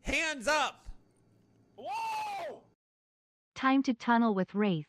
Hands up! Whoa! Time to tunnel with Wraith.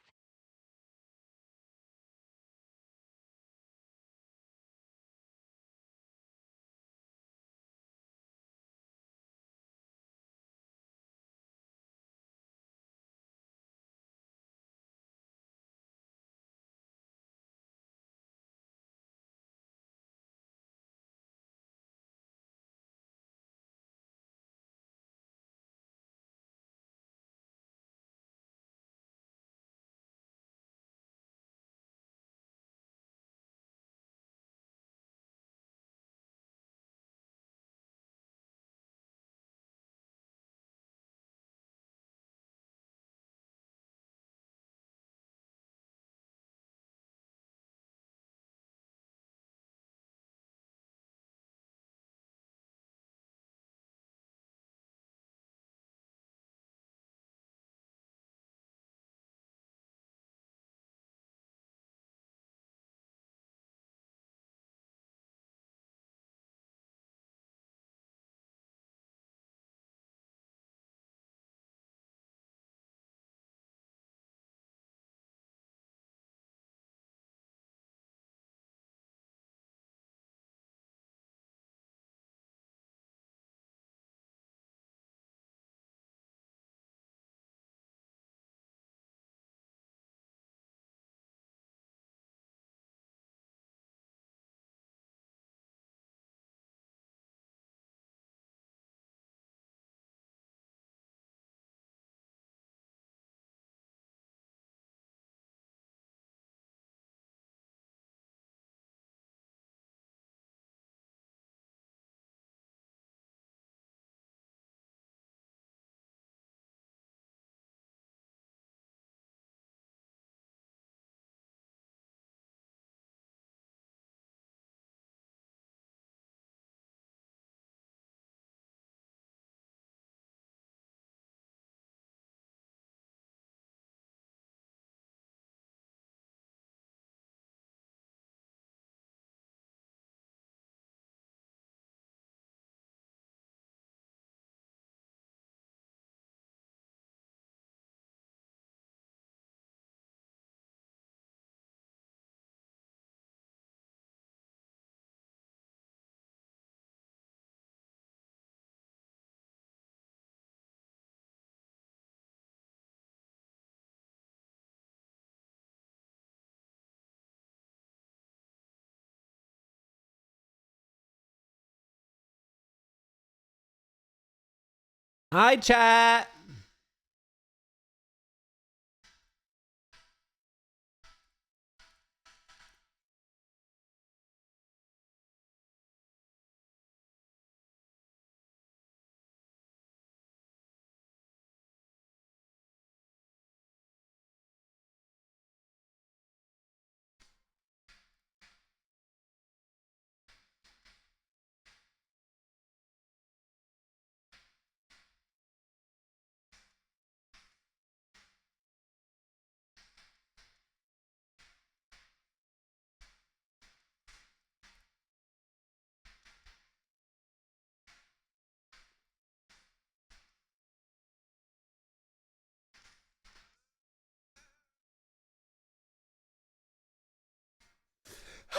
Hi, chat.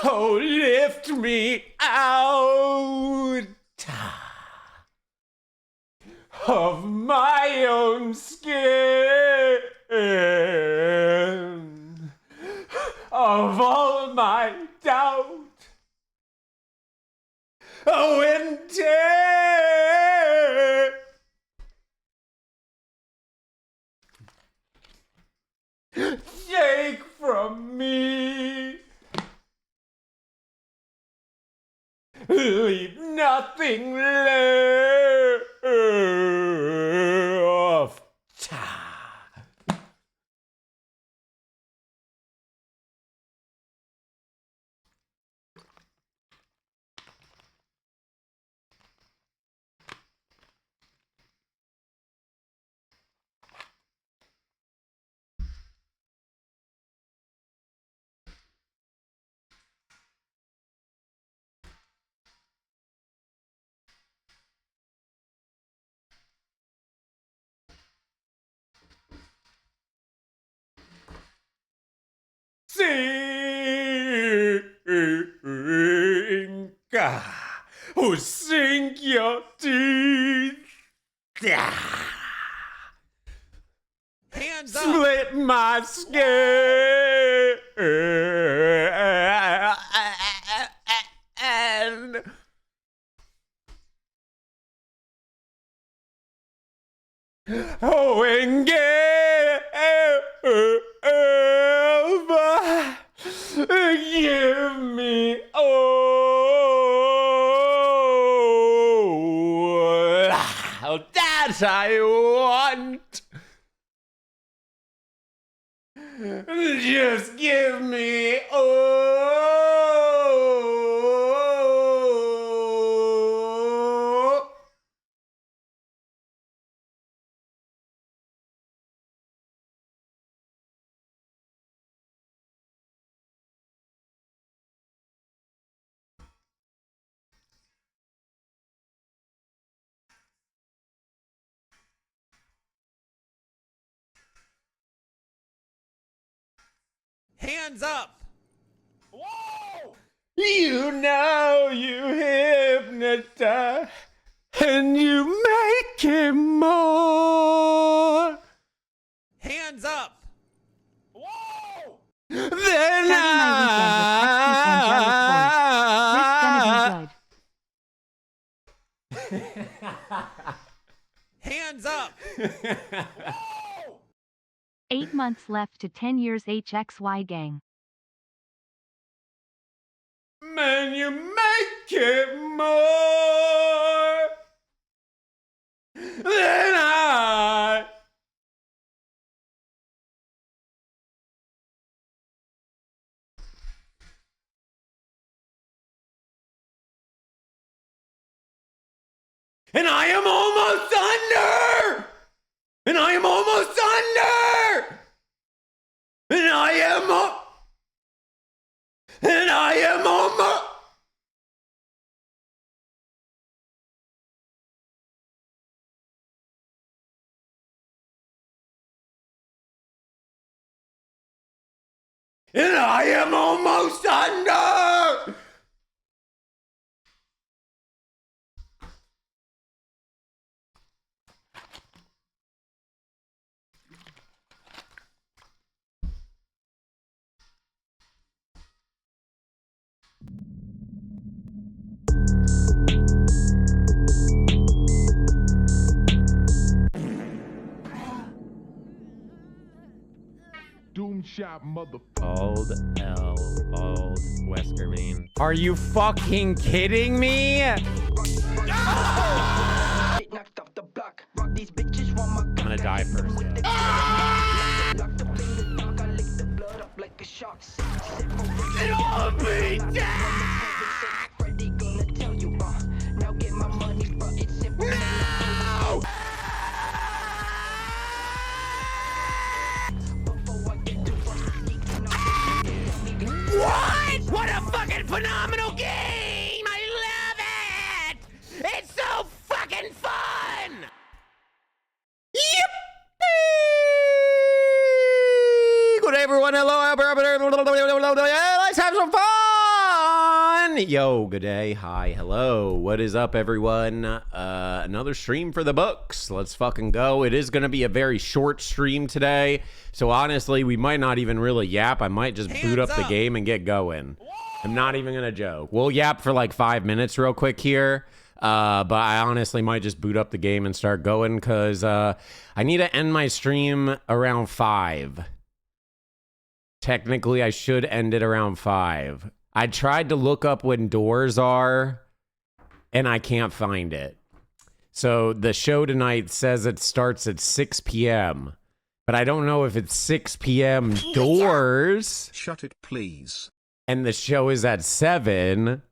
Oh, lift me out of my own skin, of all my doubt. Oh, and take from me, leave nothing left. Oh, sink your teeth. Hands up. Split my skin. Oh, and give me all that I want. Just give me all. Hands up. Whoa! You know you hypnotize and you make it more Hands up. Whoa! than Starting my weekend with Hexy's angelic voice. It's gonna be good. Hands up. Whoa! 8 months left to 10 years HXY gang. Man, you make it more than I. And I am almost under. And I am almost under. And I am almost. And I am almost under. Doom shop, motherfucker. Bald L. Bald Wesker Main. Are you fucking kidding me? I'm gonna die first. It'll be no! What? What a fucking phenomenal game! I love it! It's so fucking fun! Yippee! Good day, everyone. Hello, let's have some fun! Yo, good day. Hi, hello. What is up, everyone? Another stream for the books. Let's fucking go. It is going to be a very short stream today. So honestly, we might not even really yap. I might just boot up the game and get going. I'm not even going to joke. We'll yap for like 5 minutes real quick here. But I honestly might just boot up the game and start going because I need to end my stream around 5. Technically, I should end it around 5. I tried to look up when doors are, and I can't find it. So the show tonight says it starts at 6 p.m., but I don't know if it's 6 p.m. doors. Shut it, please. And the show is at 7,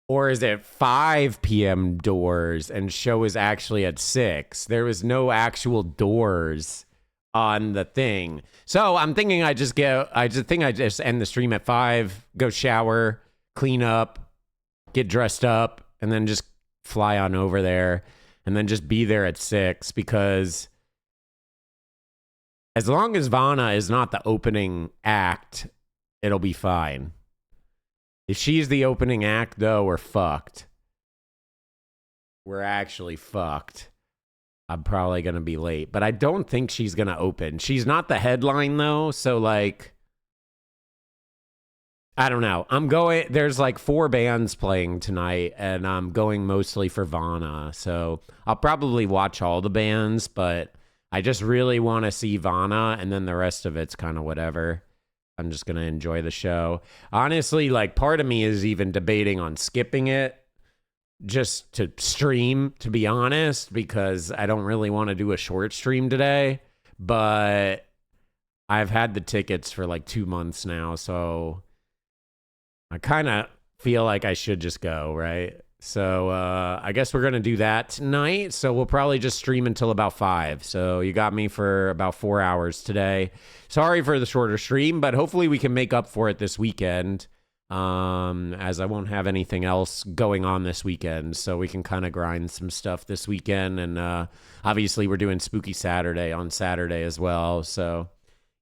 or is it 5 p.m. doors and show is actually at 6? There was no actual doors on the thing. So I'm thinking I just end the stream at 5, go shower, clean up, get dressed up, and then just fly on over there and then just be there at 6 because as long as Vanna is not the opening act, it'll be fine. If she's the opening act, though, we're fucked. we're actually fucked. I'm probably going to be late, but I don't think she's going to open. She's not the headline though, so like I don't know. There's like 4 bands playing tonight and I'm going mostly for Vana. So I'll probably watch all the bands, but I just really want to see Vana and then the rest of it's kind of whatever. I'm just going to enjoy the show. Honestly, like part of me is even debating on skipping it just to stream, to be honest, because I don't really want to do a short stream today, but I've had the tickets for like 2 months now, so I kind of feel like I should just go, right? So I guess we're going to do that tonight, so we'll probably just stream until about 5, so you got me for about 4 hours today. Sorry for the shorter stream, but hopefully we can make up for it this weekend. As I won't have anything else going on this weekend, so we can kind of grind some stuff this weekend. And obviously we're doing Spooky Saturday on Saturday as well. So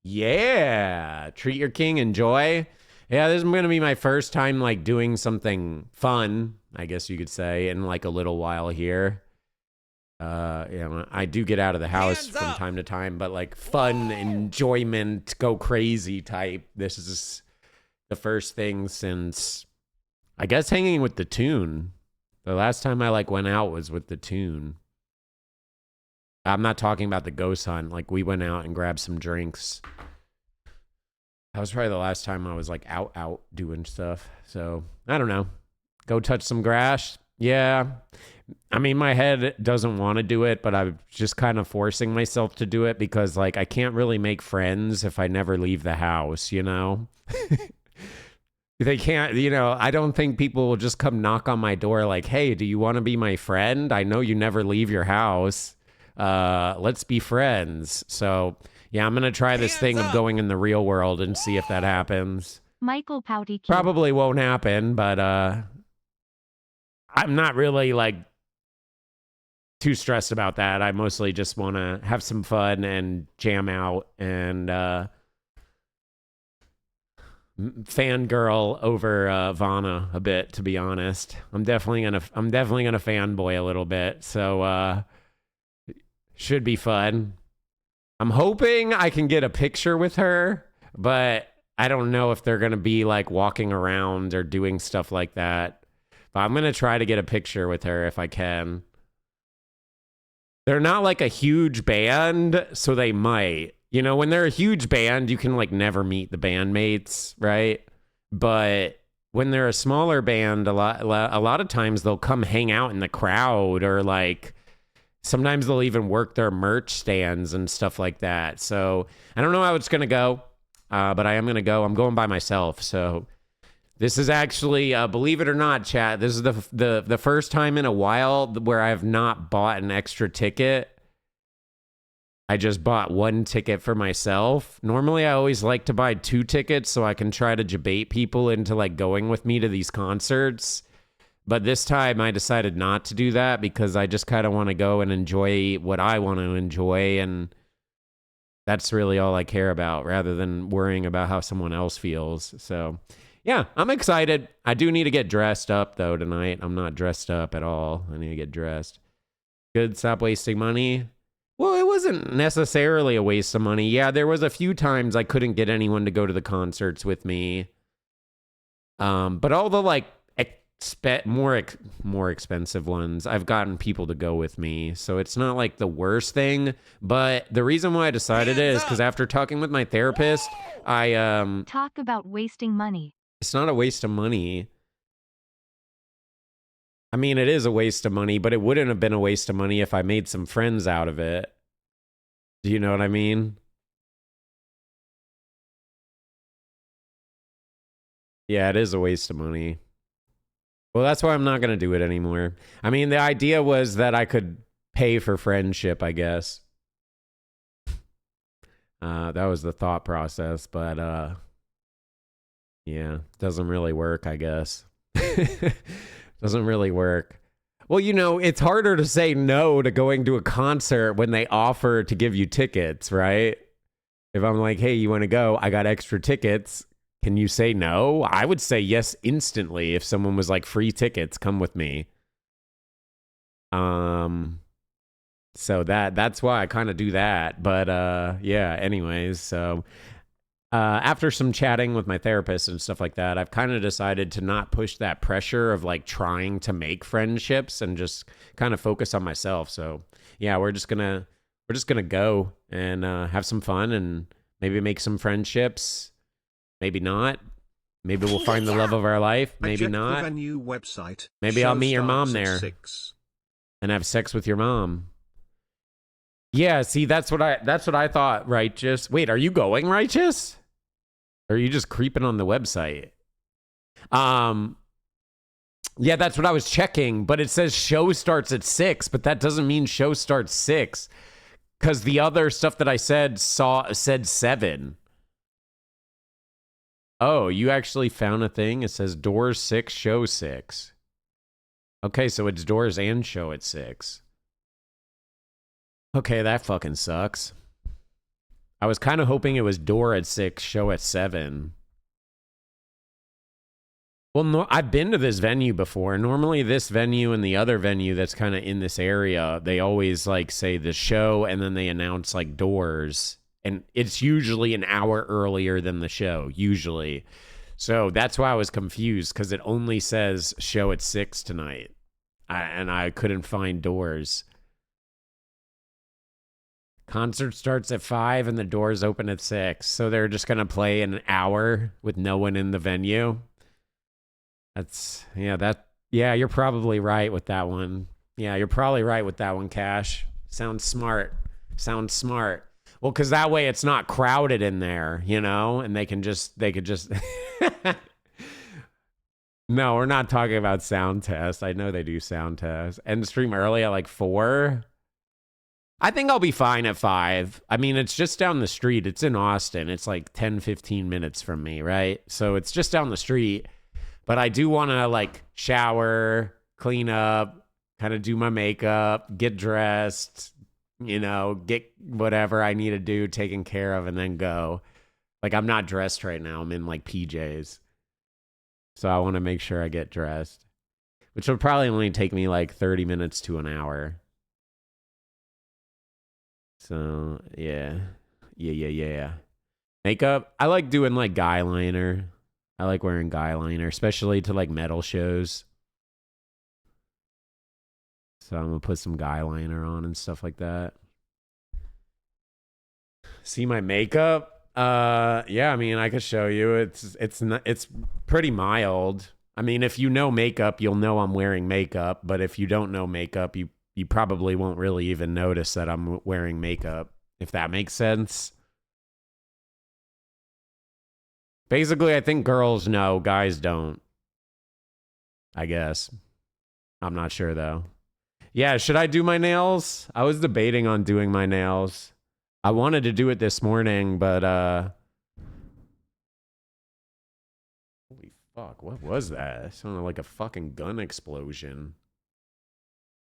yeah, treat your king, enjoy. Yeah, this is going to be my first time like doing something fun, I guess you could say, in like a little while here. I do get out of the house Hands from up. time to time, but like fun, enjoyment, go crazy type. This is the first thing since, I guess, hanging with the tune. The last time I like went out was with the tune. I'm not talking about the ghost hunt. Like we went out and grabbed some drinks. That was probably the last time I was like out doing stuff. So I don't know. Go touch some grass. Yeah. I mean, my head doesn't want to do it, but I'm just kind of forcing myself to do it because like I can't really make friends if I never leave the house, you know? They can't, I don't think people will just come knock on my door like, hey, do you want to be my friend? I know you never leave your house. Let's be friends. So, yeah, I'm going to try this thing of going in the real world and see if that happens. Michael Pouty. Probably won't happen, but I'm not really like too stressed about that. I mostly just want to have some fun and jam out and fangirl over Vana a bit, to be honest. I'm definitely gonna fanboy a little bit, so should be fun. I'm hoping I can get a picture with her, but I don't know if they're gonna be like walking around or doing stuff like that. But I'm gonna try to get a picture with her if I can. They're not like a huge band, so they might. When they're a huge band, you can like never meet the bandmates, right? But when they're a smaller band, a lot of times they'll come hang out in the crowd, or like sometimes they'll even work their merch stands and stuff like that. So I don't know how it's gonna go, but I am gonna go. I'm going by myself, so this is actually, believe it or not, chat, this is the first time in a while where I have not bought an extra ticket. I just bought 1 ticket for myself. Normally, I always like to buy 2 tickets so I can try to debate people into like going with me to these concerts. But this time I decided not to do that because I just kind of want to go and enjoy what I want to enjoy. And that's really all I care about rather than worrying about how someone else feels. So yeah, I'm excited. I do need to get dressed up though tonight. I'm not dressed up at all. I need to get dressed. Good, stop wasting money. Well, it wasn't necessarily a waste of money. Yeah, there was a few times I couldn't get anyone to go to the concerts with me. But all the like more expensive ones, I've gotten people to go with me. So it's not like the worst thing. But the reason why I decided it is because after talking with my therapist, I Talk about wasting money. It's not a waste of money. I mean, it is a waste of money, but it wouldn't have been a waste of money if I made some friends out of it. Do you know what I mean? Yeah, it is a waste of money. Well, that's why I'm not going to do it anymore. I mean, the idea was that I could pay for friendship, I guess. That was the thought process, but yeah, doesn't really work, I guess. Doesn't really work. Well, it's harder to say no to going to a concert when they offer to give you tickets, right? If I'm like, hey, you want to go? I got extra tickets. Can you say no? I would say yes instantly if someone was like, free tickets, come with me. So that's why I kind of do that. But yeah, anyways, so after some chatting with my therapist and stuff like that, I've kind of decided to not push that pressure of like trying to make friendships and just kind of focus on myself. So yeah, we're just gonna go and have some fun and maybe make some friendships. Maybe not. Maybe we'll find the love of our life. Maybe The not. venue website. Maybe I'll meet your mom there 6. and have sex with your mom. Yeah, see, that's what I thought, Righteous. Wait, are you going, Righteous? Or are you just creeping on the website? Yeah, that's what I was checking, but it says show starts at 6, but that doesn't mean show starts 6. Because the other stuff that I said said 7. Oh, you actually found a thing? It says doors 6, show 6. Okay, so it's doors and show at 6. Okay, that fucking sucks. I was kind of hoping it was door at 6, show at 7. Well, no, I've been to this venue before. Normally this venue and the other venue that's kind of in this area, they always like say the show and then they announce like doors. And it's usually an hour earlier than the show, usually. So that's why I was confused, because it only says show at 6 tonight. And I couldn't find doors. Concert starts at 5 and the doors open at 6. So they're just going to play an hour with no one in the venue. Yeah, you're probably right with that one. Yeah, you're probably right with that one, Cash. Sounds smart. Well, because that way it's not crowded in there, you know, and they could just. No, we're not talking about sound tests. I know they do sound tests. End stream early at like 4. I think I'll be fine at 5. I mean, it's just down the street. It's in Austin. It's like 10, 15 minutes from me, right? So it's just down the street. But I do want to like shower, clean up, kind of do my makeup, get dressed, you know, get whatever I need to do taken care of and then go. Like I'm not dressed right now. I'm in like PJs. So I want to make sure I get dressed, which will probably only take me like 30 minutes to an hour. So, yeah. Makeup, I like doing like guy liner. I like wearing guy liner, especially to like metal shows. So I'm going to put some guy liner on and stuff like that. See my makeup? Yeah, I mean, I could show you. It's pretty mild. I mean, if you know makeup, you'll know I'm wearing makeup, but if you don't know makeup, you probably won't really even notice that I'm wearing makeup, if that makes sense. Basically, I think girls know, guys don't. I guess. I'm not sure, though. Yeah, should I do my nails? I was debating on doing my nails. I wanted to do it this morning, but, holy fuck, what was that? It sounded like a fucking gun explosion.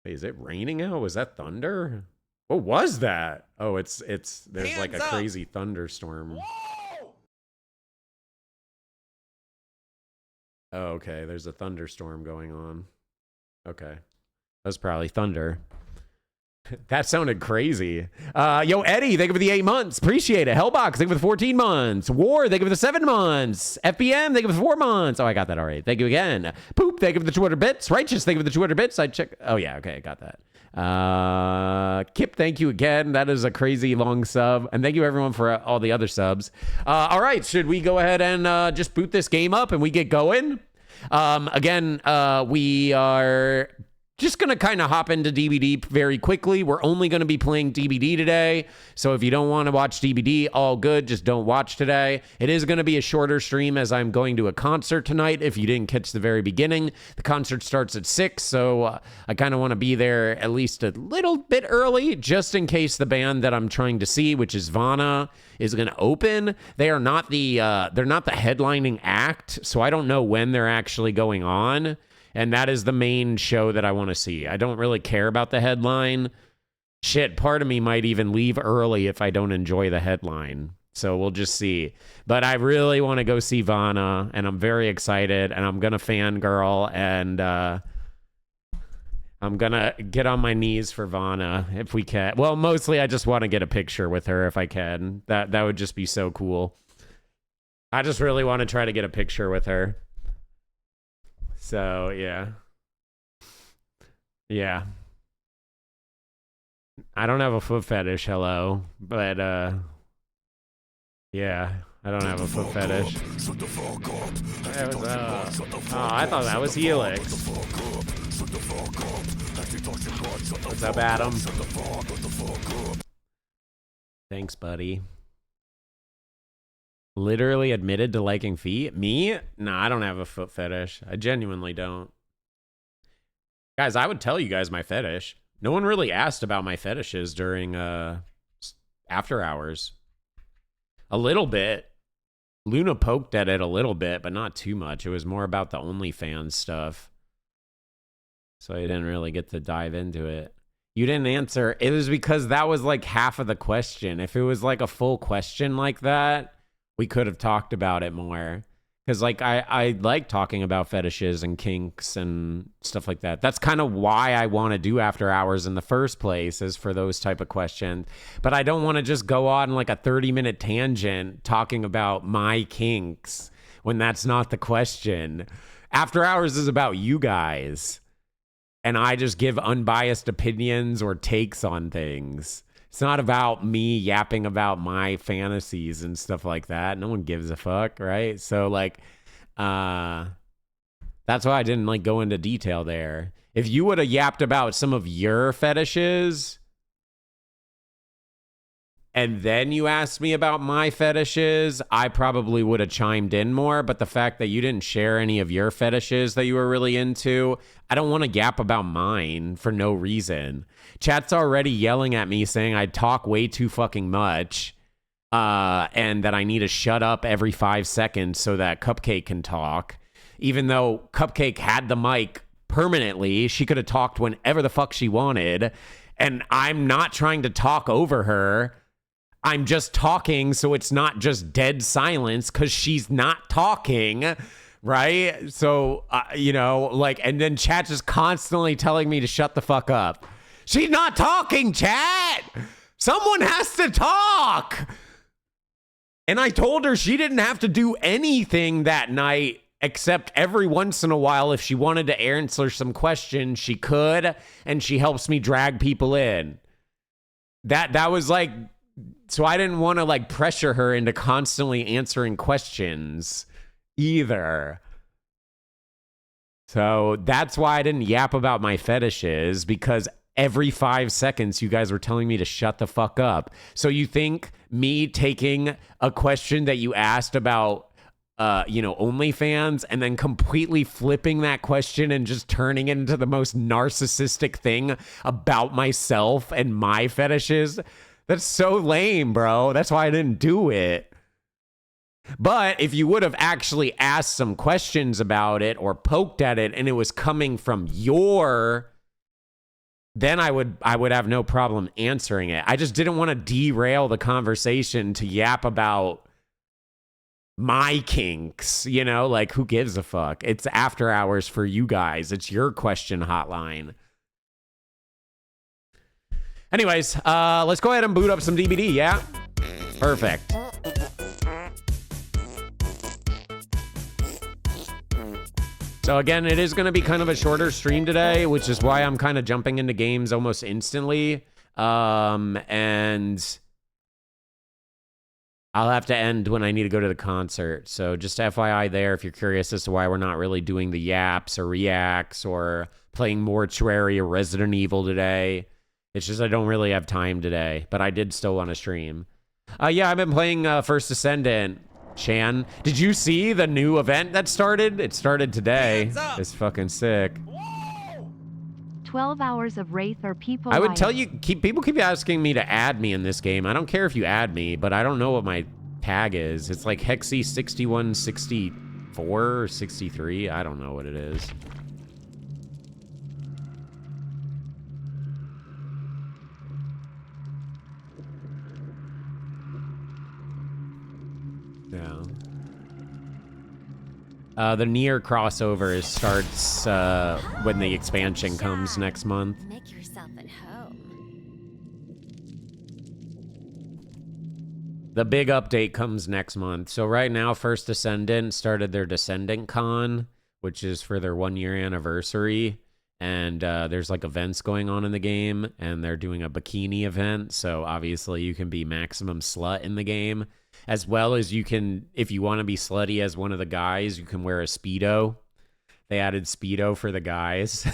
Wait, is it raining out? Was that thunder? What was that? Oh, there's like a crazy thunderstorm. Whoa! Oh, okay, there's a thunderstorm going on. Okay. That's probably thunder. That sounded crazy. Yo, Eddie, thank you for the 8 months. Appreciate it. Hellbox, thank you for the 14 months. War, thank you for the 7 months. FBM, thank you for the 4 months. Oh, I got that already. Thank you again. Poop, thank you for the 200 bits. Righteous, thank you for the 200 bits. I check. Oh, yeah, okay, I got that. Kip, thank you again. That is a crazy long sub. And thank you, everyone, for all the other subs. All right, should we go ahead and just boot this game up and we get going? Again, we are just going to kind of hop into DBD very quickly. We're only going to be playing DBD today. So if you don't want to watch DBD, all good. Just don't watch today. It is going to be a shorter stream as I'm going to a concert tonight. If you didn't catch the very beginning, the concert starts at 6. So I kind of want to be there at least a little bit early, just in case the band that I'm trying to see, which is Vana, is going to open. They are not they're not the headlining act. So I don't know when they're actually going on. And that is the main show that I want to see. I don't really care about the headline. Shit, part of me might even leave early if I don't enjoy the headline. So we'll just see. But I really want to go see Vana, and I'm very excited, and I'm going to fangirl, and I'm I'm gonna get on my knees for Vanna if we can. Well, mostly I just want to get a picture with her if I can. That would just be so cool. I just really want to try to get a picture with her. So, yeah. Yeah. I don't have a foot fetish, hello. But, yeah. I don't have a foot fetish. Hey, what's up? Oh, I thought that was Helix. What's up, Adam? Thanks, buddy. Literally admitted to liking feet? Me? Nah, I don't have a foot fetish. I genuinely don't. Guys, I would tell you guys my fetish. No one really asked about my fetishes during after hours. A little bit. Luna poked at it a little bit, but not too much. It was more about the OnlyFans stuff. So I didn't really get to dive into it. You didn't answer. It was because that was like half of the question. If it was like a full question like that, we could have talked about it more. Because like I like talking about fetishes and kinks and stuff like that. That's kind of why I want to do after hours in the first place, is for those type of questions. But I don't want to just go on like a 30-minute tangent talking about my kinks when that's not the question. After hours is about you guys. And I just give unbiased opinions or takes on things. It's not about me yapping about my fantasies and stuff like that. No one gives a fuck, right? So, like, that's why I didn't, like, go into detail there. If you would have yapped about some of your fetishes, and then you asked me about my fetishes, I probably would have chimed in more. But the fact that you didn't share any of your fetishes that you were really into, I don't want to yap about mine for no reason. Chat's already yelling at me saying I talk way too fucking much, and that I need to shut up every 5 seconds so that Cupcake can talk. Even though Cupcake had the mic permanently, she could have talked whenever the fuck she wanted. And I'm not trying to talk over her. I'm just talking so it's not just dead silence because she's not talking, right? So, you know, like, and then chat just constantly telling me to shut the fuck up. She's not talking, chat! Someone has to talk! And I told her she didn't have to do anything that night except every once in a while, if she wanted to answer some questions, she could, and she helps me drag people in. That was like... So I didn't want to like pressure her into constantly answering questions either. So that's why I didn't yap about my fetishes, because every 5 seconds you guys were telling me to shut the fuck up. So you think me taking a question that you asked about, OnlyFans, and then completely flipping that question and just turning it into the most narcissistic thing about myself and my fetishes? That's so lame, bro. That's why I didn't do it. But if you would have actually asked some questions about it or poked at it and it was coming from then I would have no problem answering it. I just didn't want to derail the conversation to yap about my kinks, you know, like who gives a fuck? It's after hours for you guys. It's your question hotline. Anyways, let's go ahead and boot up some DBD, yeah? Perfect. So again, it is going to be kind of a shorter stream today, which is why I'm kind of jumping into games almost instantly. And I'll have to end when I need to go to the concert. So just FYI there, if you're curious as to why we're not really doing the yaps or reacts or playing Mortuary or Resident Evil today. It's just I don't really have time today, but I did still want to stream. Yeah, I've been playing First Ascendant. Shan, did you see the new event that started? It started today. It's fucking sick. 12 hours of Wraith or people. I would tell you, people keep asking me to add me in this game. I don't care if you add me, but I don't know what my tag is. It's like Hexy 6164 or 63. I don't know what it is. Yeah. The Nier crossover starts when the expansion comes next month. Make yourself at home. The big update comes next month. So right now, First Descendant started their Descendant Con, which is for their 1-year anniversary. And there's like events going on in the game, and they're doing a bikini event. So obviously you can be maximum slut in the game, as well as you can, if you want to be slutty as one of the guys, you can wear a Speedo. They added Speedo for the guys,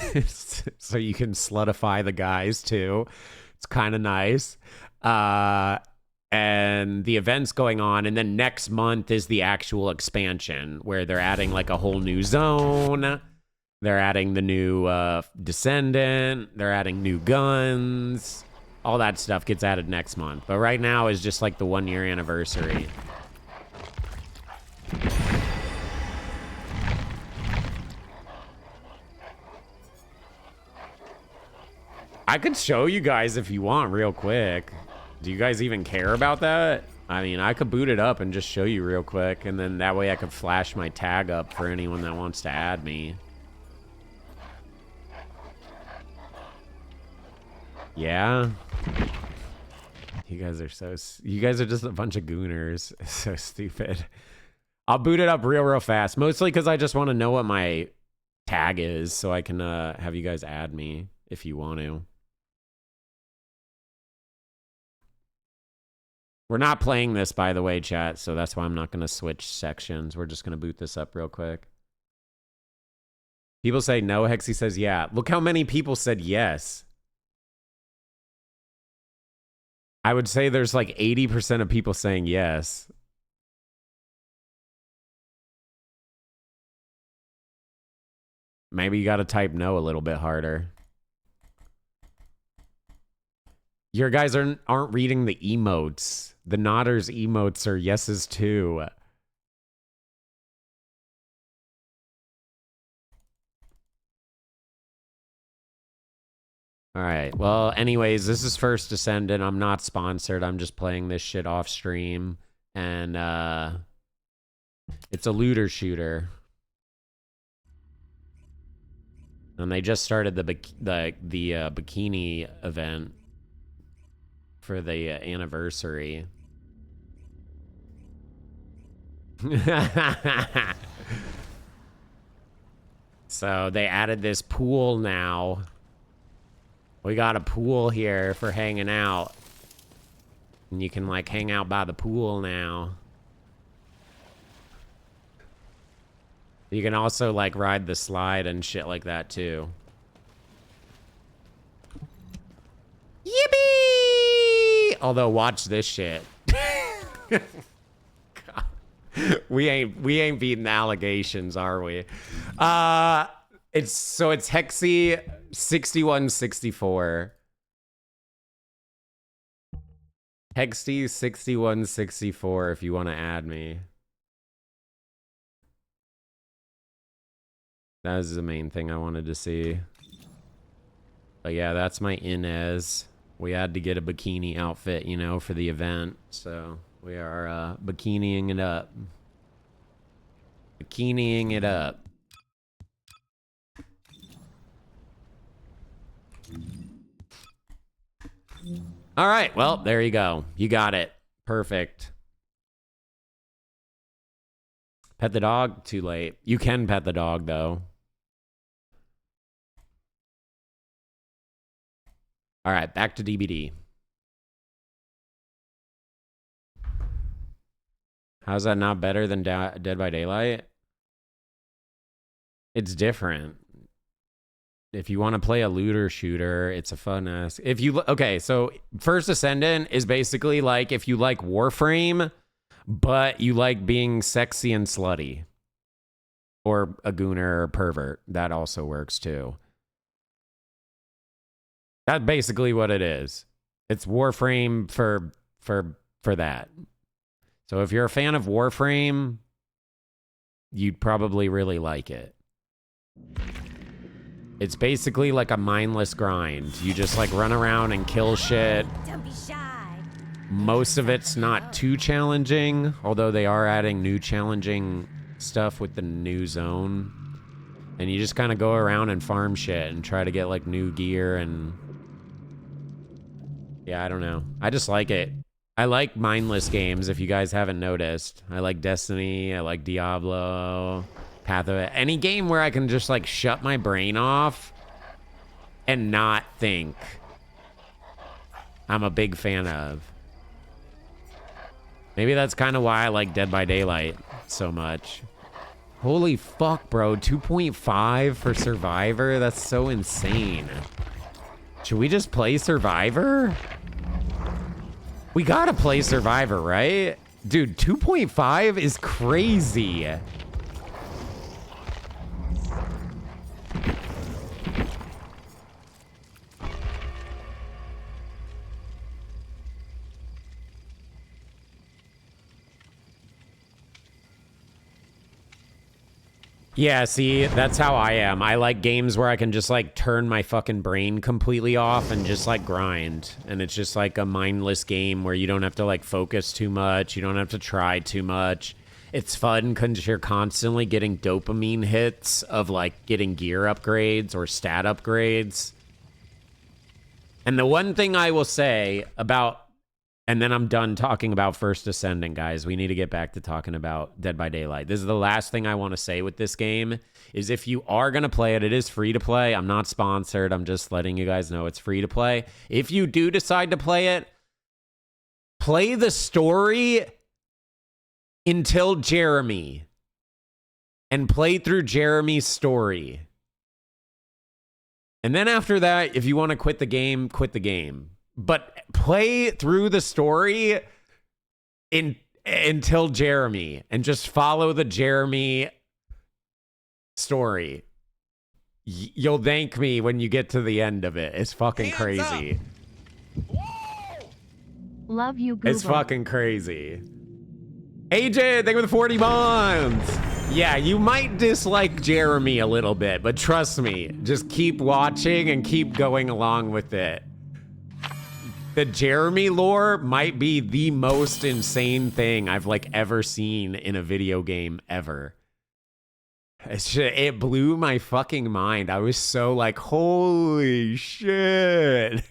so you can slutify the guys too. It's kind of nice. And the event's going on, and then next month is the actual expansion where they're adding like a whole new zone. They're adding the new Descendant. They're adding new guns. All that stuff gets added next month. But right now is just like the 1-year anniversary. I could show you guys if you want real quick. Do you guys even care about that? I mean, I could boot it up and just show you real quick, and then that way I could flash my tag up for anyone that wants to add me. Yeah? You guys are you guys are just a bunch of gooners. So stupid. I'll boot it up real fast, mostly because I just want to know what my tag is so I can have you guys add me if you want to. We're not playing this, by the way, chat, so that's why I'm not going to switch sections. We're just going to boot this up real quick. People say no. Hexy says yeah. Look how many people said yes. I would say there's like 80% of people saying yes. Maybe you got to type no a little bit harder. Your guys aren't reading the emotes. The Nodders emotes are yeses too. All right. Well, anyways, this is First Descendant. I'm not sponsored. I'm just playing this shit off stream. And it's a looter shooter. And they just started the bikini event for the anniversary. So they added this pool now. We got a pool here for hanging out. And you can like hang out by the pool now. You can also like ride the slide and shit like that too. Yippee! Although watch this shit. God. We ain't beating the allegations, are we? It's Hexy 6164. Hexy 6164 if you want to add me. That is the main thing I wanted to see. But yeah, that's my Inez. We had to get a bikini outfit, you know, for the event. So we are bikiniing it up. Bikiniing it up. All right, well, there you go. You got it. Perfect. Pet the dog? Too late. You can pet the dog, though. All right, back to DBD. How's that not better than Dead by Daylight? It's different. If you want to play a looter shooter, it's a fun ass. Okay, so First Ascendant is basically like if you like Warframe, but you like being sexy and slutty. Or a gooner or a pervert. That also works too. That's basically what it is. It's Warframe for that. So if you're a fan of Warframe, you'd probably really like it. It's basically like a mindless grind. You just like run around and kill shit. Don't be shy. Most of it's not too challenging, although they are adding new challenging stuff with the new zone. And you just kind of go around and farm shit and try to get like new gear and... Yeah, I don't know. I just like it. I like mindless games, if you guys haven't noticed. I like Destiny, I like Diablo, Path of It. Any game where I can just like shut my brain off and not think, I'm a big fan of. Maybe that's kind of why I like Dead by Daylight so much. Holy fuck, bro. 2.5 for Survivor? That's so insane. Should we just play Survivor? We gotta play Survivor, right? Dude, 2.5 is crazy. Yeah, see, that's how I am. I like games where I can just like turn my fucking brain completely off and just like grind. And it's just like a mindless game where you don't have to like focus too much. You don't have to try too much. It's fun because you're constantly getting dopamine hits of like getting gear upgrades or stat upgrades. And the one thing I will say about, and then I'm done talking about First Ascendant, guys. We need to get back to talking about Dead by Daylight. This is the last thing I want to say with this game, is if you are going to play it, it is free to play. I'm not sponsored. I'm just letting you guys know it's free to play. If you do decide to play it, play the story until Jeremy. And play through Jeremy's story. And then after that, if you want to quit the game, quit the game. But play through the story until Jeremy and just follow the Jeremy story. You'll thank me when you get to the end of it. It's fucking crazy. Love you, Google. It's fucking crazy. AJ, thank you for the 40 months. Yeah, you might dislike Jeremy a little bit, but trust me, just keep watching and keep going along with it. The Jeremy lore might be the most insane thing I've like ever seen in a video game ever. It blew my fucking mind. I was so like, holy shit.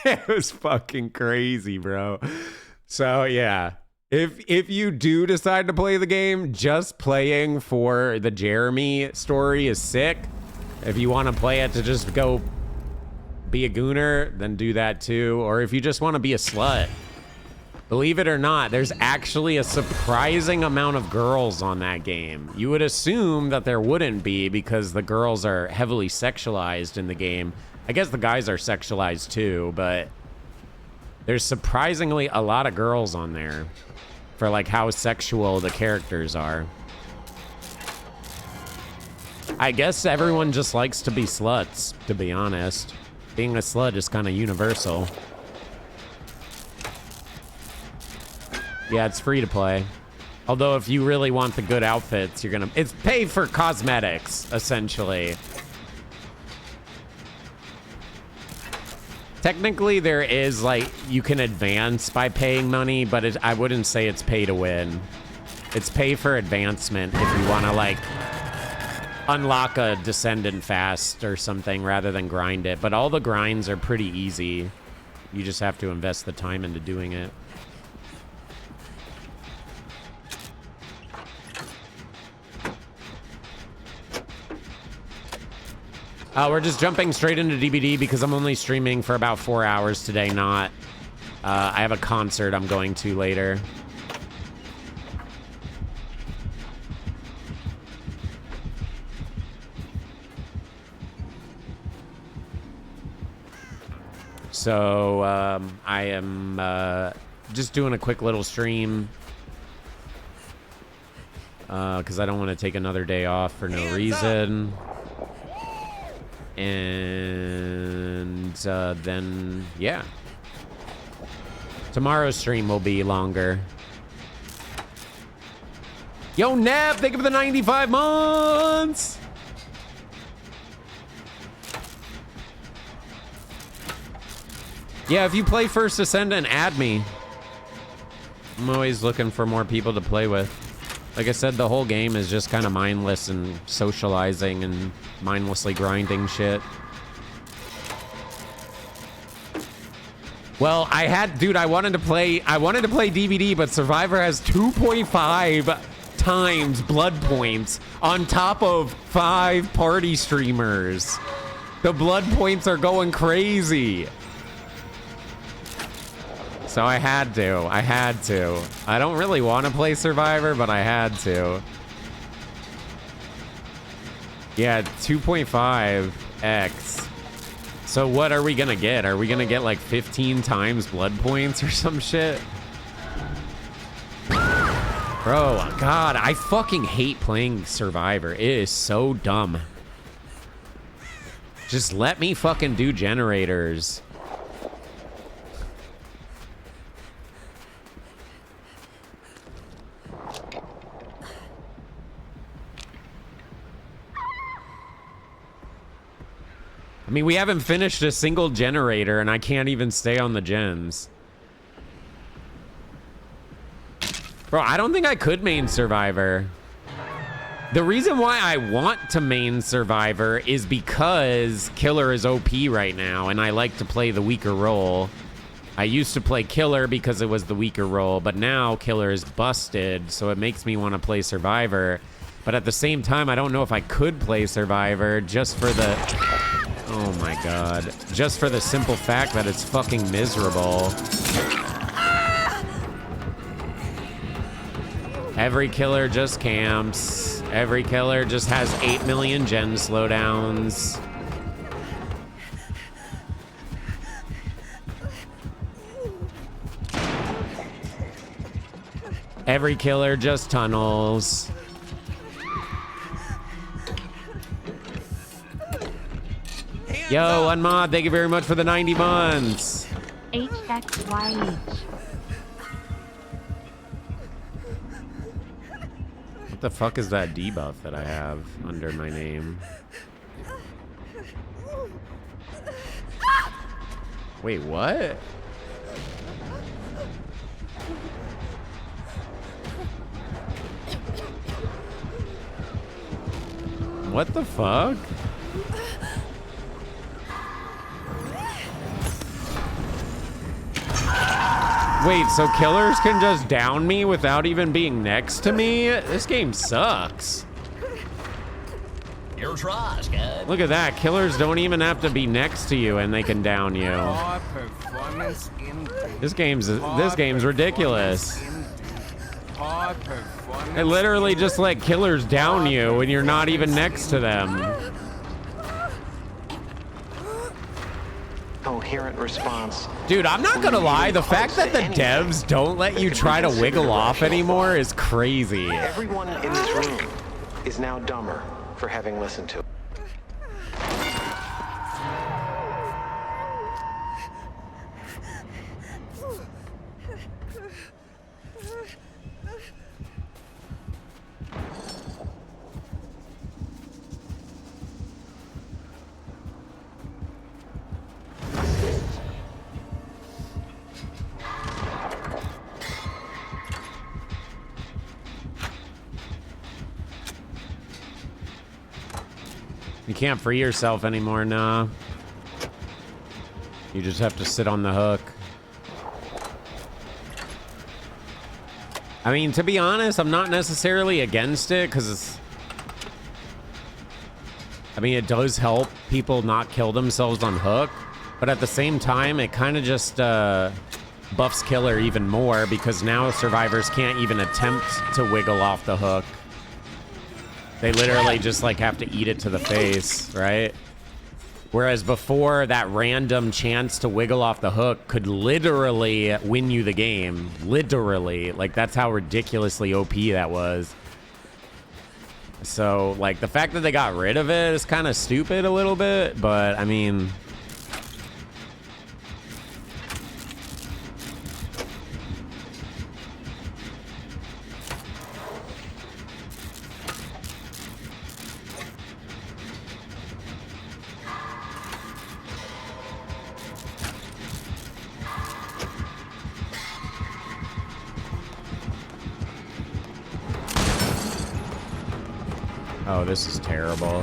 It was fucking crazy, bro. So yeah, if you do decide to play the game, just playing for the Jeremy story is sick. If you want to play it to just go be a gooner, then do that too. Or if you just want to be a slut, believe it or not, there's actually a surprising amount of girls on that game. You would assume that there wouldn't be because the girls are heavily sexualized in the game. I guess the guys are sexualized too, but there's surprisingly a lot of girls on there for like how sexual the characters are. I guess everyone just likes to be sluts, to be honest. Being a slut is kind of universal. Yeah, it's free to play. Although if you really want the good outfits, you're gonna... It's pay for cosmetics, essentially. Technically, there is, like, you can advance by paying money, but I wouldn't say it's pay to win. It's pay for advancement if you want to, like, unlock a descendant fast or something rather than grind it. But all the grinds are pretty easy. You just have to invest the time into doing it. We're just jumping straight into DBD because I'm only streaming for about 4 hours today, not... I have a concert I'm going to later. So, I am just doing a quick little stream. Because I don't want to take another day off for no reason. And then, yeah. Tomorrow's stream will be longer. Yo, Neb, thank you for the 95 months! Yeah, if you play First Ascendant, add me. I'm always looking for more people to play with. Like I said, the whole game is just kind of mindless and socializing and mindlessly grinding shit. Well, I wanted to play DVD, but Survivor has 2.5 times blood points on top of 5 party streamers. The blood points are going crazy. So I had to. I don't really want to play Survivor, but I had to. Yeah, 2.5x. So what are we gonna get? Are we gonna get like 15 times blood points or some shit? Bro, God, I fucking hate playing Survivor. It is so dumb. Just let me fucking do generators. I mean, we haven't finished a single generator, and I can't even stay on the gens. Bro, I don't think I could main Survivor. The reason why I want to main Survivor is because Killer is OP right now, and I like to play the weaker role. I used to play Killer because it was the weaker role, but now Killer is busted, so it makes me want to play Survivor. But at the same time, I don't know if I could play Survivor just for the... Oh my God. Just for the simple fact that it's fucking miserable. Every killer just camps. Every killer just has 8 million gen slowdowns. Every killer just tunnels. Yo, Unmod, thank you very much for the 90 months. HXYH. What the fuck is that debuff that I have under my name? Wait, what? What the fuck? Wait, so killers can just down me without even being next to me? This game sucks. Your try, Scud. Look at that. Killers don't even have to be next to you and they can down you. This game's ridiculous. It literally just let killers down you when you're not even next to them. Coherent response. Dude, I'm not gonna lie, the fact that the devs don't let you try to wiggle off anymore is crazy. Everyone in this room is now dumber for having listened to it. You can't free yourself anymore, nah. You just have to sit on the hook. I mean, to be honest, I'm not necessarily against it, because I mean, it does help people not kill themselves on hook, but at the same time, it kind of just buffs Killer even more, because now survivors can't even attempt to wiggle off the hook. They literally just like have to eat it to the face, right? Whereas before, that random chance to wiggle off the hook could literally win you the game. Literally. Like, that's how ridiculously OP that was. So, like, the fact that they got rid of it is kind of stupid a little bit, but I mean... Oh, this is terrible.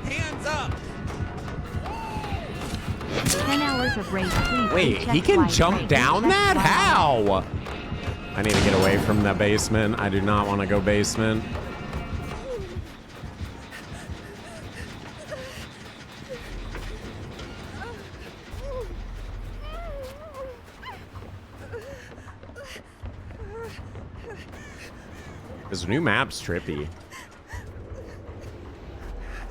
Hands up! 10 hours of race, please. Wait, he can jump down that? How? I need to get away from the basement. I do not want to go basement. This new map's trippy.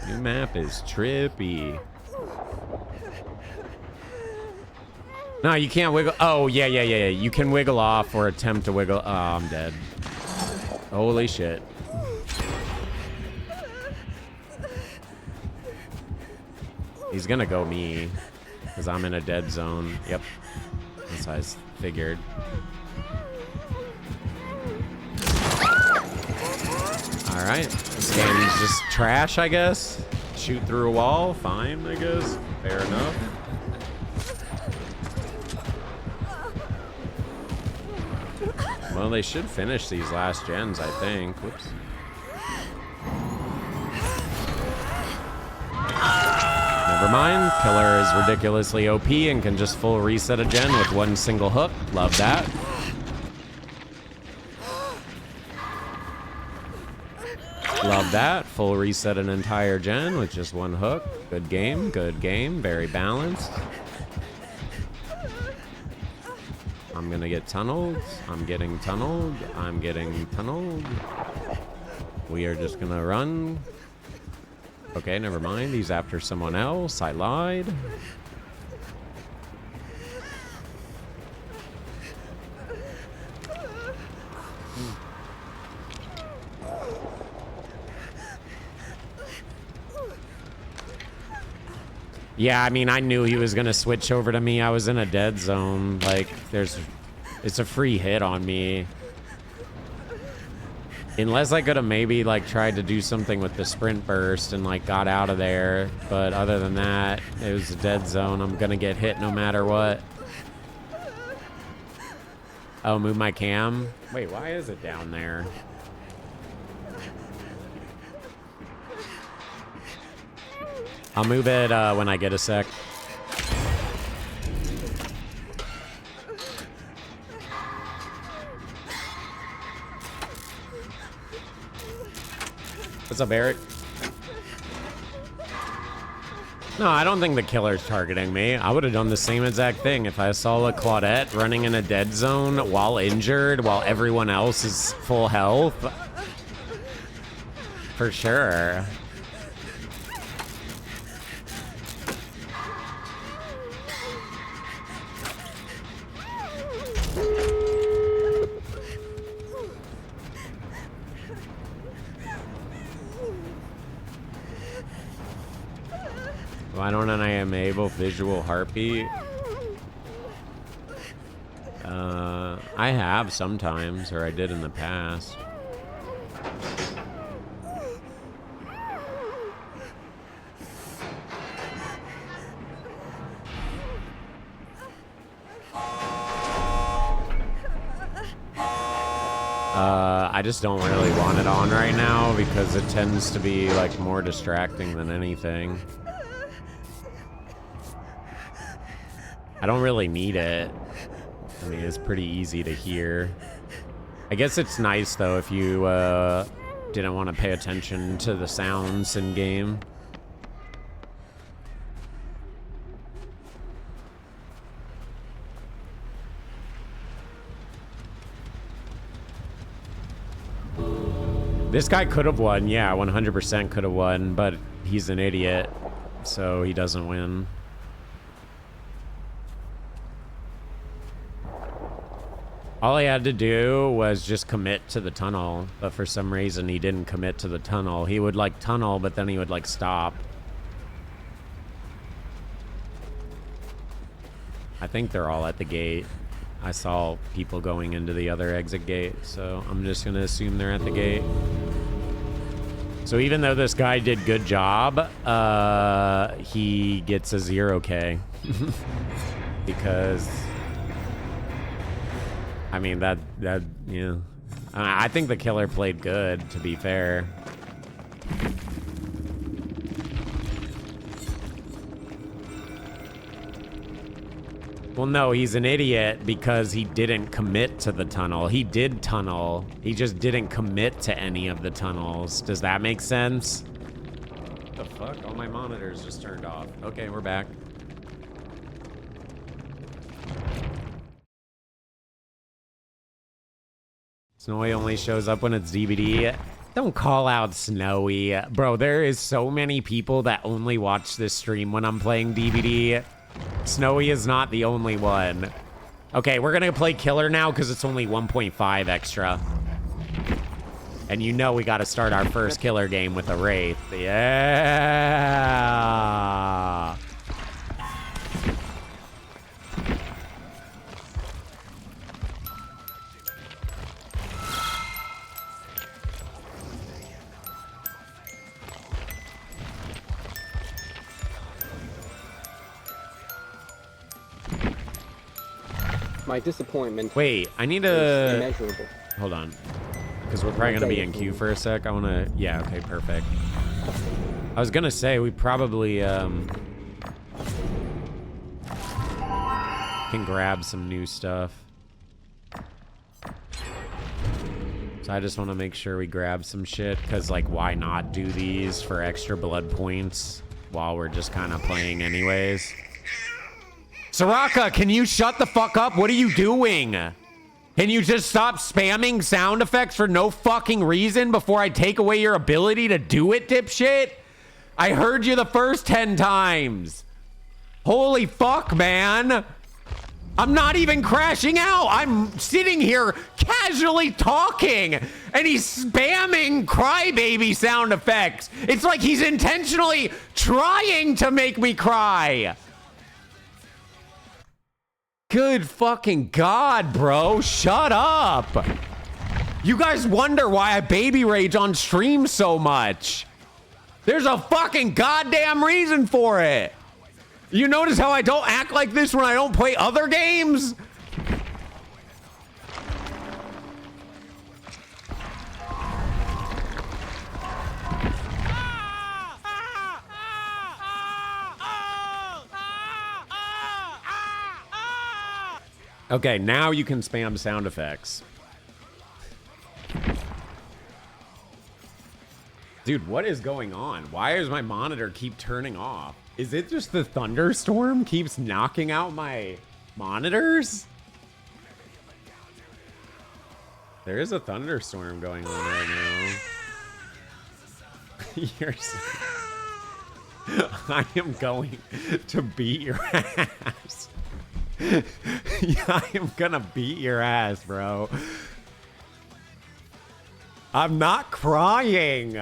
New map is trippy. No, you can't wiggle. Oh, yeah. You can wiggle off or attempt to wiggle. Oh, I'm dead. Holy shit. He's gonna go me because I'm in a dead zone. Yep. That's how I figured. All right. This game's just trash, I guess. Shoot through a wall. Fine, I guess. Fair enough. Well, they should finish these last gens, I think. Whoops. Never mind. Killer is ridiculously OP and can just full reset a gen with one single hook. Love that. Love that. Full reset an entire gen with just one hook. Good game. Good game. Very balanced. I'm gonna get tunneled. I'm getting tunneled. I'm getting tunneled. We are just gonna run. Okay, never mind. He's after someone else. I lied. Yeah, I mean, I knew he was gonna switch over to me. I was in a dead zone. Like, it's a free hit on me. Unless I could have maybe, like, tried to do something with the sprint burst and, like, got out of there. But other than that, it was a dead zone. I'm gonna get hit no matter what. Oh, move my cam? Wait, why is it down there? I'll move it when I get a sec. What's up, Eric? No, I don't think the killer's targeting me. I would have done the same exact thing if I saw a Claudette running in a dead zone while injured, while everyone else is full health. For sure. Why don't I enable visual heartbeat? I have sometimes, or I did in the past. I just don't really want it on right now because it tends to be like more distracting than anything. I don't really need it. I mean, it's pretty easy to hear. I guess it's nice though if you didn't want to pay attention to the sounds in game. This guy could have won. Yeah, 100% could have won, but he's an idiot, so he doesn't win. All he had to do was just commit to the tunnel, but for some reason he didn't commit to the tunnel. He would like tunnel, but then he would like stop. I think they're all at the gate. I saw people going into the other exit gate, so I'm just gonna assume they're at the gate. So even though this guy did good job, he gets a 0K because I mean, that, yeah. I think the killer played good, to be fair. Well, no, he's an idiot because he didn't commit to the tunnel. He did tunnel. He just didn't commit to any of the tunnels. Does that make sense? What the fuck? All my monitors just turned off. Okay, we're back. Snowy only shows up when it's DVD. Don't call out Snowy. Bro, there is so many people that only watch this stream when I'm playing DVD. Snowy is not the only one. Okay, we're gonna play Killer now because it's only 1.5 extra. And you know we gotta start our first Killer game with a Wraith. Yeah! My disappointment. Wait, I need is to... immeasurable. Hold on. Because we're probably going to be in queue for a sec. I want to... Yeah, okay, perfect. I was going to say, we probably can grab some new stuff. So I just want to make sure we grab some shit. Because, like, why not do these for extra blood points while we're just kind of playing anyways? Soraka, can you shut the fuck up? What are you doing? Can you just stop spamming sound effects for no fucking reason before I take away your ability to do it, dipshit? I heard you the first 10 times. Holy fuck, man. I'm not even crashing out. I'm sitting here casually talking, and he's spamming crybaby sound effects. It's like he's intentionally trying to make me cry. Good fucking God, bro. Shut up. You guys wonder why I baby rage on stream so much. There's a fucking goddamn reason for it. You notice how I don't act like this when I don't play other games? Okay, now you can spam sound effects. Dude, what is going on? Why does my monitor keep turning off? Is it just the thunderstorm keeps knocking out my monitors? There is a thunderstorm going on right now. You're so... I am going to beat your ass. Yeah, I am gonna beat your ass, bro. I'm not crying.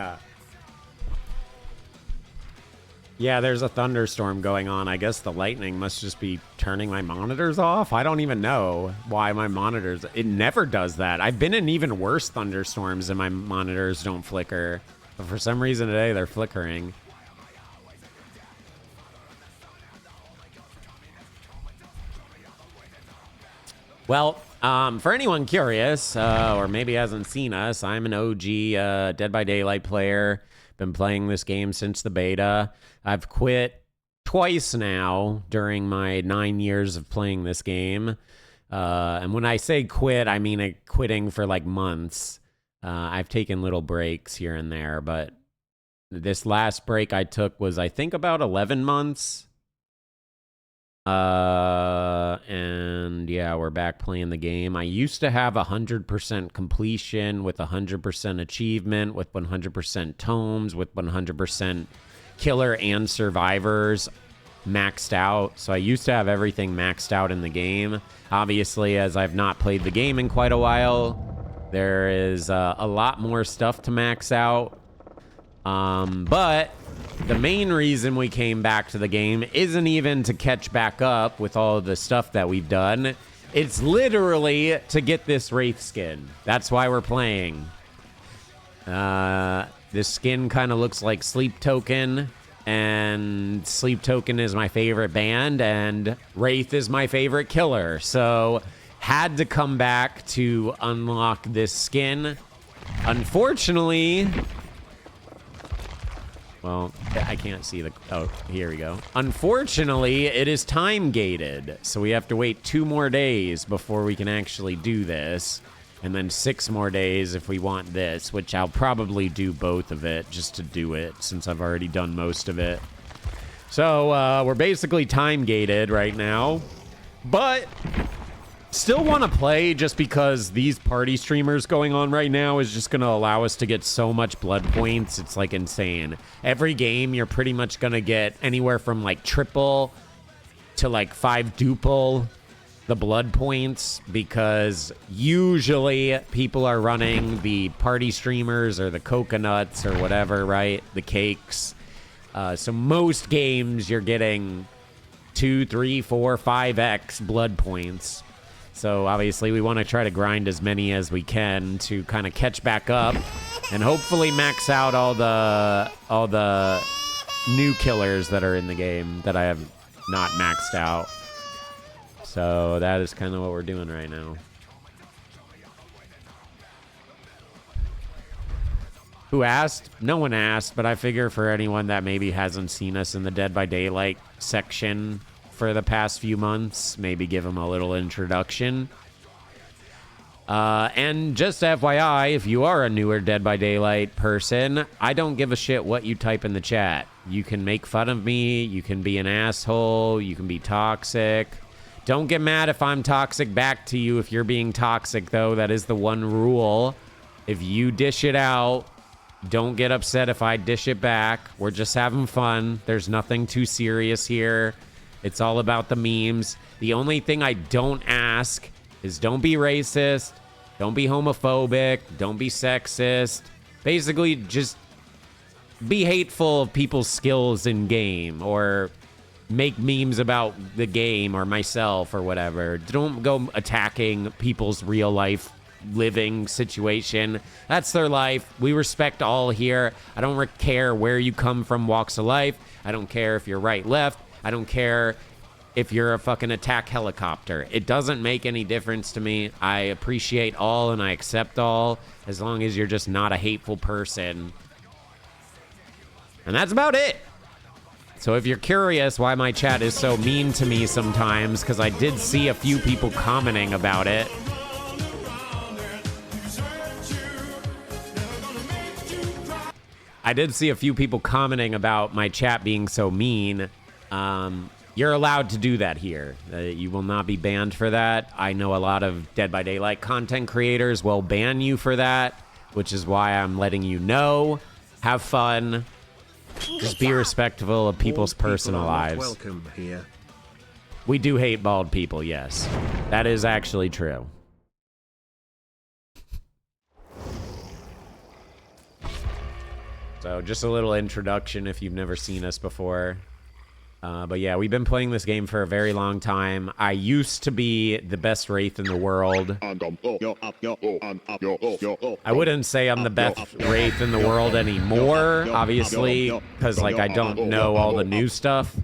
Yeah, there's a thunderstorm going on. I guess the lightning must just be turning my monitors off. I don't even know why my monitors... It never does that. I've been in even worse thunderstorms and my monitors don't flicker. But for some reason today, they're flickering. Well, for anyone curious, or maybe hasn't seen us, I'm an OG Dead by Daylight player. Been playing this game since the beta. I've quit twice now during my 9 years of playing this game. And when I say quit, I mean quitting for like months. I've taken little breaks here and there, but this last break I took was, I think, about 11 months. And yeah, we're back playing the game. I used to have 100% completion with 100% achievement, with 100% tomes, with 100% killer and survivors maxed out. So I used to have everything maxed out in the game. Obviously, as I've not played the game in quite a while, there is a lot more stuff to max out. But the main reason we came back to the game isn't even to catch back up with all of the stuff that we've done. It's literally to get this Wraith skin. That's why we're playing. This skin kind of looks like Sleep Token, and Sleep Token is my favorite band, and Wraith is my favorite killer. So had to come back to unlock this skin. Unfortunately, well, I can't see the, oh, here we go. Unfortunately, it is time gated. So we have to wait 2 more days before we can actually do this. And then 6 more days if we want this, which I'll probably do both of it just to do it since I've already done most of it. So we're basically time gated right now, but still want to play just because these party streamers going on right now is just going to allow us to get so much blood points. It's like insane. Every game, you're pretty much going to get anywhere from like triple to like 5-duple the blood points because usually people are running the party streamers or the coconuts or whatever, right? The cakes. So most games you're getting 2, 3, 4, 5x blood points. So obviously we want to try to grind as many as we can to kind of catch back up and hopefully max out all the new killers that are in the game that I have not maxed out. So that is kind of what we're doing right now. Who asked? No one asked, but I figure for anyone that maybe hasn't seen us in the Dead by Daylight section for the past few months, maybe give them a little introduction. And just FYI, if you are a newer Dead by Daylight person, I don't give a shit what you type in the chat. You can make fun of me, you can be an asshole, you can be toxic. Don't get mad if I'm toxic back to you if you're being toxic, though. That is the one rule. If you dish it out, don't get upset if I dish it back. We're just having fun. There's nothing too serious here. It's all about the memes. The only thing I don't ask is don't be racist, don't be homophobic, don't be sexist. Basically, just be hateful of people's skills in game or make memes about the game or myself or whatever. Don't go attacking people's real life living situation. That's their life. We respect all here. I don't care where you come from, walks of life. I don't care if you're right, left. I don't care if you're a fucking attack helicopter. It doesn't make any difference to me. I appreciate all and I accept all as long as you're just not a hateful person. And that's about it. So if you're curious why my chat is so mean to me sometimes, because I did see a few people commenting about it. I did see a few people commenting about my chat being so mean. You're allowed to do that here. You will not be banned for that. I know a lot of Dead by Daylight content creators will ban you for that, which is why I'm letting you know. Have fun. Just be respectful of people's personal lives. Welcome here. We do hate bald people, yes. That is actually true. So just a little introduction if you've never seen us before. But yeah, we've been playing this game for a very long time. I used to be the best Wraith in the world. I wouldn't say I'm the best Wraith in the world anymore, obviously, because like I don't know all the new stuff.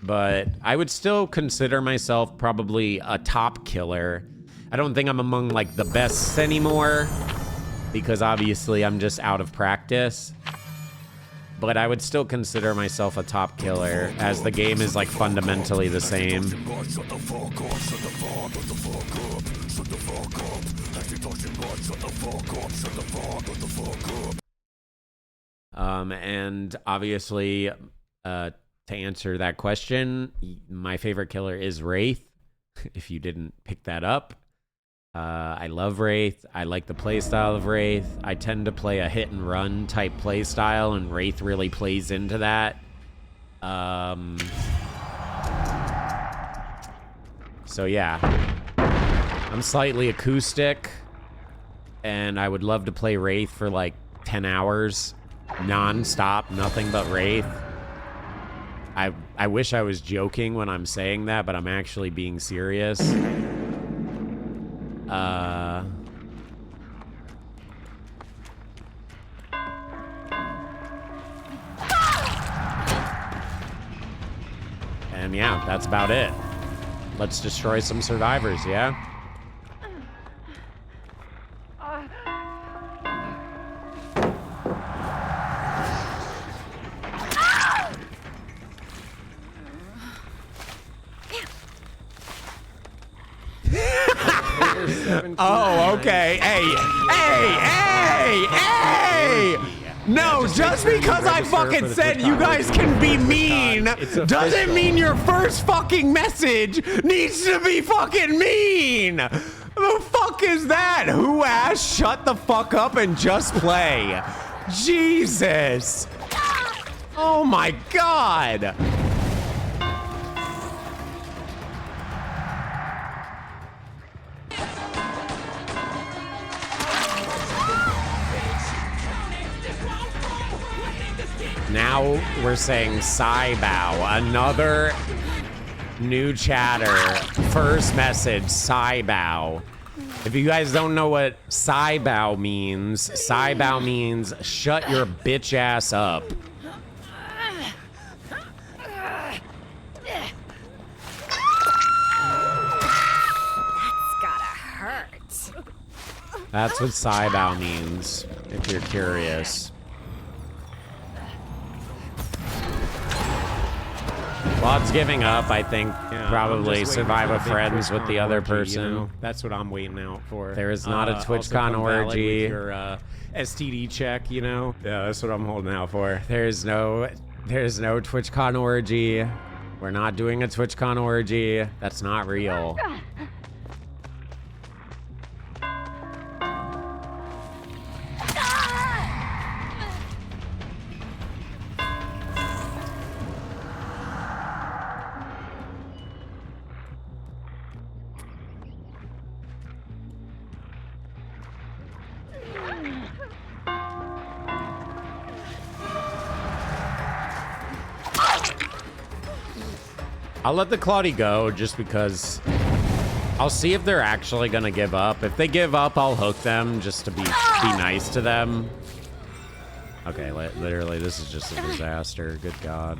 But I would still consider myself probably a top killer. I don't think I'm among like the best anymore, because obviously I'm just out of practice. But I would still consider myself a top killer, as the game is like fundamentally the same. And obviously, to answer that question, my favorite killer is Wraith, if you didn't pick that up. I love Wraith. I like the playstyle of Wraith. I tend to play a hit and run type playstyle, and Wraith really plays into that. So yeah, I'm slightly acoustic, and I would love to play Wraith for like 10 hours, non-stop, nothing but Wraith. I wish I was joking when I'm saying that, but I'm actually being serious. And yeah, that's about it. Let's destroy some survivors, yeah? Oh, okay. Hey! No, just because I fucking said you guys can be mean doesn't mean your first fucking message needs to be fucking mean. The fuck is that? Who asked shut the fuck up and just play? Jesus. Oh my God. Now we're saying Saibow, another new chatter. First message, Saibow. If you guys don't know what Saibow means shut your bitch ass up. That's gotta hurt. That's what Saibow means, if you're curious. Well, it's giving up, I think. Probably survive a friends with the other person. You know? That's what I'm waiting out for. There is not a TwitchCon orgy. Your STD check, you know? Yeah, that's what I'm holding out for. There's no TwitchCon orgy. We're not doing a TwitchCon orgy. That's not real. I'll let the Claudie go just because I'll see if they're actually gonna give up. If they give up, I'll hook them just to be nice to them. Okay, literally, this is just a disaster. Good God.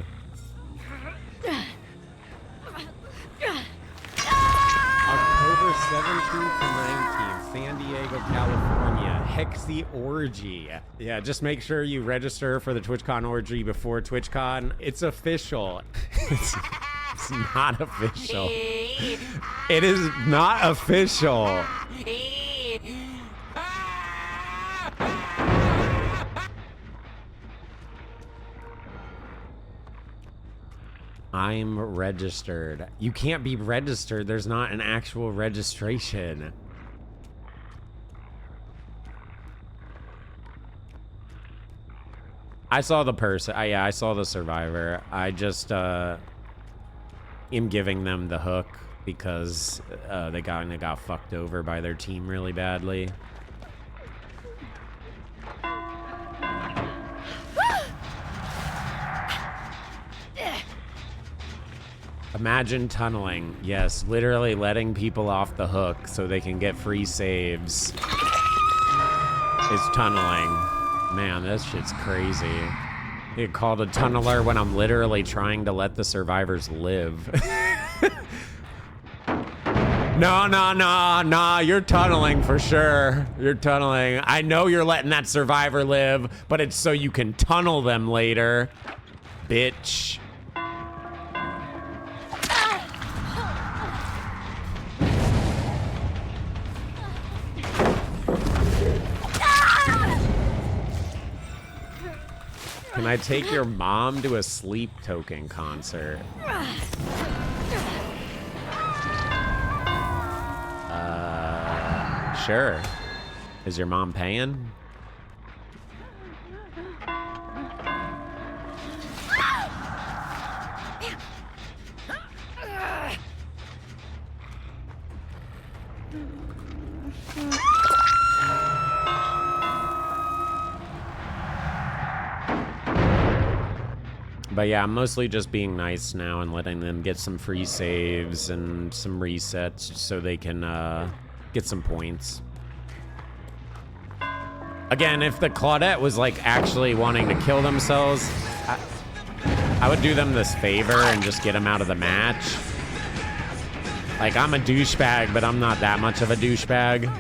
October 17th to 19th, San Diego, California. Hexy orgy. Yeah, just make sure you register for the TwitchCon orgy before TwitchCon. It's official. It's not official. It is not official. I'm registered. You can't be registered. There's not an actual registration. I saw the person. Yeah, I saw the survivor. I just am giving them the hook because they got fucked over by their team really badly. Imagine tunneling. Yes, literally letting people off the hook so they can get free saves. It's tunneling. Man, this shit's crazy. You get called a tunneler when I'm literally trying to let the survivors live. No, you're tunneling for sure. You're tunneling. I know you're letting that survivor live, but it's so you can tunnel them later. Bitch. Can I take your mom to a Sleep Token concert? Sure. Is your mom paying? But yeah, I'm mostly just being nice now and letting them get some free saves and some resets so they can get some points. Again, if the Claudette was like actually wanting to kill themselves, I would do them this favor and just get them out of the match. Like, I'm a douchebag, but I'm not that much of a douchebag.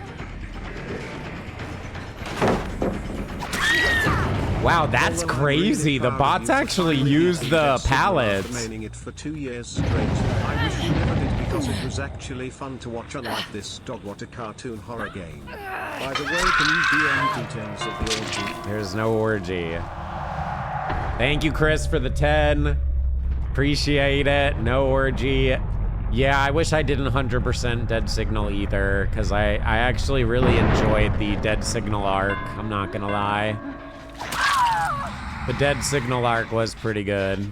Wow, that's crazy. The bots actually use the pallets. It for 2 years straight. I wish you never did because it was actually fun to watch. Unlike this dog, what a cartoon horror game. By the way, can you DM details of the orgy? There's no orgy. Thank you, Chris, for the 10. Appreciate it. No orgy. Yeah, I wish I didn't 100% Dead Signal either, because I actually really enjoyed the Dead Signal arc. I'm not gonna lie. The Dead Signal arc was pretty good.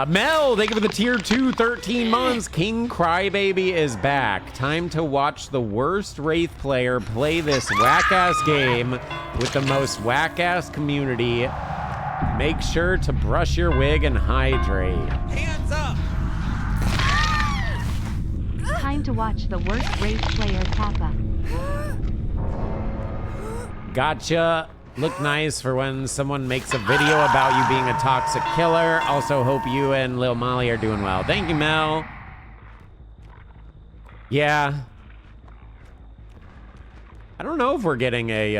Mel, thank you for the tier 2, 13 months. King Crybaby is back. Time to watch the worst Wraith player play this whack-ass game with the most whack-ass community. Make sure to brush your wig and hydrate. Hands up! Time to watch the worst Wraith player Kappa. Gotcha. Look nice for when someone makes a video about you being a toxic killer. Also hope you and Lil Molly are doing well. Thank you, Mel. Yeah. I don't know if we're getting a,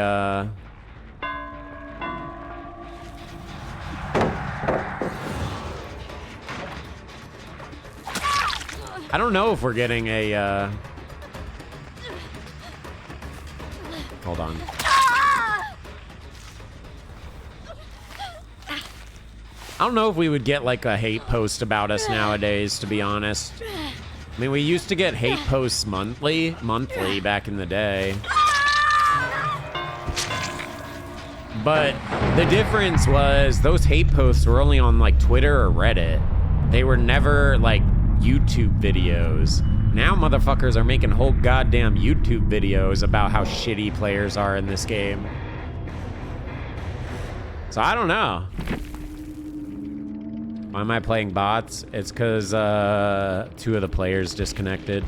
I don't know if we're getting a, hold on. I don't know if we would get like a hate post about us nowadays, to be honest. I mean, we used to get hate posts monthly back in the day. But the difference was those hate posts were only on like Twitter or Reddit. They were never like YouTube videos. Now motherfuckers are making whole goddamn YouTube videos about how shitty players are in this game. So I don't know. Why am I playing bots? It's because 2 of the players disconnected.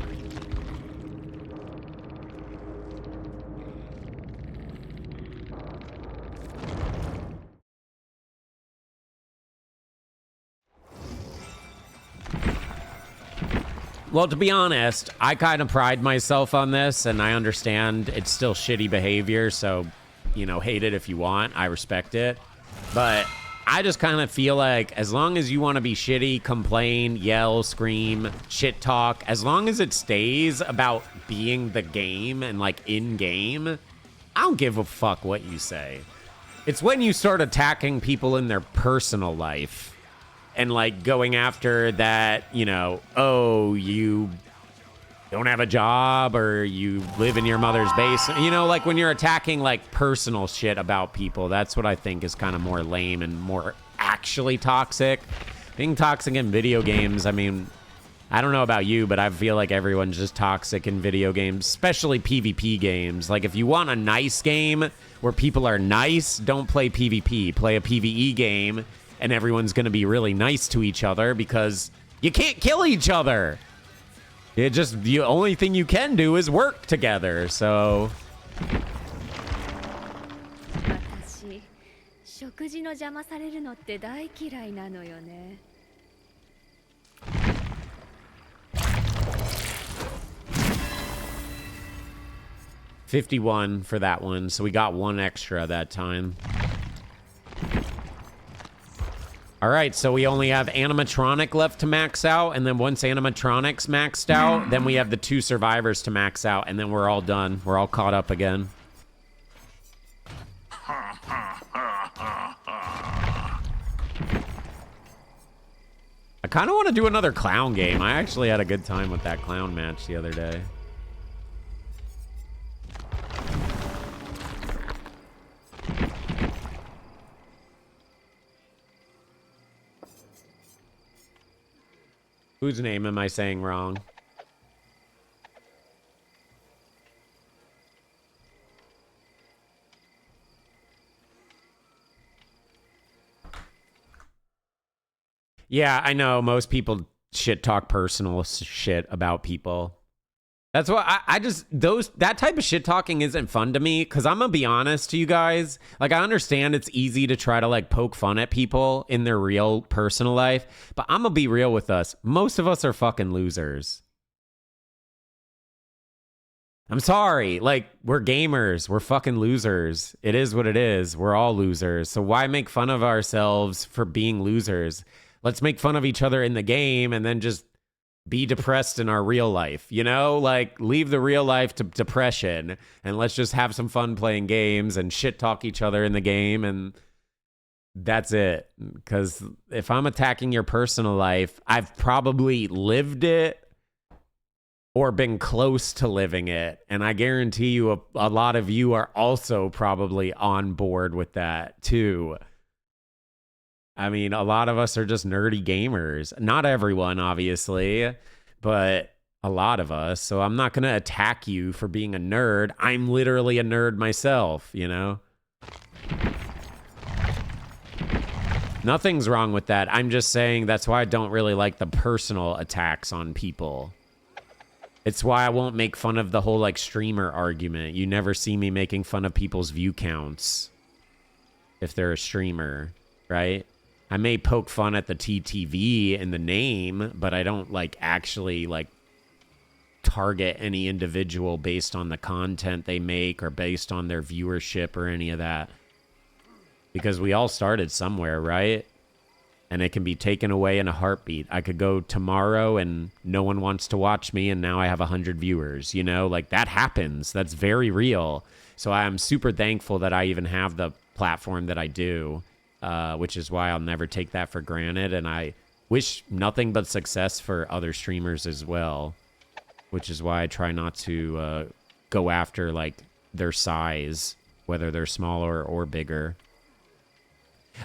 Well, to be honest, I kind of pride myself on this, and I understand it's still shitty behavior, so, you know, hate it if you want. I respect it. But I just kind of feel like as long as you want to be shitty, complain, yell, scream, shit talk, as long as it stays about being the game and like in game, I don't give a fuck what you say. It's when you start attacking people in their personal life and like going after that, you know, oh, you don't have a job or you live in your mother's basement. You know, like when you're attacking like personal shit about people, that's what I think is kind of more lame and more actually toxic. Being toxic in video games, I mean, I don't know about you, but I feel like everyone's just toxic in video games, especially PvP games. Like if you want a nice game where people are nice, don't play PvP. Play a PvE game and everyone's going to be really nice to each other because you can't kill each other. It just, the only thing you can do is work together, so. 私、食事の邪魔されるのって大嫌いなのよね。$51 for that one, so we got 1 extra that time. All right, so we only have animatronic left to max out, and then once animatronic's maxed out, then we have the 2 survivors to max out, and then we're all done. We're all caught up again. I kind of want to do another clown game. I actually had a good time with that clown match the other day. Whose name am I saying wrong? Yeah, I know most people shit talk personal shit about people. That's why I just, that type of shit talking isn't fun to me, because I'm gonna be honest to you guys. Like, I understand it's easy to try to like poke fun at people in their real personal life, but I'm gonna be real with us. Most of us are fucking losers. I'm sorry. Like, we're gamers. We're fucking losers. It is what it is. We're all losers. So why make fun of ourselves for being losers? Let's make fun of each other in the game and then just be depressed in our real life, you know? Like, leave the real life to depression and let's just have some fun playing games and shit talk each other in the game, and that's it. Because if I'm attacking your personal life, I've probably lived it or been close to living it. And I guarantee you a lot of you are also probably on board with that too. I mean, a lot of us are just nerdy gamers. Not everyone, obviously, but a lot of us. So I'm not going to attack you for being a nerd. I'm literally a nerd myself, you know? Nothing's wrong with that. I'm just saying that's why I don't really like the personal attacks on people. It's why I won't make fun of the whole, like, streamer argument. You never see me making fun of people's view counts if they're a streamer, right? I may poke fun at the TTV in the name, but I don't, like, actually, like, target any individual based on the content they make or based on their viewership or any of that. Because we all started somewhere, right? And it can be taken away in a heartbeat. I could go tomorrow and no one wants to watch me and now I have 100 viewers, you know? Like, that happens. That's very real. So I am super thankful that I even have the platform that I do, which is why I'll never take that for granted. And I wish nothing but success for other streamers as well, which is why I try not to go after, like, their size, whether they're smaller or bigger.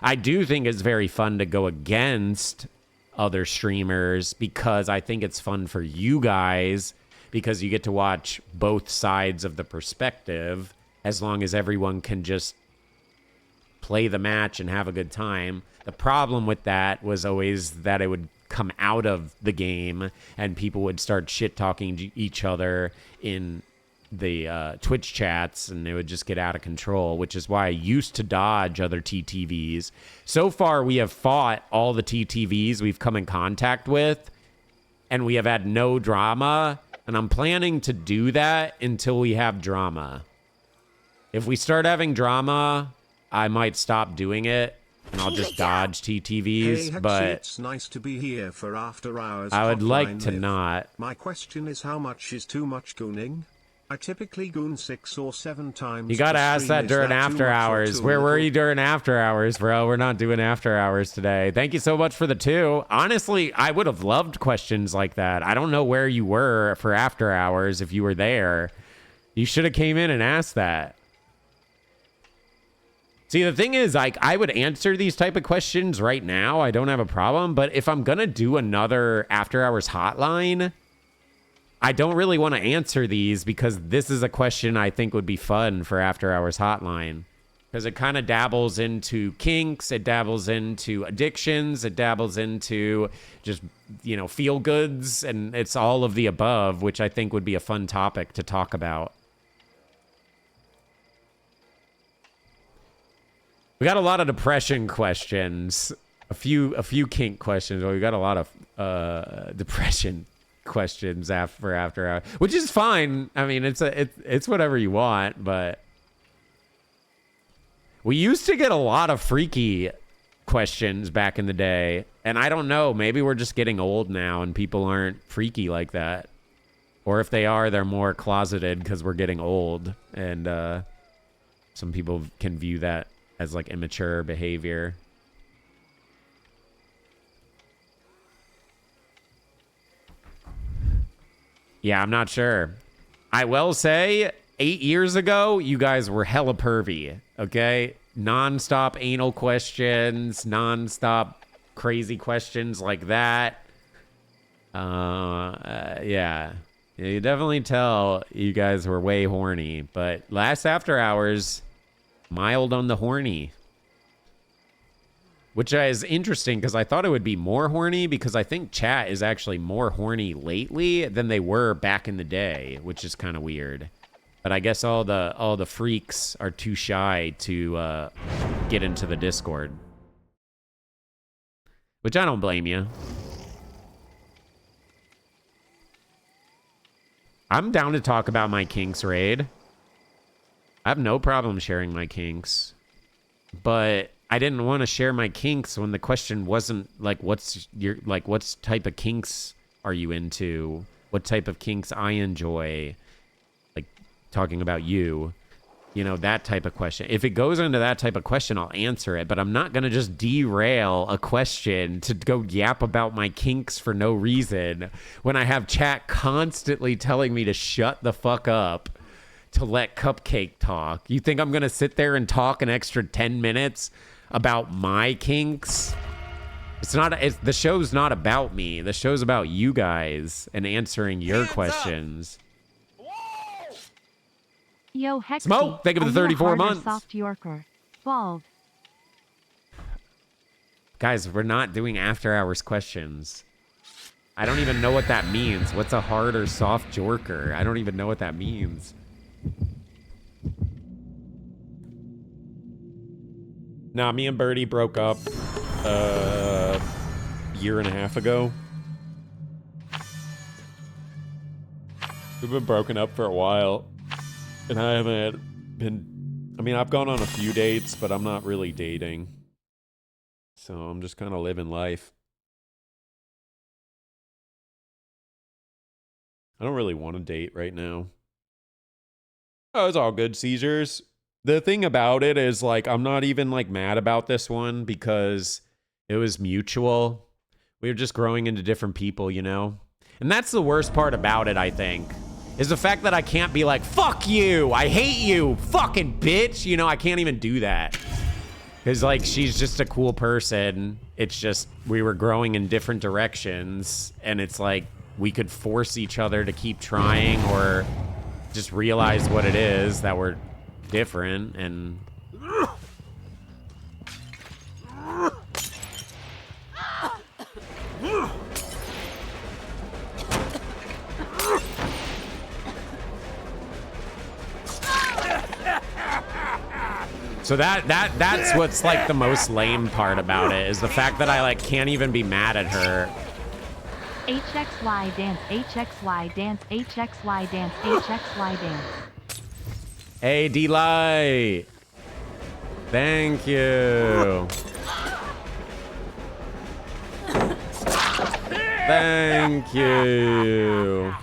I do think it's very fun to go against other streamers because I think it's fun for you guys because you get to watch both sides of the perspective as long as everyone can just play the match and have a good time. The problem with that was always that it would come out of the game and people would start shit-talking each other in the Twitch chats, and it would just get out of control, which is why I used to dodge other TTVs. So far, we have fought all the TTVs we've come in contact with, and we have had no drama, and I'm planning to do that until we have drama. If we start having drama, I might stop doing it, and I'll just dodge TTVs, Hey, Hexy, but it's nice to be here for After Hours. I would like Hotline to Live. not. My question is, how much is too much gooning? I typically goon 6 or 7 times. You gotta per ask stream. that Is during too after much or hours. too Where were little? you during after hours, bro? We're not doing after hours today. Thank you so much for the 2. Honestly, I would have loved questions like that. I don't know where you were for after hours if you were there. You should have came in and asked that. See, the thing is, like, I would answer these type of questions right now. I don't have a problem. But if I'm gonna do another after hours hotline, I don't really want to answer these because this is a question I think would be fun for After Hours Hotline. Because it kind of dabbles into kinks, it dabbles into addictions, it dabbles into just, you know, feel goods, and it's all of the above, which I think would be a fun topic to talk about. We got a lot of depression questions, a few kink questions, but we got a lot of depression questions after hours, which is fine. I mean, it's whatever you want, but we used to get a lot of freaky questions back in the day, and I don't know, maybe we're just getting old now and people aren't freaky like that, or if they are, they're more closeted because we're getting old, and some people can view that as like immature behavior. Yeah, I'm not sure. I will say 8 years ago, you guys were hella pervy, okay? Non-stop anal questions, non-stop crazy questions like that. Yeah. You definitely tell you guys were way horny, but last after hours, mild on the horny. Which is interesting because I thought it would be more horny because I think chat is actually more horny lately than they were back in the day, which is kind of weird. But I guess all the freaks are too shy to get into the Discord. Which I don't blame you. I'm down to talk about my kinks, Raid. I have no problem sharing my kinks. But I didn't want to share my kinks when the question wasn't like, what type of kinks are you into? What type of kinks I enjoy? Like talking about you, you know, that type of question. If it goes into that type of question, I'll answer it, but I'm not going to just derail a question to go yap about my kinks for no reason when I have chat constantly telling me to shut the fuck up, to let Cupcake talk. You think I'm going to sit there and talk an extra 10 minutes about my kinks? The show's not about me. The show's about you guys and answering your questions. Yo, Hexy. Smoke, thank you for the 34 months. Soft Yorker. Bald. Guys, we're not doing after hours questions. I don't even know what that means. What's a hard or soft jorker? I don't even know what that means. Nah, me and Birdie broke up a year and a half ago. We've been broken up for a while. And I haven't been... I mean, I've gone on a few dates, but I'm not really dating. So I'm just kind of living life. I don't really want to date right now. Oh, it's all good, Seizures. The thing about it is, like, I'm not even, like, mad about this one because it was mutual. We were just growing into different people, you know? And that's the worst part about it, I think, is the fact that I can't be like, fuck you, I hate you, fucking bitch. You know, I can't even do that. Because, like, she's just a cool person. It's just, we were growing in different directions. And it's like, we could force each other to keep trying or just realize what it is, that we're different. And so that's what's like the most lame part about it, is the fact that I like can't even be mad at her. HXY dance, HXY dance, HXY dance, HXY dance. Hey, D-Light. Thank you. Thank you.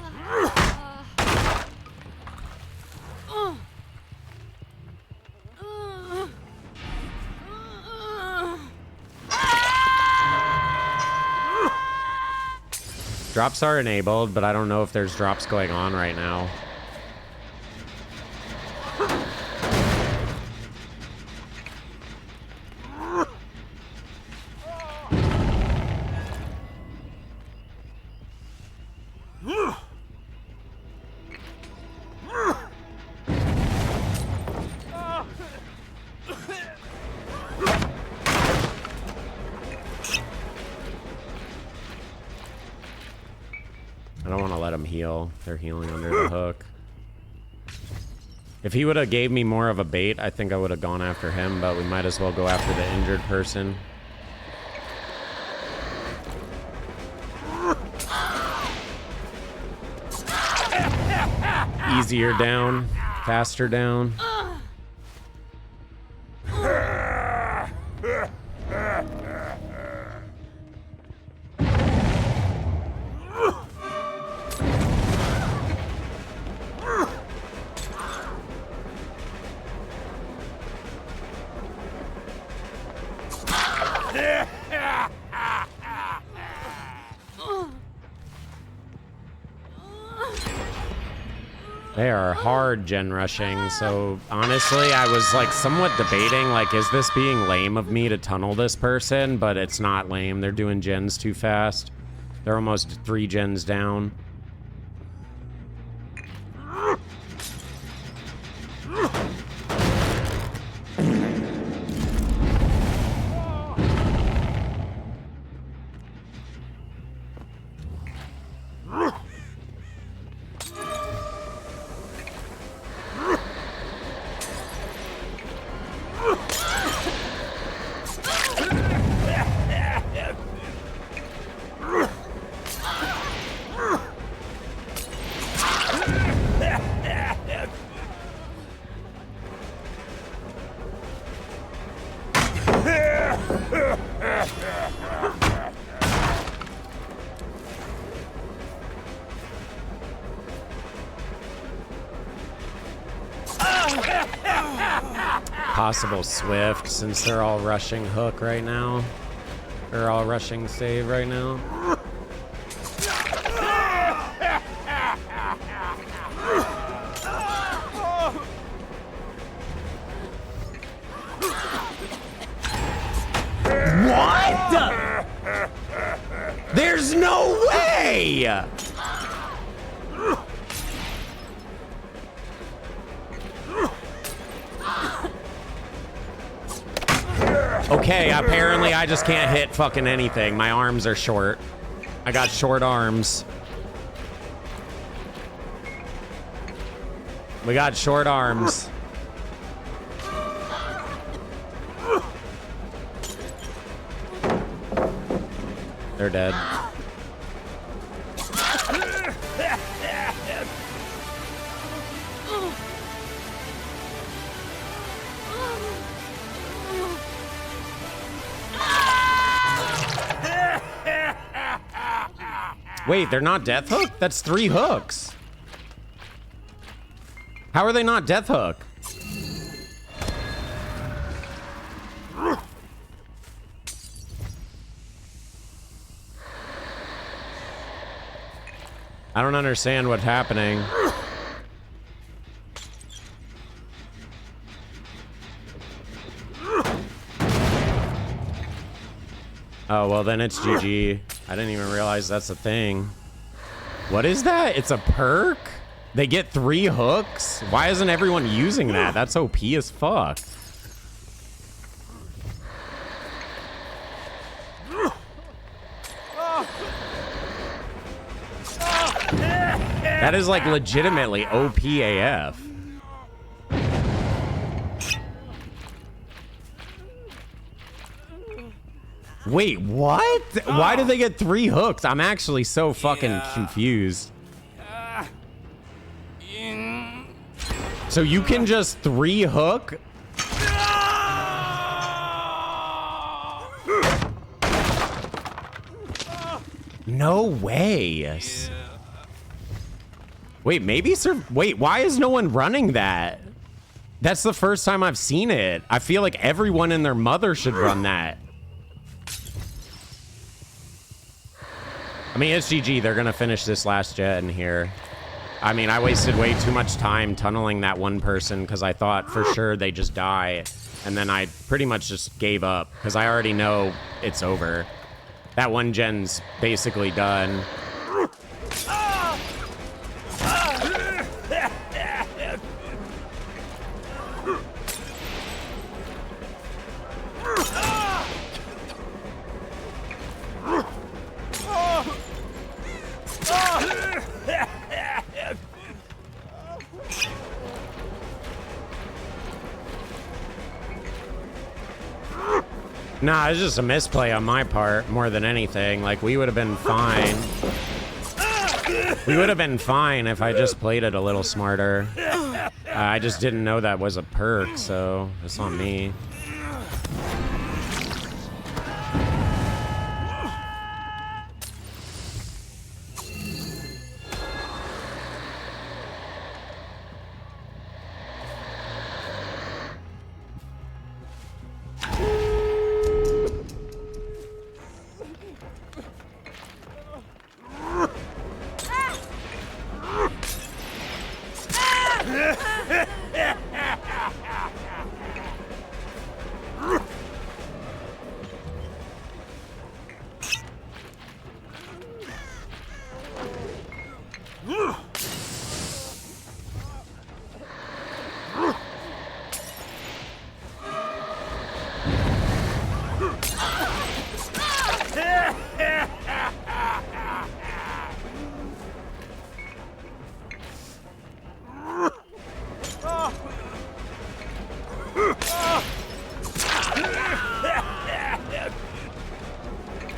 Drops are enabled, but I don't know if there's drops going on right now. I don't want to let him heal. They're healing under the hook. If he would have gave me more of a bait, I think I would have gone after him, but we might as well go after the injured person. Easier down, faster down. They are hard gen rushing, so honestly, I was like somewhat debating, like, is this being lame of me to tunnel this person? But it's not lame. They're doing gens too fast. They're almost 3 gens down. Possible Swift, since they're all rushing hook right now. They're all rushing save right now. What? There's no way! Okay, apparently I just can't hit fucking anything. My arms are short. I got short arms. We got short arms. They're dead. Wait, they're not death hook? That's 3 hooks. How are they not death hook? I don't understand what's happening. Oh, well then it's GG. I didn't even realize that's a thing. What is that? It's a perk? They get 3 hooks? Why isn't everyone using that? That's OP as fuck. That is like legitimately OP AF. Wait, what? Why do they get 3 hooks? I'm actually so fucking confused. So you can just 3 hook? No way. Wait, maybe sir. Wait, why is no one running that? That's the first time I've seen it. I feel like everyone and their mother should run that. I mean, it's GG. They're gonna finish this last jet in here. I mean, I wasted way too much time tunneling that one person because I thought for sure they just die. And then I pretty much just gave up because I already know it's over. That one gen's basically done. Nah, it's just a misplay on my part more than anything. Like, we would have been fine. We would have been fine if I just played it a little smarter. I just didn't know that was a perk, so it's on me.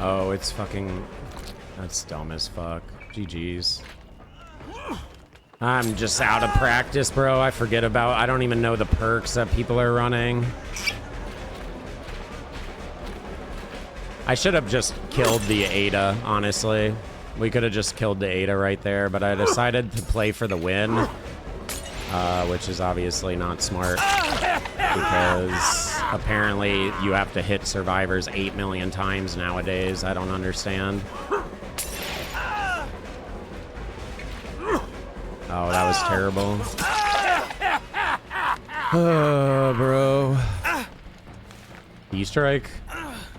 Oh, it's fucking... That's dumb as fuck. GG's. I'm just out of practice, bro. I forget about... I don't even know the perks that people are running. I should have just killed the Ada, honestly. We could have just killed the Ada right there, but I decided to play for the win, which is obviously not smart because apparently you have to hit survivors 8 million times nowadays. I don't understand. Oh, that was terrible. Oh, bro. E-strike?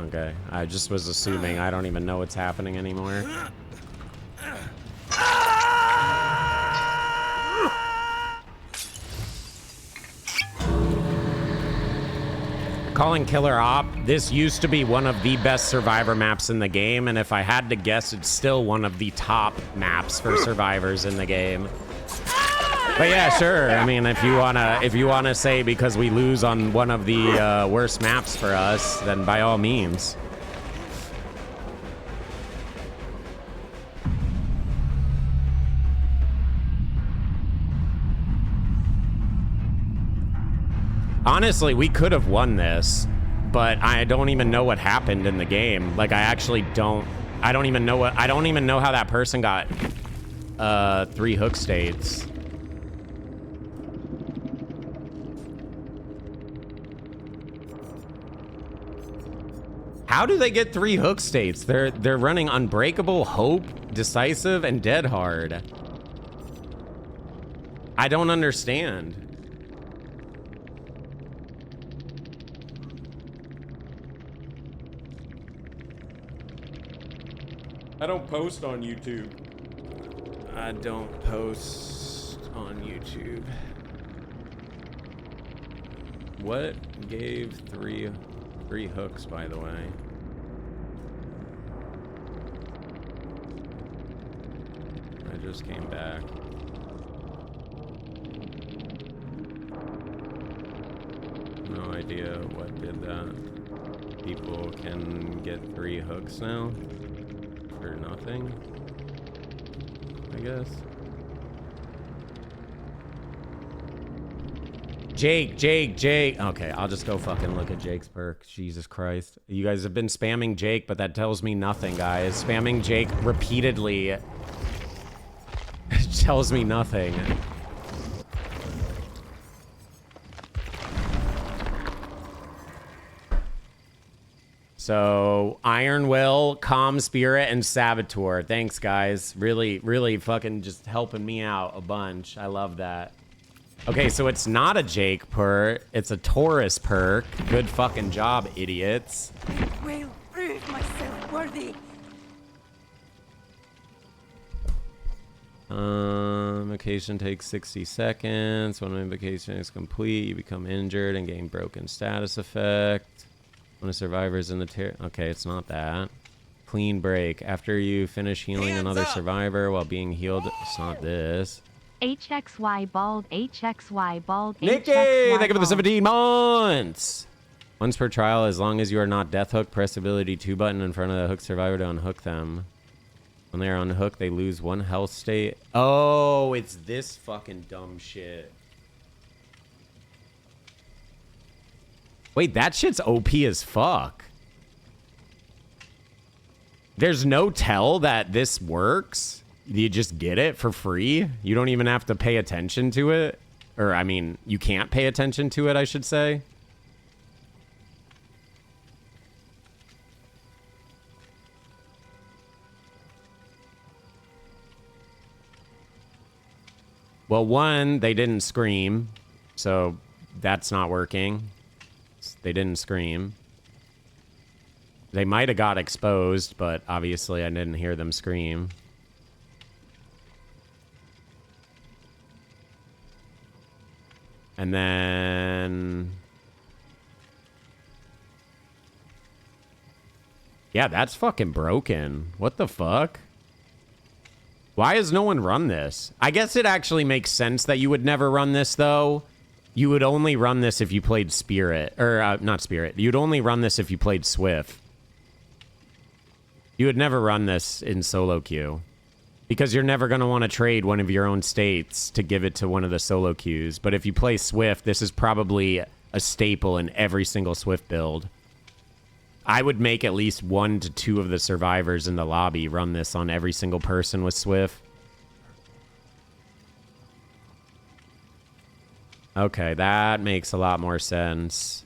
Okay, I just was assuming. I don't even know what's happening anymore. Calling Killer Op, this used to be one of the best Survivor maps in the game, and if I had to guess, it's still one of the top maps for survivors in the game. But yeah, sure. I mean, if you wanna say because we lose on one of the worst maps for us, then by all means. Honestly, we could have won this, but I don't even know what happened in the game. Like, I actually don't. I don't even know how that person got 3 hook states. How do they get 3 hook states? They're running Unbreakable, Hope, Decisive, and Dead Hard. I don't understand. I don't post on YouTube. I don't post on YouTube. What gave three hooks, by the way? I just came back. No idea what did that. People can get 3 hooks now for nothing, I guess. Jake. Okay, I'll just go fucking look at Jake's perk. Jesus Christ. You guys have been spamming Jake, but that tells me nothing, guys. Spamming Jake repeatedly tells me nothing. So, Iron Will, Calm Spirit, and Saboteur. Thanks, guys. Really, really fucking just helping me out a bunch. I love that. Okay, so it's not a Jake perk. It's a Taurus perk. Good fucking job, idiots. Will prove myself worthy. Invocation takes 60 seconds. When an invocation is complete, you become injured and gain broken status effect. When a survivor is in the tier... Okay, it's not that. Clean break. After you finish healing another survivor while being healed... It's not this. HXY bald, HXY bald, Nikki! HXY Thank you for the bald. 17 months! Once per trial, as long as you are not death hook, press the ability 2 button in front of the hook survivor to unhook them. When they are unhooked, they lose 1 health state. Oh, it's this fucking dumb shit. Wait, that shit's OP as fuck. There's no tell that this works. You just get it for free. You don't even have to pay attention to it. Or, I mean, you can't pay attention to it, I should say. Well, one, they didn't scream. So, that's not working. They didn't scream. They might have got exposed, but obviously I didn't hear them scream. And then... yeah, that's fucking broken. What the fuck? Why has no one run this? I guess it actually makes sense that you would never run this, though. You would only run this if you played Spirit. Or, not Spirit. You'd only run this if you played Swift. You would never run this in solo queue. Because you're never going to want to trade one of your own states to give it to one of the solo queues. But if you play Swift, this is probably a staple in every single Swift build. I would make at least 1 to 2 of the survivors in the lobby run this on every single person with Swift. Okay, that makes a lot more sense.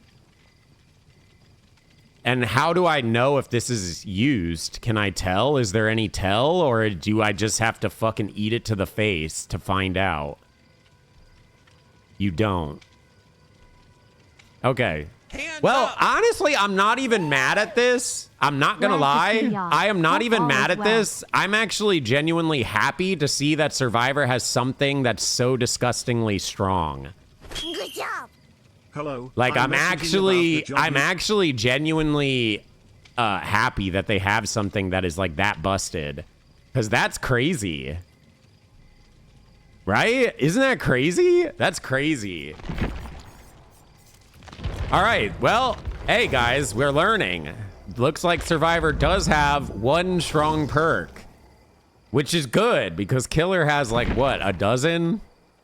And how do I know if this is used? Can I tell? Is there any tell? Or do I just have to fucking eat it to the face to find out? You don't. Okay. Well, honestly, I'm not even mad at this. I'm not gonna lie. I am not even mad at this. I'm actually genuinely happy to see that Survivor has something that's so disgustingly strong. Good job. Hello. Like, I'm actually genuinely happy that they have something that is like that busted. Because that's crazy. Right? Isn't that crazy? That's crazy. All right. Well, hey, guys, we're learning. Looks like Survivor does have 1 strong perk. Which is good, because Killer has, like, what, a dozen?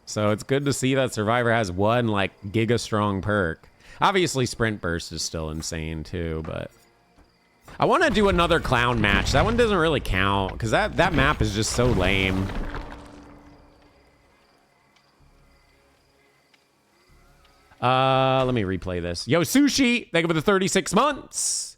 So it's good to see that Survivor has 1, like, giga strong perk. Obviously, Sprint Burst is still insane, too, but... I want to do another clown match. That one doesn't really count, because that map is just so lame. Let me replay this. Yo, Sushi, thank you for the 36 months.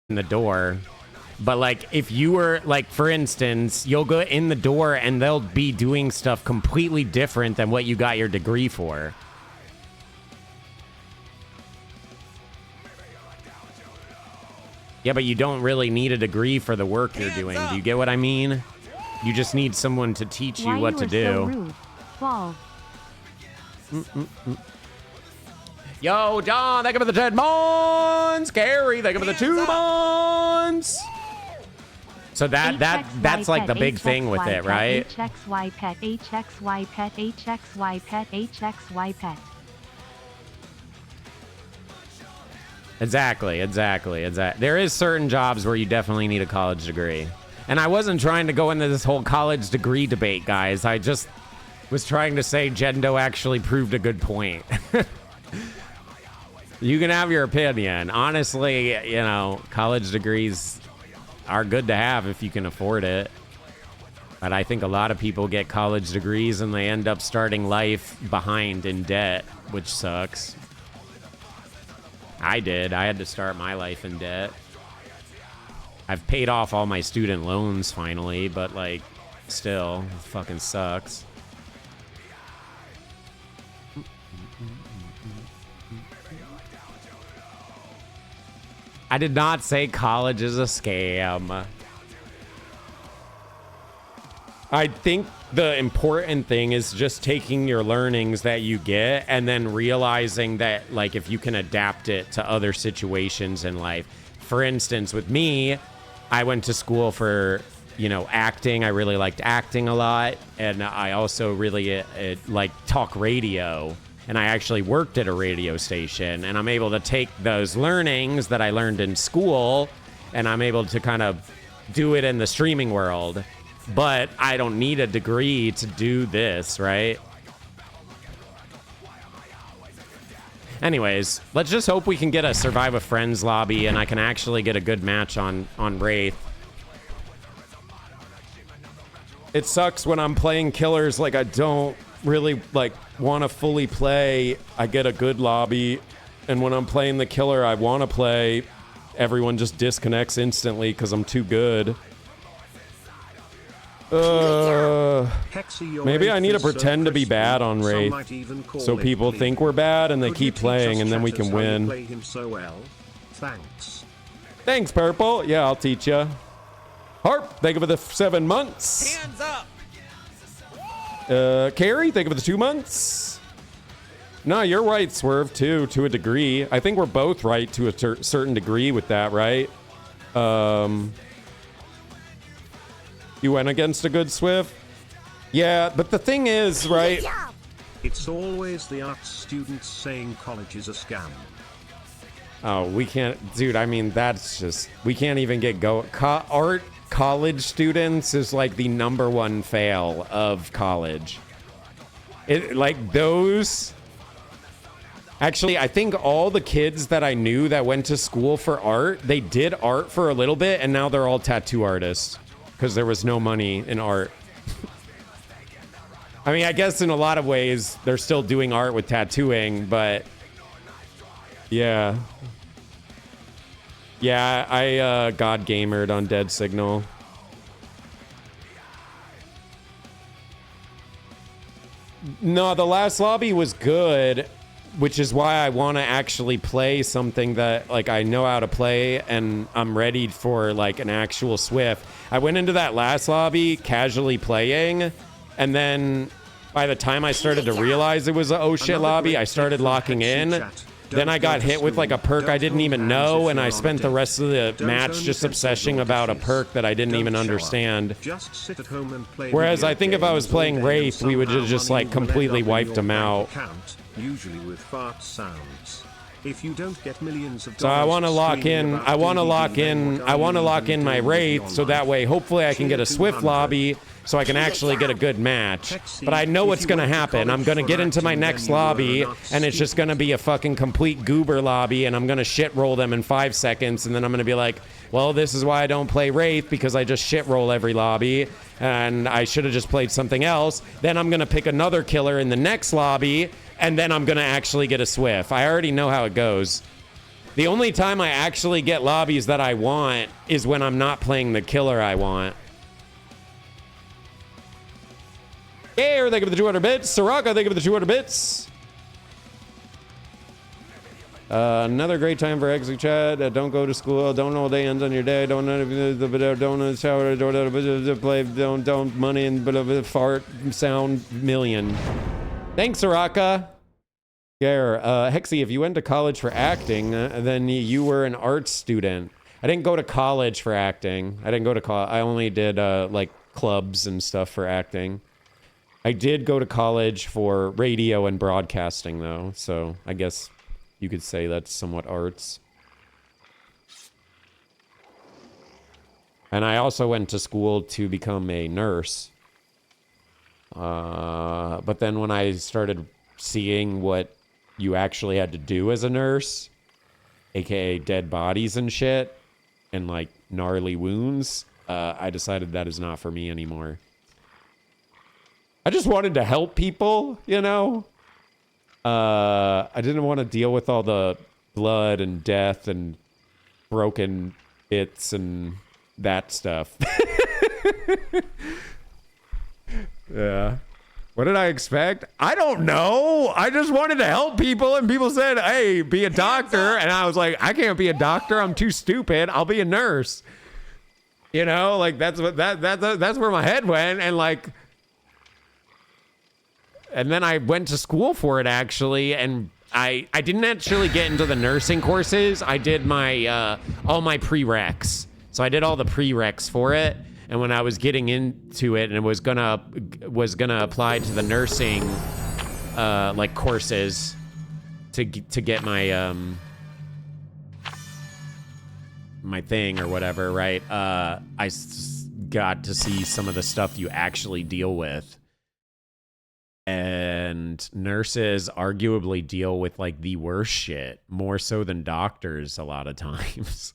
In the door. But like, if you were like, for instance, you'll go in the door and they'll be doing stuff completely different than what you got your degree for. Yeah, but you don't really need a degree for the work you're doing. Do you get what I mean? You just need someone to teach you what to do. So rude. Ball. Yo, John, thank you for the 10 months. Gary, thank you for the 2 months. So that's like the big thing with it, right? HXY pet, HXY pet, HXY pet, HXY pet. Exactly. There is certain jobs where you definitely need a college degree. And I wasn't trying to go into this whole college degree debate, guys. I just was trying to say Jendo actually proved a good point. You can have your opinion. Honestly, you know, college degrees are good to have if you can afford it. But I think a lot of people get college degrees and they end up starting life behind in debt, which sucks. I did. I had to start my life in debt. I've paid off all my student loans finally, but like, still, it fucking sucks. I did not say college is a scam. I think the important thing is just taking your learnings that you get and then realizing that, like, if you can adapt it to other situations in life. For instance, with me, I went to school for, you know, acting. I really liked acting a lot. And I also really like talk radio. And I actually worked at a radio station. And I'm able to take those learnings that I learned in school and I'm able to kind of do it in the streaming world. But I don't need a degree to do this, right? Anyways, let's just hope we can get a Survive with Friends lobby and I can actually get a good match on Wraith. It sucks when I'm playing killers, like I don't really like want to fully play. I get a good lobby, and when I'm playing the killer I want to play, everyone just disconnects instantly because I'm too good. Maybe I need to pretend to be bad on Wraith so people think we're bad and they keep playing and then we can win. Thanks, Purple. Yeah, I'll teach you. Harp, thank you for the 7 months. Hands up. Carrie, thank you for the 2 months. No, you're right, Swerve, too, to a degree. I think we're both right to a certain degree with that, right? You went against a good Swift? Yeah, but the thing is, right? It's always the arts students saying college is a scam. Oh, we can't... Dude, I mean, that's just... We can't even get art college students is like the #1 fail of college. Like, those... Actually, I think all the kids that I knew that went to school for art, they did art for a little bit, and now they're all tattoo artists. Because there was no money in art. I mean, I guess in a lot of ways, they're still doing art with tattooing, but... Yeah. Yeah, I God gamered on Dead Signal. No, the last lobby was good, which is why I want to actually play something that, like, I know how to play and I'm ready for, like, an actual Swift. I went into that last lobby casually playing, and then by the time I started to realize it was a oh shit lobby, I started locking in. Then I got hit with, like, a perk I didn't even know, and I spent the rest of the match just obsessing about a perk that I didn't even understand. Whereas I think if I was playing Wraith, we would have just, like, completely wiped them out. Usually with fart sounds. If you don't get millions of so I want to lock in. I want to lock in my Wraith, so that way, hopefully, I can get a Swift lobby, so I can actually get a good match. But I know what's gonna happen. I'm gonna get into my next lobby, and it's just gonna be a fucking complete goober lobby, and I'm gonna shit roll them in 5 seconds, and then I'm gonna be like, well, this is why I don't play Wraith, because I just shit roll every lobby, and I should have just played something else. Then I'm gonna pick another killer in the next lobby, and then I'm gonna actually get a Swift. I already know how it goes. The only time I actually get lobbies that I want is when I'm not playing the killer I want. Air, thank you for the 200 bits. Soraka, thank you for the 200 bits. Another great time for Hexy chat. Don't go to school. Don't know day ends on your day. Don't shower. Don't play. Don't money and fart sound million. Thanks, Soraka. Gare, Hexy, if you went to college for acting, then you were an art student. I didn't go to college for acting. I didn't go to college. I only did, like, clubs and stuff for acting. I did go to college for radio and broadcasting, though, so I guess you could say that's somewhat arts. And I also went to school to become a nurse. But then when I started seeing what you actually had to do as a nurse, aka dead bodies and shit, and like gnarly wounds, I decided that is not for me anymore. I just wanted to help people, you know? I didn't want to deal with all the blood and death and broken bits and that stuff. Yeah. What did I expect? I don't know. I just wanted to help people, and people said, hey, be a doctor. And I was like, I can't be a doctor. I'm too stupid. I'll be a nurse. You know, like that's what that's where my head went. And like, and then I went to school for it actually, and I didn't actually get into the nursing courses. I did my all my prereqs. So I did all the prereqs for it. And when I was getting into it and was gonna apply to the nursing like courses to get my my thing or whatever, right? I got to see some of the stuff you actually deal with. And nurses arguably deal with like the worst shit, more so than doctors a lot of times.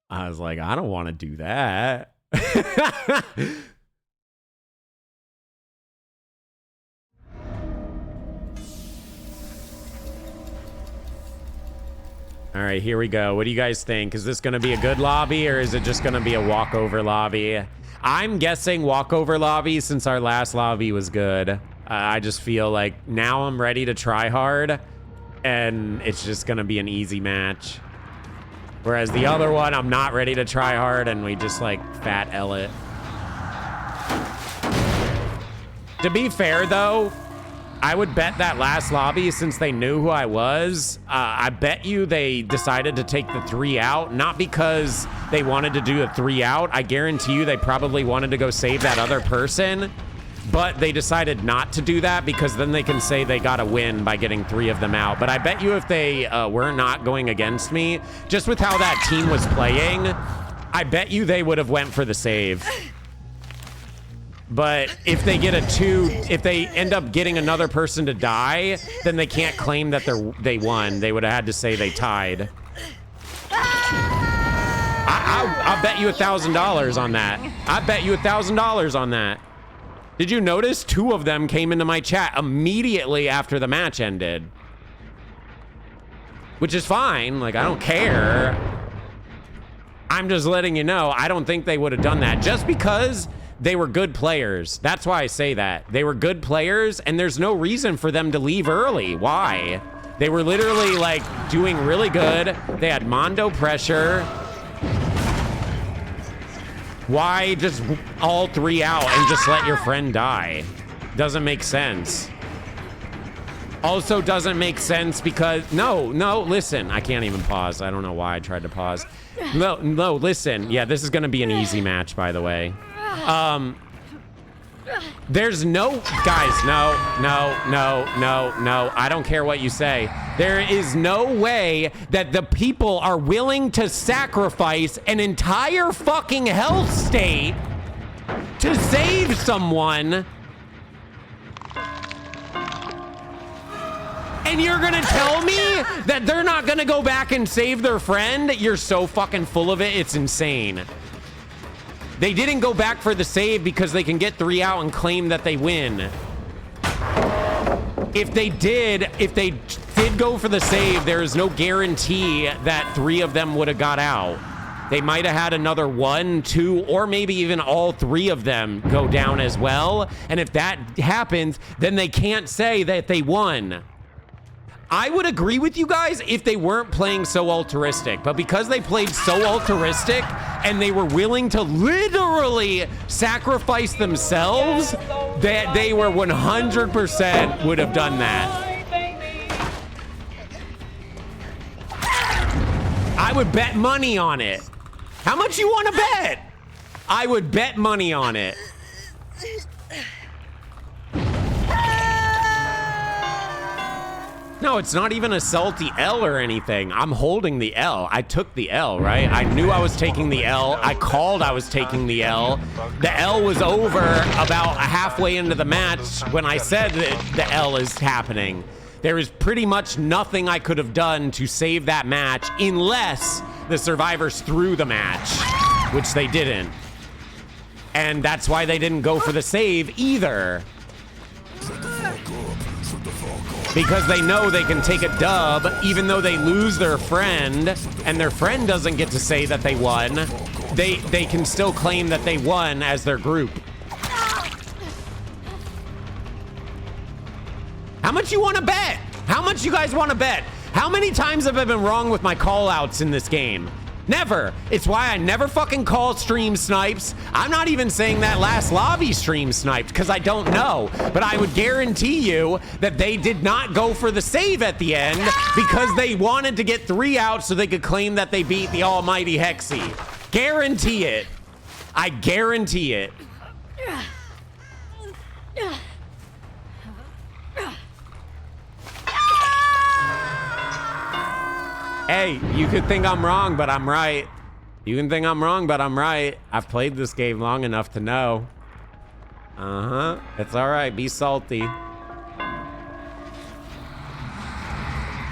I was like, I don't want to do that. All right, here we go. What do you guys think? Is this going to be a good lobby, or is it just going to be a walkover lobby? I'm guessing walkover lobby since our last lobby was good. I just feel like now I'm ready to try hard, and it's just going to be an easy match. Whereas the other one, I'm not ready to try hard, and we just, like, fat L it. To be fair, though, I would bet that last lobby, since they knew who I was, I bet you they decided to take the 3 out, not because they wanted to do a 3 out. I guarantee you they probably wanted to go save that other person, but they decided not to do that because then they can say they got a win by getting 3 of them out. But I bet you if they were not going against me, just with how that team was playing, I bet you they would have went for the save. But if they get a 2, if they end up getting another person to die, then they can't claim that they won. They would have had to say they tied. I'll bet you $1,000 on that. I bet you $1,000 on that. Did you notice 2 of them came into my chat immediately after the match ended? Which is fine. Like, I don't care. I'm just letting you know, I don't think they would have done that just because they were good players. That's why I say that. They were good players, and there's no reason for them to leave early. Why? They were literally, like, doing really good. They had Mondo pressure. Why just all 3 out and just let your friend die? Doesn't make sense. Also doesn't make sense because, no, listen. I can't even pause. I don't know why I tried to pause. No, listen. Yeah, this is going to be an easy match, by the way. There's no, guys, no. I don't care what you say. There is no way that the people are willing to sacrifice an entire fucking health state to save someone. And you're gonna tell me that they're not gonna go back and save their friend? You're so fucking full of it, it's insane. They didn't go back for the save because they can get 3 out and claim that they win. If they did go for the save, there is no guarantee that 3 of them would have got out. They might have had another 1, 2, or maybe even all 3 of them go down as well. And if that happens, then they can't say that they won. I would agree with you guys if they weren't playing so altruistic, but because they played so altruistic and they were willing to literally sacrifice themselves, that they were 100% would have done that. would bet money on it. How much you want to bet? I would bet money on it. No, it's not even a salty L or anything. I'm holding the L. I took the L, right? I knew I was taking the L. I called I was taking the L. The L was over about halfway into the match when I said that the L is happening. There is pretty much nothing I could have done to save that match unless the survivors threw the match, which they didn't. And that's why they didn't go for the save either. Because they know they can take a dub even though they lose their friend, and their friend doesn't get to say that they won. They can still claim that they won as their group. How much you want to bet? How much you guys want to bet? How many times have I been wrong with my call outs in this game? Never. It's why I never fucking call stream snipes. I'm not even saying that last lobby stream sniped because I don't know. But I would guarantee you that they did not go for the save at the end because they wanted to get 3 out so they could claim that they beat the almighty Hexy. Guarantee it. I guarantee it. Hey, you could think I'm wrong, but I'm right. You can think I'm wrong, but I'm right. I've played this game long enough to know. Uh-huh. It's all right. Be salty.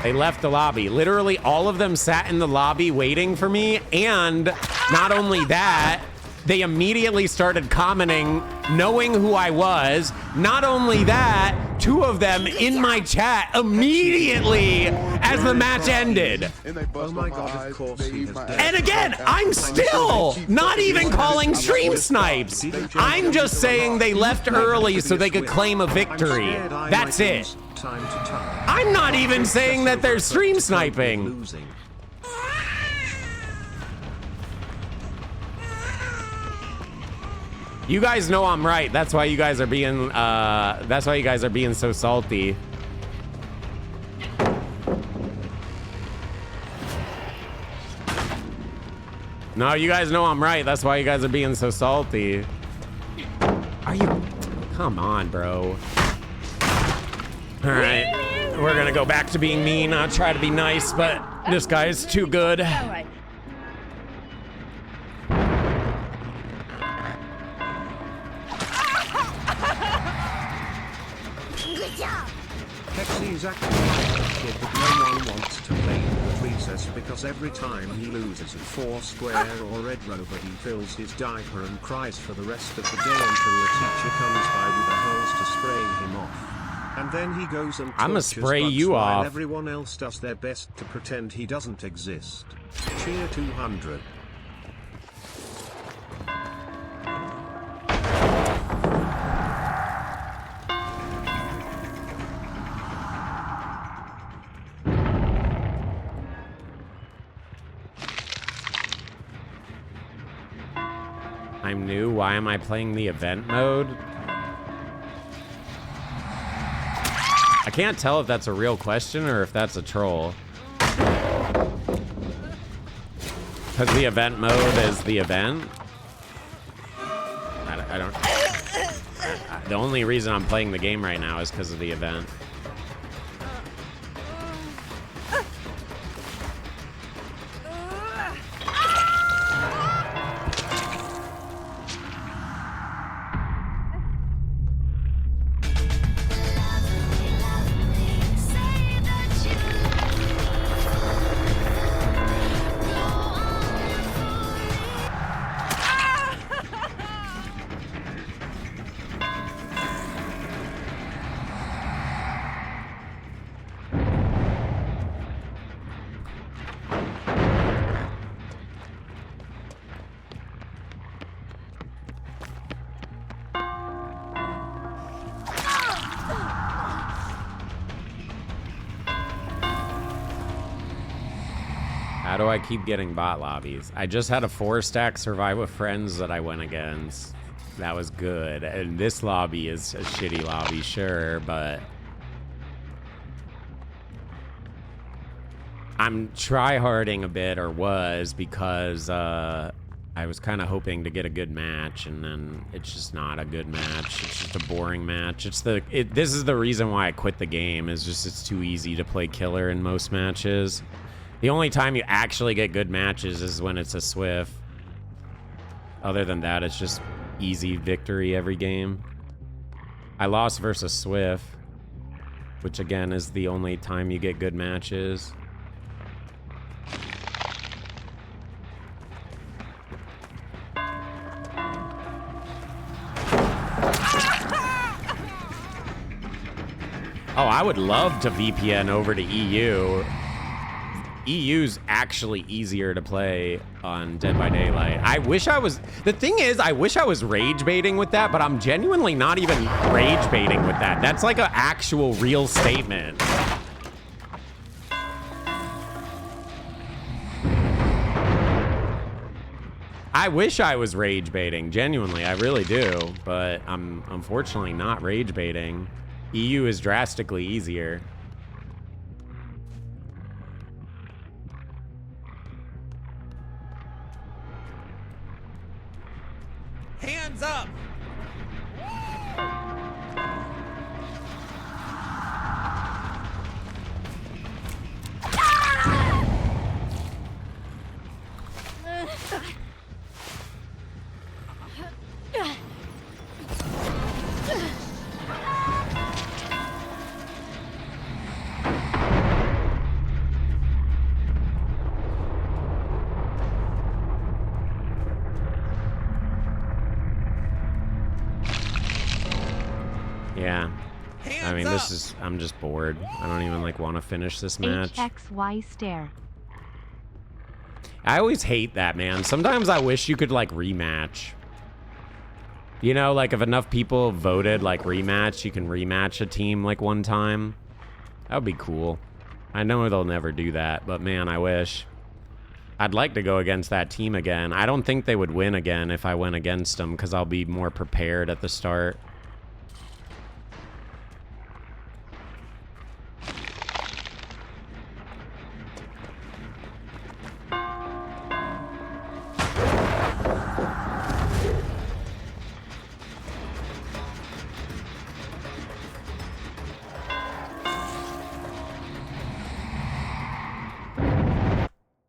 They left the lobby. Literally, all of them sat in the lobby waiting for me. And not only that, they immediately started commenting, knowing who I was. Not only that, 2 of them in my chat immediately as the match ended. Oh my god, of course he has dead. And again, I'm still not even calling stream snipes. I'm just saying they left early so they could claim a victory. That's it. I'm not even saying that they're stream sniping. You guys know I'm right. That's why you guys are being so salty. No, you guys know I'm right. That's why you guys are being so salty. Are you? Come on, bro. All right, we're gonna go back to being mean. I'll try to be nice, but this guy is too good. All right. Hexy is acting like a kid that no one wants to play with recess because every time he loses at Foursquare or Red Rover he fills his diaper and cries for the rest of the day until the teacher comes by with a hose to spray him off. And then he goes and I'ma tortures spray Bugs you while off. everyone else does their best to pretend he doesn't exist. Cheer 200. I'm new. Why am I playing the event mode? I can't tell if that's a real question or if that's a troll. Because the event mode is the event. I don't. The only reason I'm playing the game right now is because of the event. How do I keep getting bot lobbies? I just had a 4-stack survive with friends that I went against. That was good. And this lobby is a shitty lobby, sure, but I'm try-harding a bit, or was, because I was kind of hoping to get a good match, and then it's just not a good match. It's just a boring match. This is the reason why I quit the game, is just it's too easy to play killer in most matches. The only time you actually get good matches is when it's a Swift. Other than that, it's just easy victory every game. I lost versus Swift, which again is the only time you get good matches. Oh, I would love to VPN over to EU. EU's actually easier to play on Dead by Daylight. I wish I was... The thing is, I wish I was rage baiting with that, but I'm genuinely not even rage baiting with that. That's like an actual real statement. I wish I was rage baiting, genuinely, I really do, but I'm unfortunately not rage baiting. EU is drastically easier. Hands up! Yeah. I mean, this is... I'm just bored. I don't even, like, want to finish this match. HXY stare. I always hate that, man. Sometimes I wish you could, like, rematch. You know, like, if enough people voted, like, rematch, you can rematch a team, like, one time. That would be cool. I know they'll never do that, but, man, I wish. I'd like to go against that team again. I don't think they would win again if I went against them, because I'll be more prepared at the start.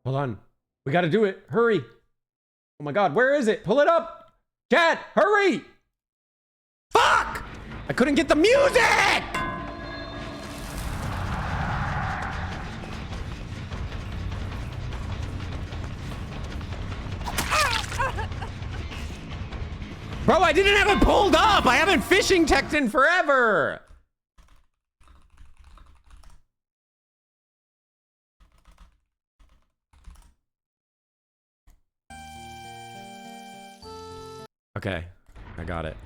Hold on. We gotta do it. Hurry. Oh my god, where is it? Pull it up. Chat, hurry! Fuck! I couldn't get the music! Bro, I didn't have it pulled up! I haven't fishing teched in forever! Okay, I got it.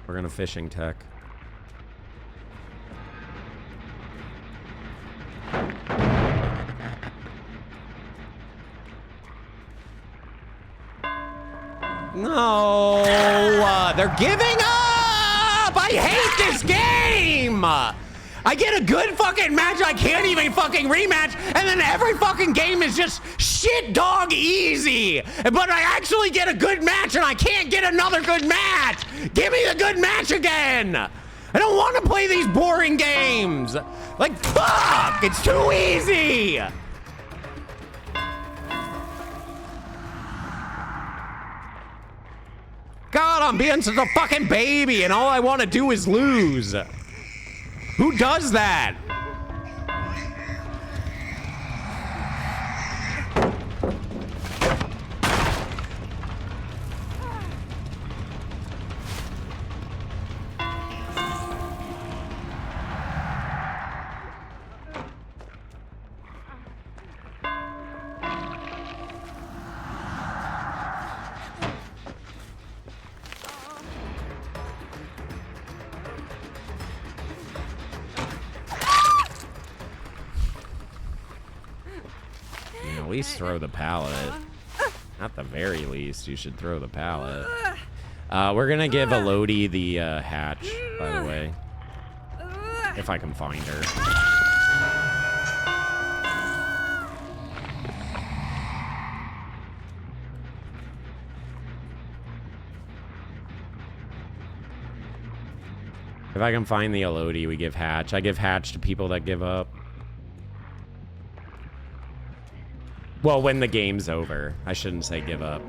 We're gonna fishing tech. No, they're giving up! I hate this game! I get a good fucking match, I can't even fucking rematch, and then every fucking game is just shit dog easy. But I actually get a good match and I can't get another good match. Give me the good match again. I don't want to play these boring games. Like, fuck, it's too easy. God, I'm being such a fucking baby and all I want to do is lose. Who does that? At least throw the pallet. At the very least, you should throw the pallet. We're gonna give Elodie the hatch, by the way. If I can find her. If I can find the Elodie, we give Hatch. I give Hatch to people that give up. Well, when the game's over. I shouldn't say give up.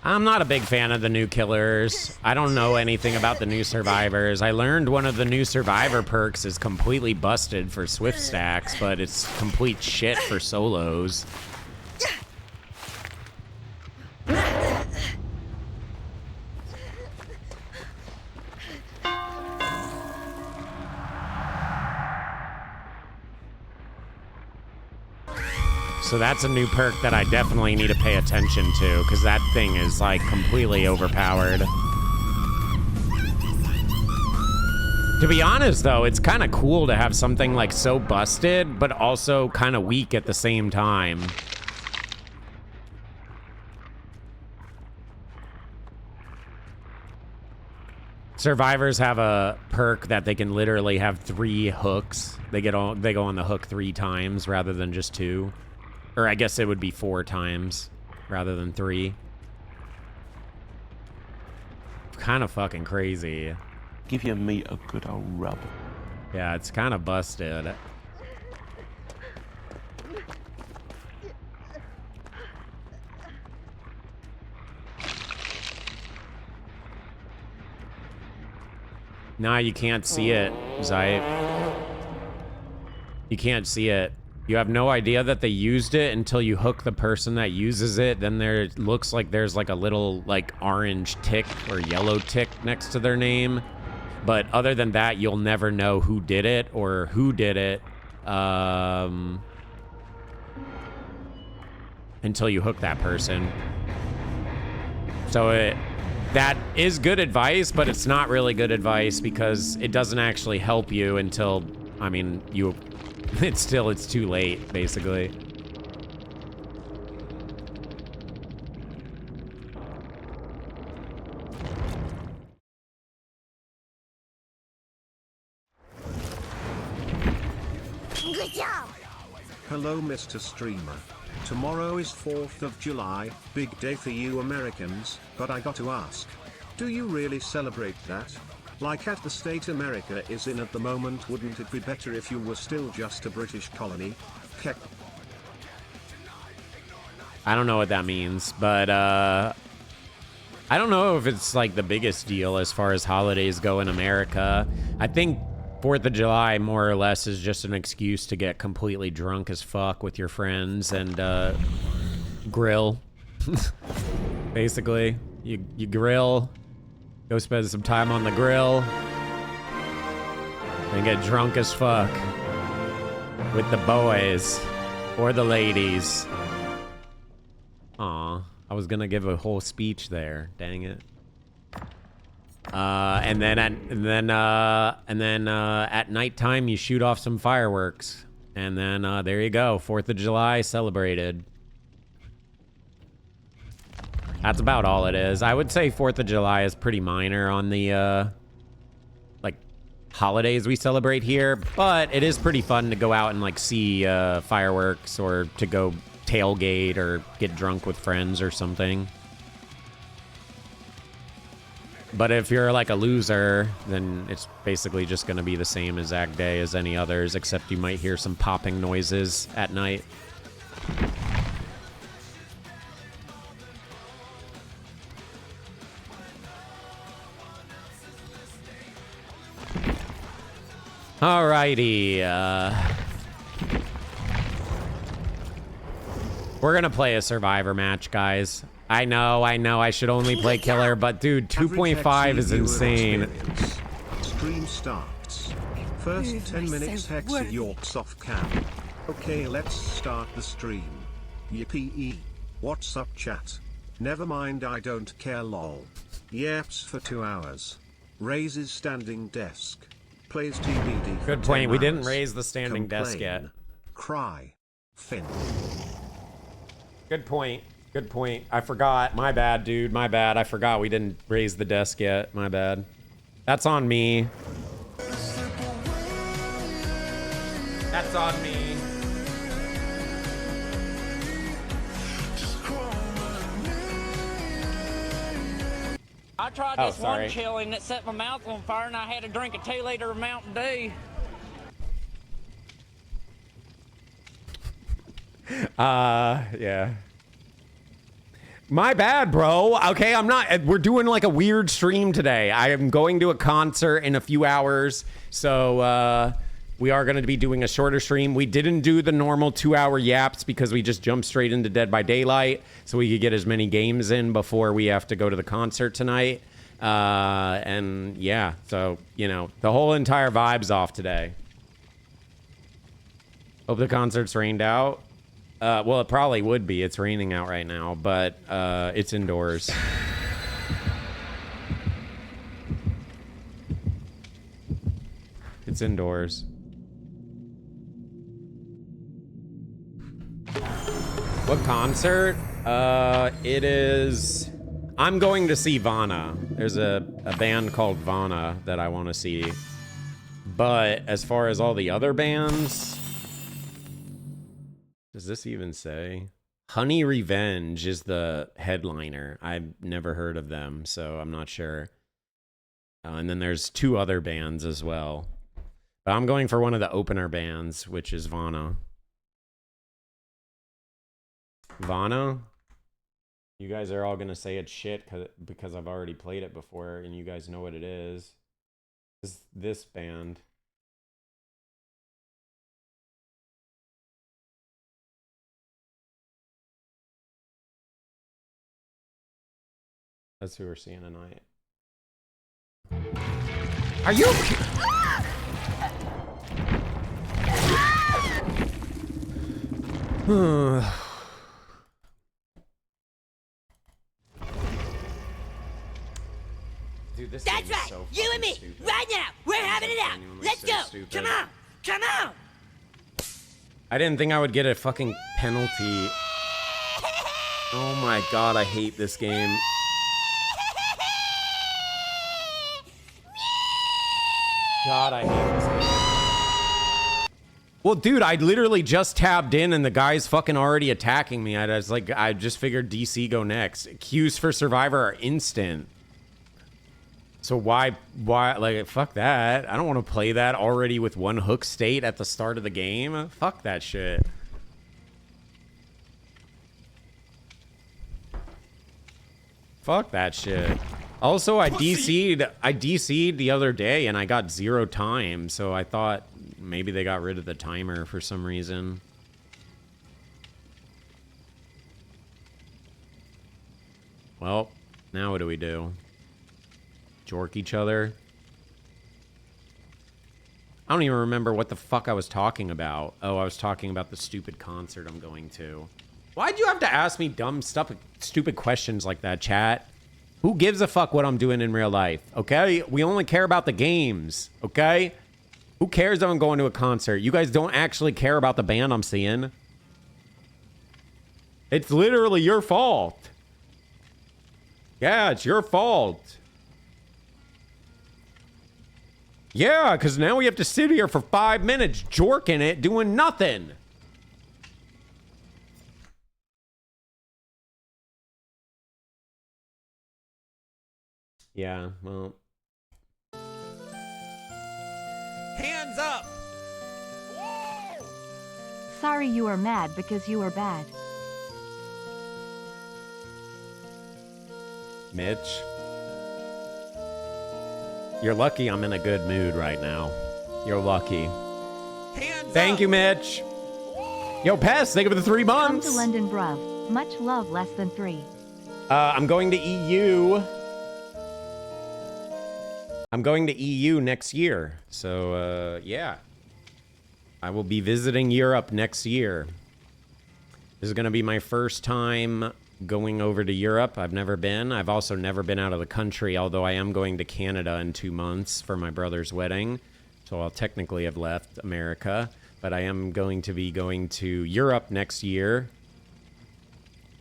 I'm not a big fan of the new killers. I don't know anything about the new survivors. I learned one of the new survivor perks is completely busted for swift stacks, but it's complete shit for solos. So that's a new perk that I definitely need to pay attention to, because that thing is, like, completely overpowered. To be honest, though, it's kind of cool to have something, like, so busted, but also kind of weak at the same time. Survivors have a perk that they can literally have 3 hooks. They go on the hook 3 times rather than just 2. Or I guess it would be 4 times rather than 3. Kind of fucking crazy. Give your meat a good old rub. Yeah, it's kind of busted. Nah, you can't see it, Zayt. You can't see it. You have no idea that they used it until you hook the person that uses it. Then there looks like there's like a little like orange tick or yellow tick next to their name. But other than that, you'll never know who did it or who did it until you hook that person. So that is good advice, but it's not really good advice because it doesn't actually help you until, I mean, it's too late, basically. Good job. Hello, Mr. Streamer. Tomorrow is 4th of July, big day for you Americans, but I got to ask. Do you really celebrate that? Like at the state America is in at the moment, wouldn't it be better if you were still just a British colony? Heck. I don't know what that means, but I don't know if it's like the biggest deal as far as holidays go in America. I think 4th of July more or less is just an excuse to get completely drunk as fuck with your friends and grill. Basically, you grill. Go spend some time on the grill and get drunk as fuck with the boys or the ladies. Aw, I was gonna give a whole speech there. Dang it. And then at nighttime you shoot off some fireworks, and then there you go. 4th of July celebrated. That's about all it is. I would say 4th of July is pretty minor on the, like, holidays we celebrate here. But it is pretty fun to go out and, like, see fireworks or to go tailgate or get drunk with friends or something. But if you're, like, a loser, then it's basically just going to be the same exact day as any others, except you might hear some popping noises at night. Alrighty, we're gonna play a survivor match, guys. I know, I should only play killer, but dude, 2.5 is insane. Stream starts. First 10 minutes Hexy Yorks off cam. Okay, let's start the stream. Yippee. What's up, chat? Never mind, I don't care, lol. Yaps for 2 hours. Raises standing desk. Plays TBD. Good point. We didn't raise the standing desk yet. Cry. Fin. Good point. Good point. I forgot. My bad, dude. My bad. I forgot we didn't raise the desk yet. My bad. That's on me. That's on me. I tried this one chili and it set my mouth on fire and I had to drink a 2-liter of Mountain Dew. Yeah. My bad, bro. Okay, I'm not. We're doing like a weird stream today. I am going to a concert in a few hours, so we are going to be doing a shorter stream. We didn't do the normal 2-hour yaps because we just jumped straight into Dead by Daylight, so we could get as many games in before we have to go to the concert tonight. And yeah, so you know, the whole entire vibe's off today. Hope the concert's rained out. Well, it probably would be. It's raining out right now, but it's indoors. It's indoors. What concert? It is... I'm going to see Vana. There's a band called Vana that I want to see. But as far as all the other bands... Does this even say? Honey Revenge is the headliner. I've never heard of them, so I'm not sure. And then there's 2 other bands as well. But I'm going for one of the opener bands, which is Vana. Vana? You guys are all going to say it's shit because I've already played it before, and you guys know what it is. This band. That's who we're seeing tonight. Are you? Dude, this That's right. So you and me, stupid. right now. We're having it out. Let's go. Stupid. Come on. Come on. I didn't think I would get a fucking penalty. Oh my god, I hate this game. God, I hate this game. Well, dude, I literally just tabbed in and the guy's fucking already attacking me. I just figured DC go next. Queues for Survivor are instant. So why, like, fuck that. I don't want to play that already with one hook state at the start of the game. Fuck that shit. Fuck that shit. Also, I DC'd the other day and I got 0 time, so I thought maybe they got rid of the timer for some reason. Well, now what do we do? Jork each other? I don't even remember what the fuck I was talking about. Oh, I was talking about the stupid concert I'm going to. Why'd you have to ask me dumb stuff, stupid questions like that, chat? Who gives a fuck what I'm doing in real life, okay? We only care about the games, okay? Who cares if I'm going to a concert? You guys don't actually care about the band I'm seeing. It's literally your fault. Yeah, it's your fault. Yeah, because now we have to sit here for 5 minutes jorking it, doing nothing. Yeah, well. Hands up! Sorry you are mad because you are bad. Mitch. You're lucky I'm in a good mood right now. You're lucky. Thank you, Mitch. Yo, Pest, thank you for the 3 months. Come to London, bruv. Much love, less than 3. I'm going to EU. I'm going to EU next year. So, yeah. I will be visiting Europe next year. This is going to be my first time going over to Europe. I've never been. I've also never been out of the country, although I am going to Canada in 2 months for my brother's wedding. So I'll technically have left America. But I am going to be going to Europe next year.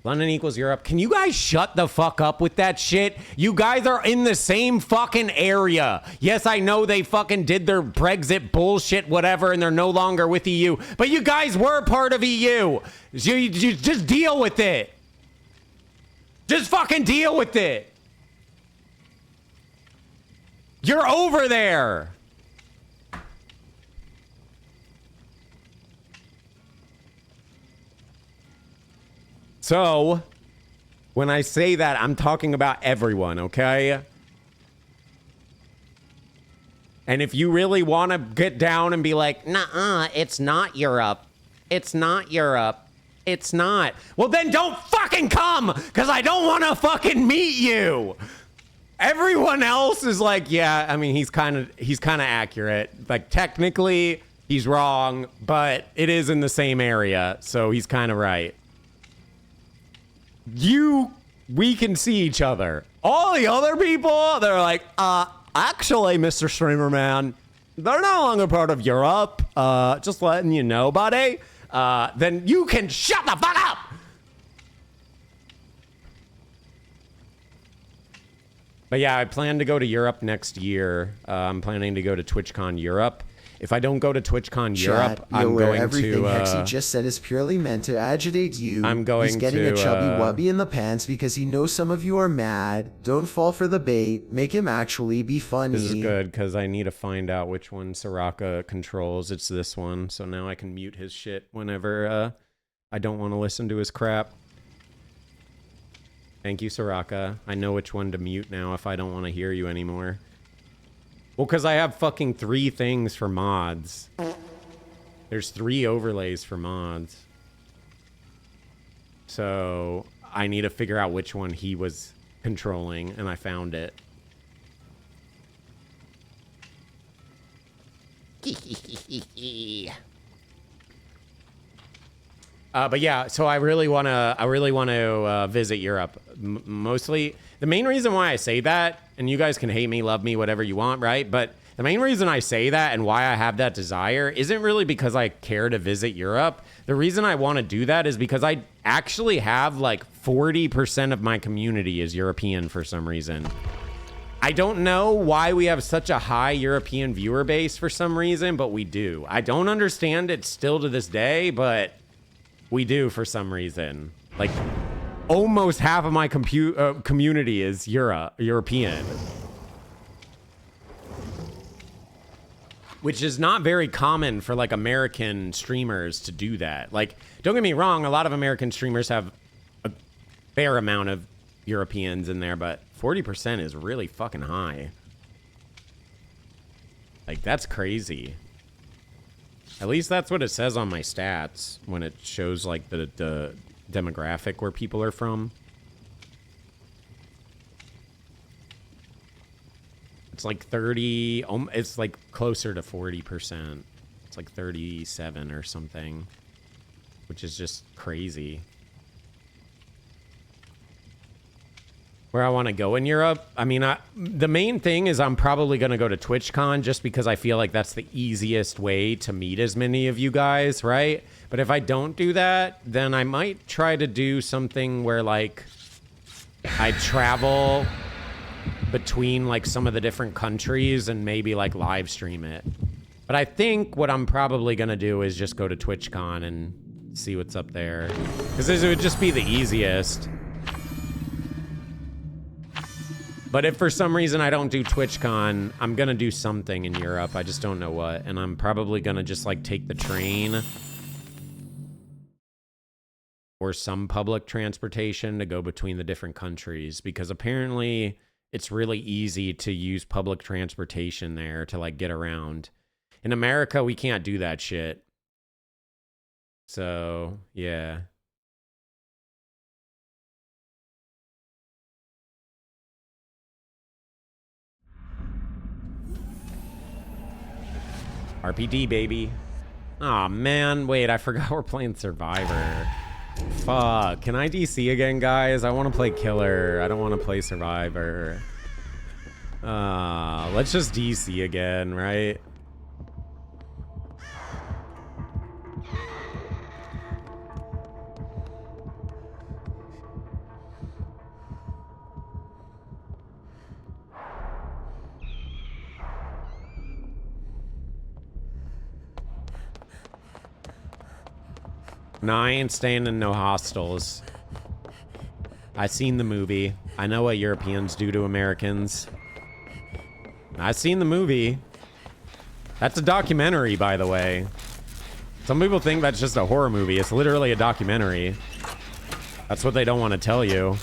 London equals Europe. Can you guys shut the fuck up with that shit? You guys are in the same fucking area. Yes, I know they fucking did their Brexit bullshit, whatever, and they're no longer with EU. But you guys were part of EU. You just deal with it. Just fucking deal with it. You're over there. So, when I say that, I'm talking about everyone, okay? And if you really want to get down and be like, nuh-uh, it's not Europe. It's not Europe. It's not. Well, then don't fucking come, because I don't want to fucking meet you. Everyone else is like, yeah, I mean, he's kind of accurate. Like, technically, he's wrong, but it is in the same area, so he's kind of right. We can see each other. All the other people, they're like, actually, Mr. Streamer Man, they're no longer part of Europe. Just letting you know, buddy. Then you can shut the fuck up. But yeah, I plan to go to Europe next year. I'm planning to go to TwitchCon Europe. If I don't go to TwitchCon Europe, I'm going everything to... Hexy just said is purely meant to agitate you. I'm going He's getting to, a chubby wubby in the pants because he knows some of you are mad. Don't fall for the bait. Make him actually be funny. This is good, because I need to find out which one Soraka controls. It's this one, so now I can mute his shit whenever I don't want to listen to his crap. Thank you, Soraka. I know which one to mute now if I don't want to hear you anymore. Well, because I have fucking 3 things for mods. There's 3 overlays for mods. So I need to figure out which one he was controlling, and I found it. But yeah, so I really want to visit Europe. Mostly, the main reason why I say that, and you guys can hate me, love me, whatever you want, right? But the main reason I say that and why I have that desire isn't really because I care to visit Europe. The reason I want to do that is because I actually have like 40% of my community is European for some reason. I don't know why we have such a high European viewer base for some reason, but we do. I don't understand it still to this day, but we do for some reason. Like, almost half of my community is European. Which is not very common for, like, American streamers to do that. Like, don't get me wrong, a lot of American streamers have a fair amount of Europeans in there, but 40% is really fucking high. Like, that's crazy. At least that's what it says on my stats when it shows, like, the demographic where people are from. It's like 30, it's like closer to 40%. It's like 37 or something, which is just crazy. Where I want to go in Europe, I mean, the main thing is I'm probably going to go to TwitchCon just because I feel like that's the easiest way to meet as many of you guys, right? But if I don't do that, then I might try to do something where, like, I travel between, like, some of the different countries and maybe, like, live stream it. But I think what I'm probably going to do is just go to TwitchCon and see what's up there. Because it would just be the easiest. But if for some reason I don't do TwitchCon, I'm going to do something in Europe. I just don't know what. And I'm probably going to just, like, take the train or some public transportation to go between the different countries. Because apparently it's really easy to use public transportation there to, like, get around. In America, we can't do that shit. So, yeah. RPD, baby. Aw, man. Wait, I forgot we're playing Survivor. Fuck. Can I DC again, guys? I want to play Killer. I don't want to play Survivor. Let's just DC again, right? No, I ain't staying in no hostels. I seen the movie. I know what Europeans do to Americans. I seen the movie. That's a documentary, by the way. Some people think that's just a horror movie. It's literally a documentary. That's what they don't want to tell you.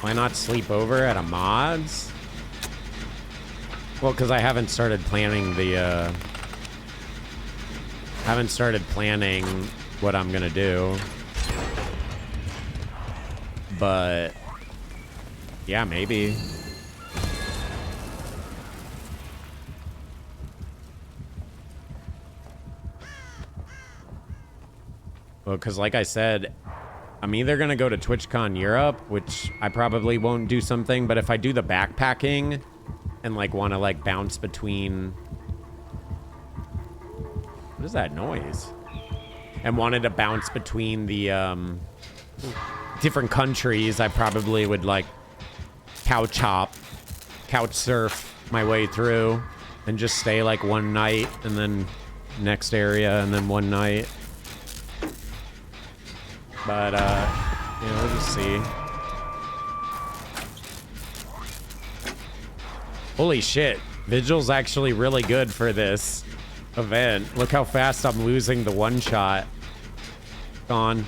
Why not sleep over at a mods? Well, because I haven't started planning the, haven't started planning what I'm gonna do. But, yeah, maybe. Well, because like I said, I'm either going to go to TwitchCon Europe, which I probably won't do something, but if I do the backpacking and like want to like bounce between... What is that noise? And wanted to bounce between the different countries, I probably would like couch surf my way through and just stay like one night and then next area and then one night. But, yeah, we'll just see. Holy shit. Vigil's actually really good for this event. Look how fast I'm losing the one shot. Gone.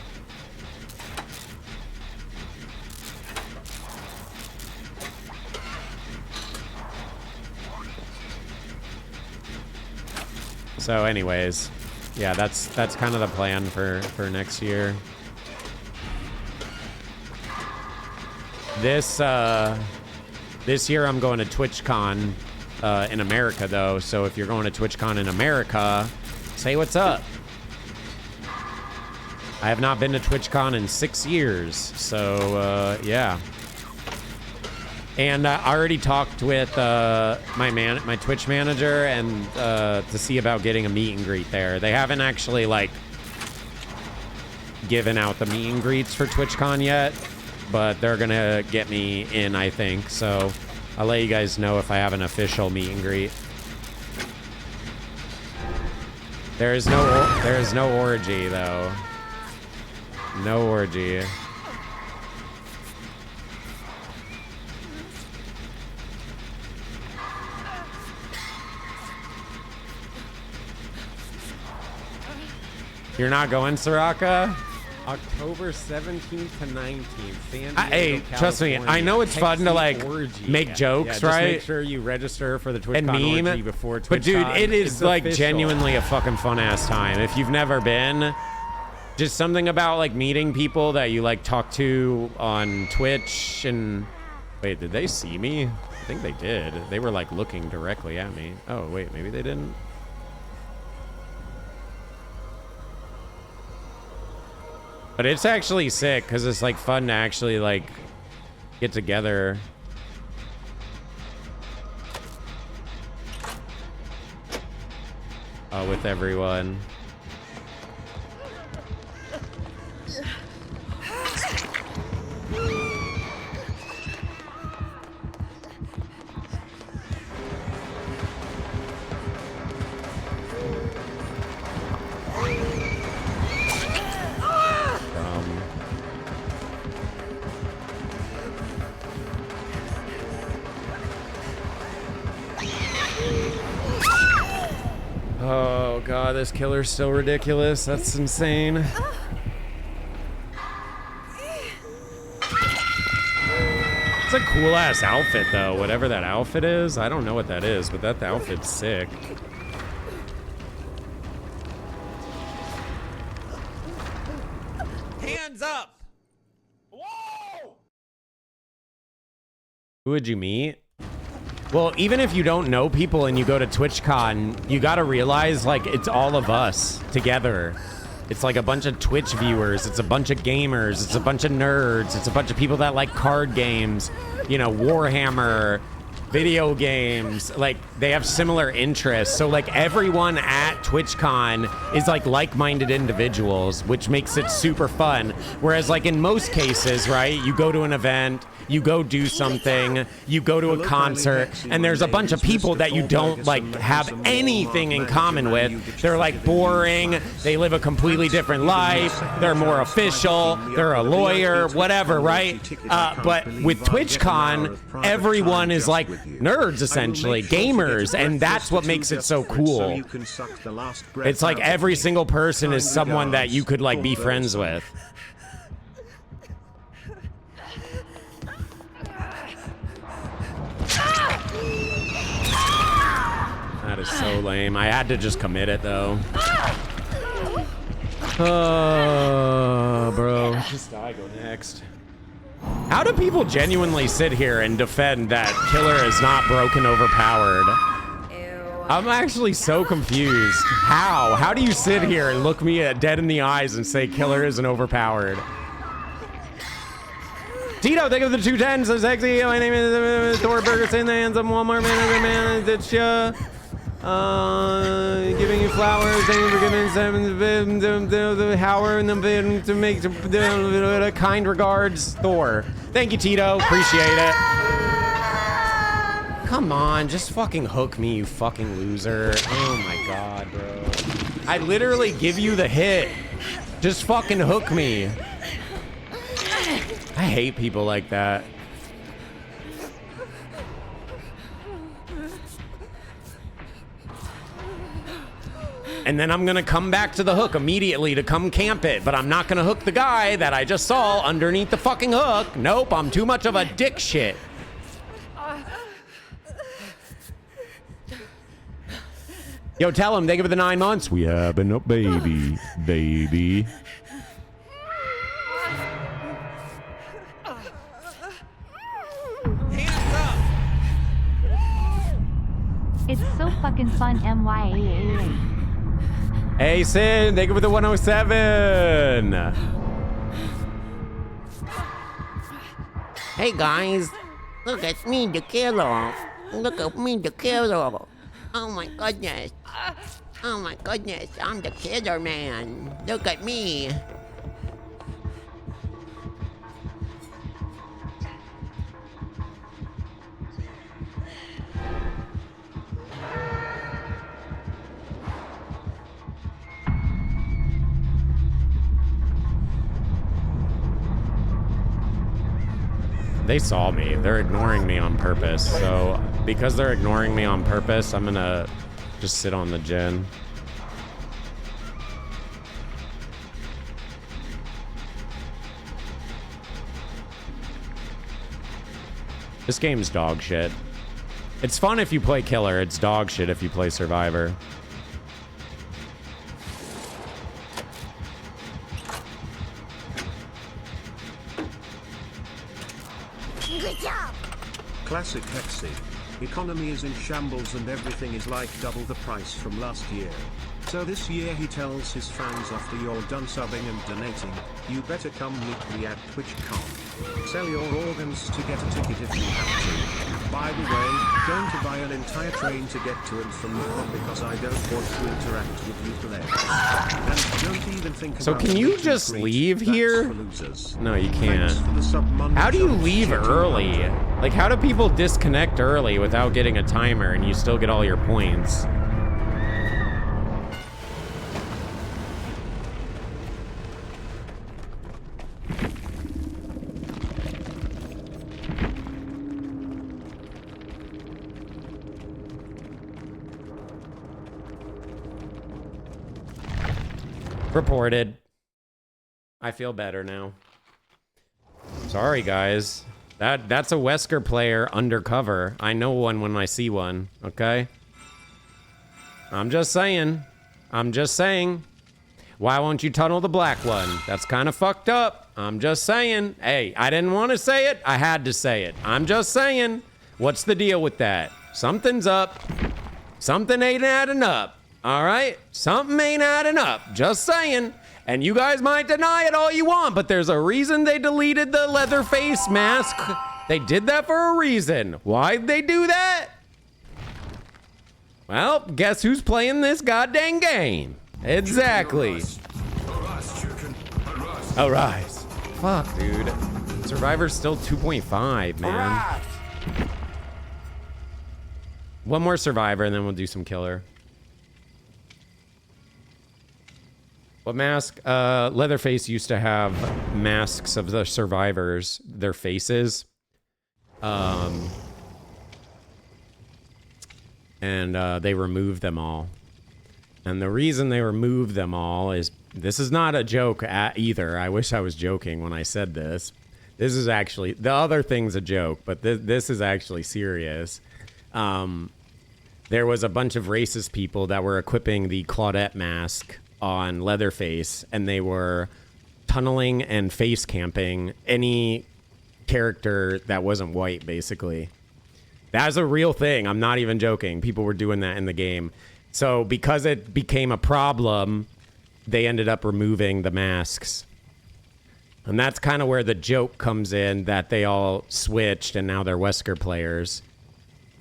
So anyways, yeah, that's kind of the plan for next year. This year I'm going to TwitchCon in America, though. So if you're going to TwitchCon in America, say what's up. I have not been to TwitchCon in 6 years, so yeah. And I already talked with my Twitch manager and to see about getting a meet and greet there. They haven't actually like given out the meet and greets for TwitchCon yet, but they're gonna get me in, I think. So I'll let you guys know if I have an official meet and greet. There is no orgy though. No orgy. You're not going, Soraka? October 17th to 19th. San Diego, hey, trust me, I know it's fun to like make jokes, yeah, right? Just make sure you register for the TwitchCon and meme orgy before TwitchCon. But dude, it is like official. genuinely a fucking fun ass time. If you've never been, just something about like meeting people that you like talk to on Twitch and wait, did they see me? I think they did. They were like looking directly at me. Oh wait, maybe they didn't. But it's actually sick because it's like fun to actually like get together. With everyone. Oh god, this killer's so ridiculous. That's insane. It's a cool ass outfit though, whatever that outfit is. I don't know what that is, but that outfit's sick. Hands up! Whoa! Who would you meet? Well, even if you don't know people and you go to TwitchCon, you gotta realize, like, it's all of us together. It's like a bunch of Twitch viewers. It's a bunch of gamers. It's a bunch of nerds. It's a bunch of people that like card games. You know, Warhammer, video games. Like, they have similar interests. So, like, everyone at TwitchCon is, like-minded individuals, which makes it super fun. Whereas, like, in most cases, right, you go to an event, you go do something, you go to a concert, and there's a bunch of people that you don't, like, have anything in common with. They're, like, boring. They live a completely different life. They're more official. They're a lawyer, whatever, right? But with TwitchCon, everyone is like nerds, essentially, gamers, and that's what makes it so cool. It's like every single person is someone that you could, like, be friends with. That is so lame. I had to just commit it, though. Oh, bro. Just die, go next. How do people genuinely sit here and defend that Killer is not broken overpowered? I'm actually so confused. How? How do you sit here and look me dead in the eyes and say Killer isn't overpowered? Tito, thank you for the 210. Says Hexy. My name is Thor Bergerson, the handsome Walmart manager man. That's giving you flowers. Thank you for giving the Howard and to make kind regards, Thor. Thank you, Tito. Appreciate it. Come on, just fucking hook me, you fucking loser. Oh my god, bro. I literally give you the hit. Just fucking hook me. I hate people like that. And then I'm gonna come back to the hook immediately to come camp it, but I'm not gonna hook the guy that I just saw underneath the fucking hook. Nope, I'm too much of a dick shit. Yo, tell him, thank you for the 9 months. We having a baby, baby. It's so fucking fun, MYAA. Hey, Sin, thank you for the 107. Hey, guys. Look at me, the killer. Look at me, the killer. Oh, my goodness. Oh, my goodness. I'm the killer, man. Look at me. They saw me. They're ignoring me on purpose. So because they're ignoring me on purpose, I'm gonna just sit on the gen. This game's dog shit. It's fun if you play Killer. It's dog shit if you play Survivor. Good job. Classic Hexy. Economy is in shambles and everything is like double the price from last year. So this year he tells his fans after you're done subbing and donating, you better come meet me at TwitchCon. Sell your organs to get a ticket if you have to. By the way, don't buy an entire train to get to and from the con because I don't want to interact with you players. And don't even think So about can you just leave here? No, you can't. How do you leave early? Like, how do people disconnect early without getting a timer and you still get all your points? Reported. I feel better now. Sorry, guys. That's a Wesker player undercover. I know one when I see one, okay? I'm just saying. I'm just saying. Why won't you tunnel the black one? That's kind of fucked up. I'm just saying. Hey, I didn't want to say it. I had to say it. I'm just saying. What's the deal with that? Something's up. Something ain't adding up. All right? Something ain't adding up. Just saying. And you guys might deny it all you want, but there's a reason they deleted the leather face mask They did that for a reason. Why'd they do that? Well, guess who's playing this goddamn game? Exactly. Arise. Fuck, dude. Survivor's still 2.5, man. One more survivor and then we'll do some killer. What mask? Leatherface used to have masks of the survivors, their faces. And they removed them all. And the reason they removed them all is, this is not a joke either. I wish I was joking when I said this. This is actually, the other thing's a joke, but this is actually serious. There was a bunch of racist people that were equipping the Claudette mask on Leatherface, and they were tunneling and face camping any character that wasn't white, basically. That's a real thing. I'm not even joking. People were doing that in the game. So because it became a problem, they ended up removing the masks. And that's kind of where the joke comes in, that they all switched and now they're Wesker players.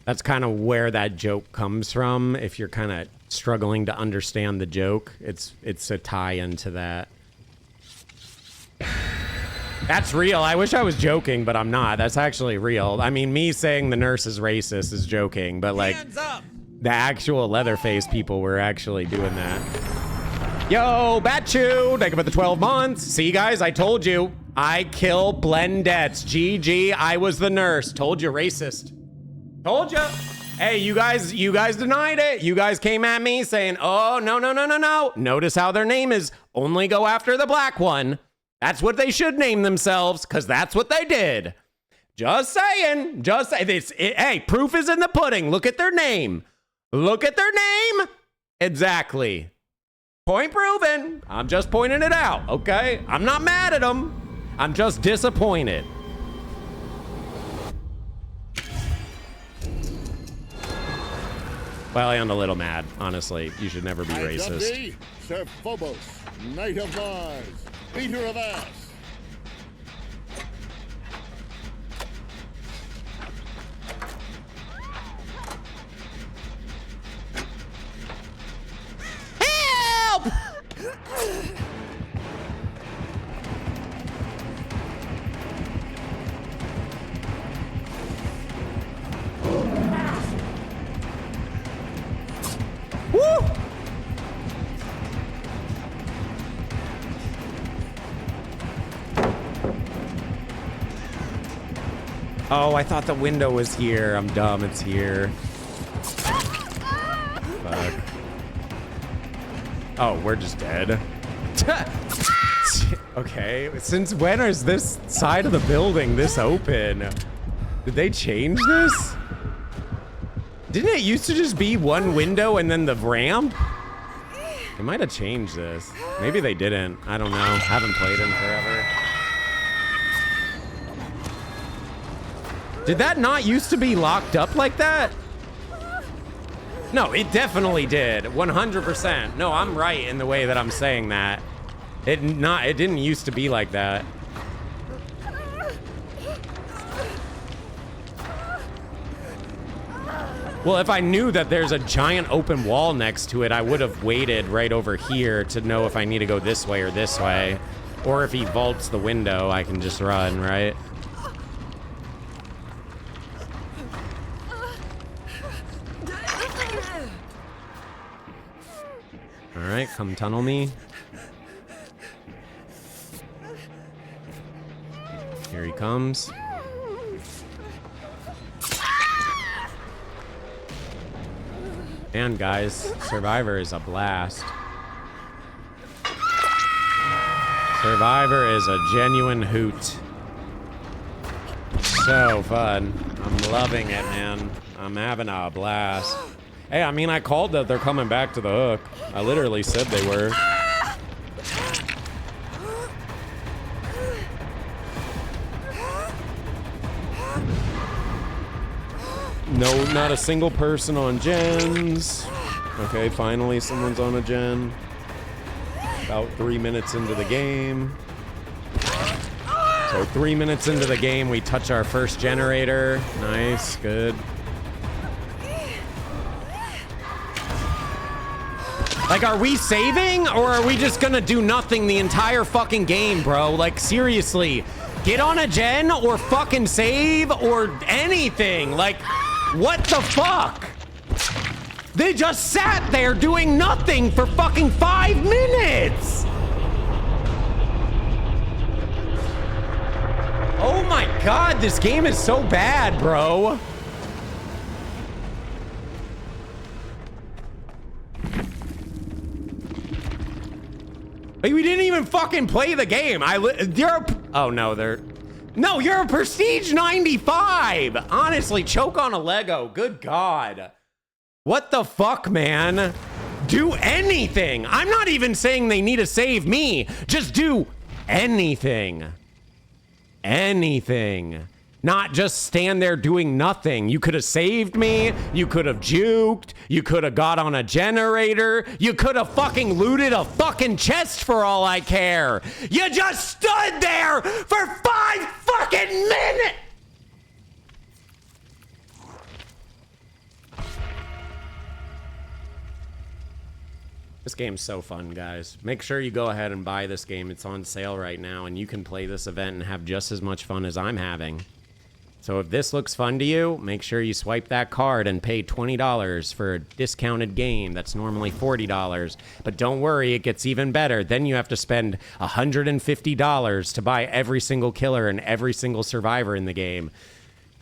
That's kind of where that joke comes from. If you're kind of struggling to understand the joke, it's a tie-in to that. That's real. I wish I was joking, but I'm not. That's actually real. I mean, me saying the nurse is racist is joking, but like the actual Leatherface people were actually doing that. Yo, Batchu, thank you for the 12 months. See, guys, I told you. I kill Blendettes. GG, I was the nurse. Told you, racist. Told you. Hey, you guys denied it. You guys came at me saying, oh, no, no, no, no, no. Notice how their name is only go after the black one. That's what they should name themselves, because that's what they did. Just saying. Just say this. Hey, proof is in the pudding. Look at their name. Look at their name. Exactly. Point proven. I'm just pointing it out, okay? I'm not mad at them. I'm just disappointed. Well, I am a little mad, honestly. You should never be racist. Sir Phobos, Knight of Mars, Beater of Ass. Help! Woo! Oh, I thought the window was here. I'm dumb. It's here. Fuck. Oh, we're just dead. Okay. Since when is this side of the building this open? Did they change this? Didn't it used to just be one window and then the ramp? They might have changed this. Maybe they didn't. I don't know. Haven't played in forever. Did that not used to be locked up like that? No, it definitely did. 100%. No, I'm right in the way that I'm saying that. It didn't used to be like that. Well, if I knew that there's a giant open wall next to it, I would have waited right over here to know if I need to go this way or this way. Or if he vaults the window, I can just run, right? All right, come tunnel me. Here he comes. And guys, Survivor is a blast. Survivor is a genuine hoot. So fun. I'm loving it, man. I'm having a blast. Hey, I mean, I called that they're coming back to the hook. I literally said they were. No, not a single person on gens. Okay, finally someone's on a gen. About 3 minutes into the game. So So 3 minutes into the game, we touch our first generator. Nice, good. Like, are we saving, or are we just gonna do nothing the entire fucking game, bro? Like, seriously, get on a gen or fucking save or anything. Like, what the fuck? They just sat there doing nothing for fucking 5 minutes. Oh my God, this game is so bad, bro. Like, we didn't even fucking play the game. Oh no, you're a Prestige 95. Honestly, choke on a Lego. Good God. What the fuck, man? Do anything. I'm not even saying they need to save me. Just do anything. Anything. Not just stand there doing nothing. You could have saved me. You could have juked. You could have got on a generator. You could have fucking looted a fucking chest for all I care. You just stood there for 5 fucking minutes. This game's so fun, guys. Make sure you go ahead and buy this game. It's on sale right now, and you can play this event and have just as much fun as I'm having. So if this looks fun to you, make sure you swipe that card and pay $20 for a discounted game that's normally $40. But don't worry, it gets even better. Then you have to spend $150 to buy every single killer and every single survivor in the game.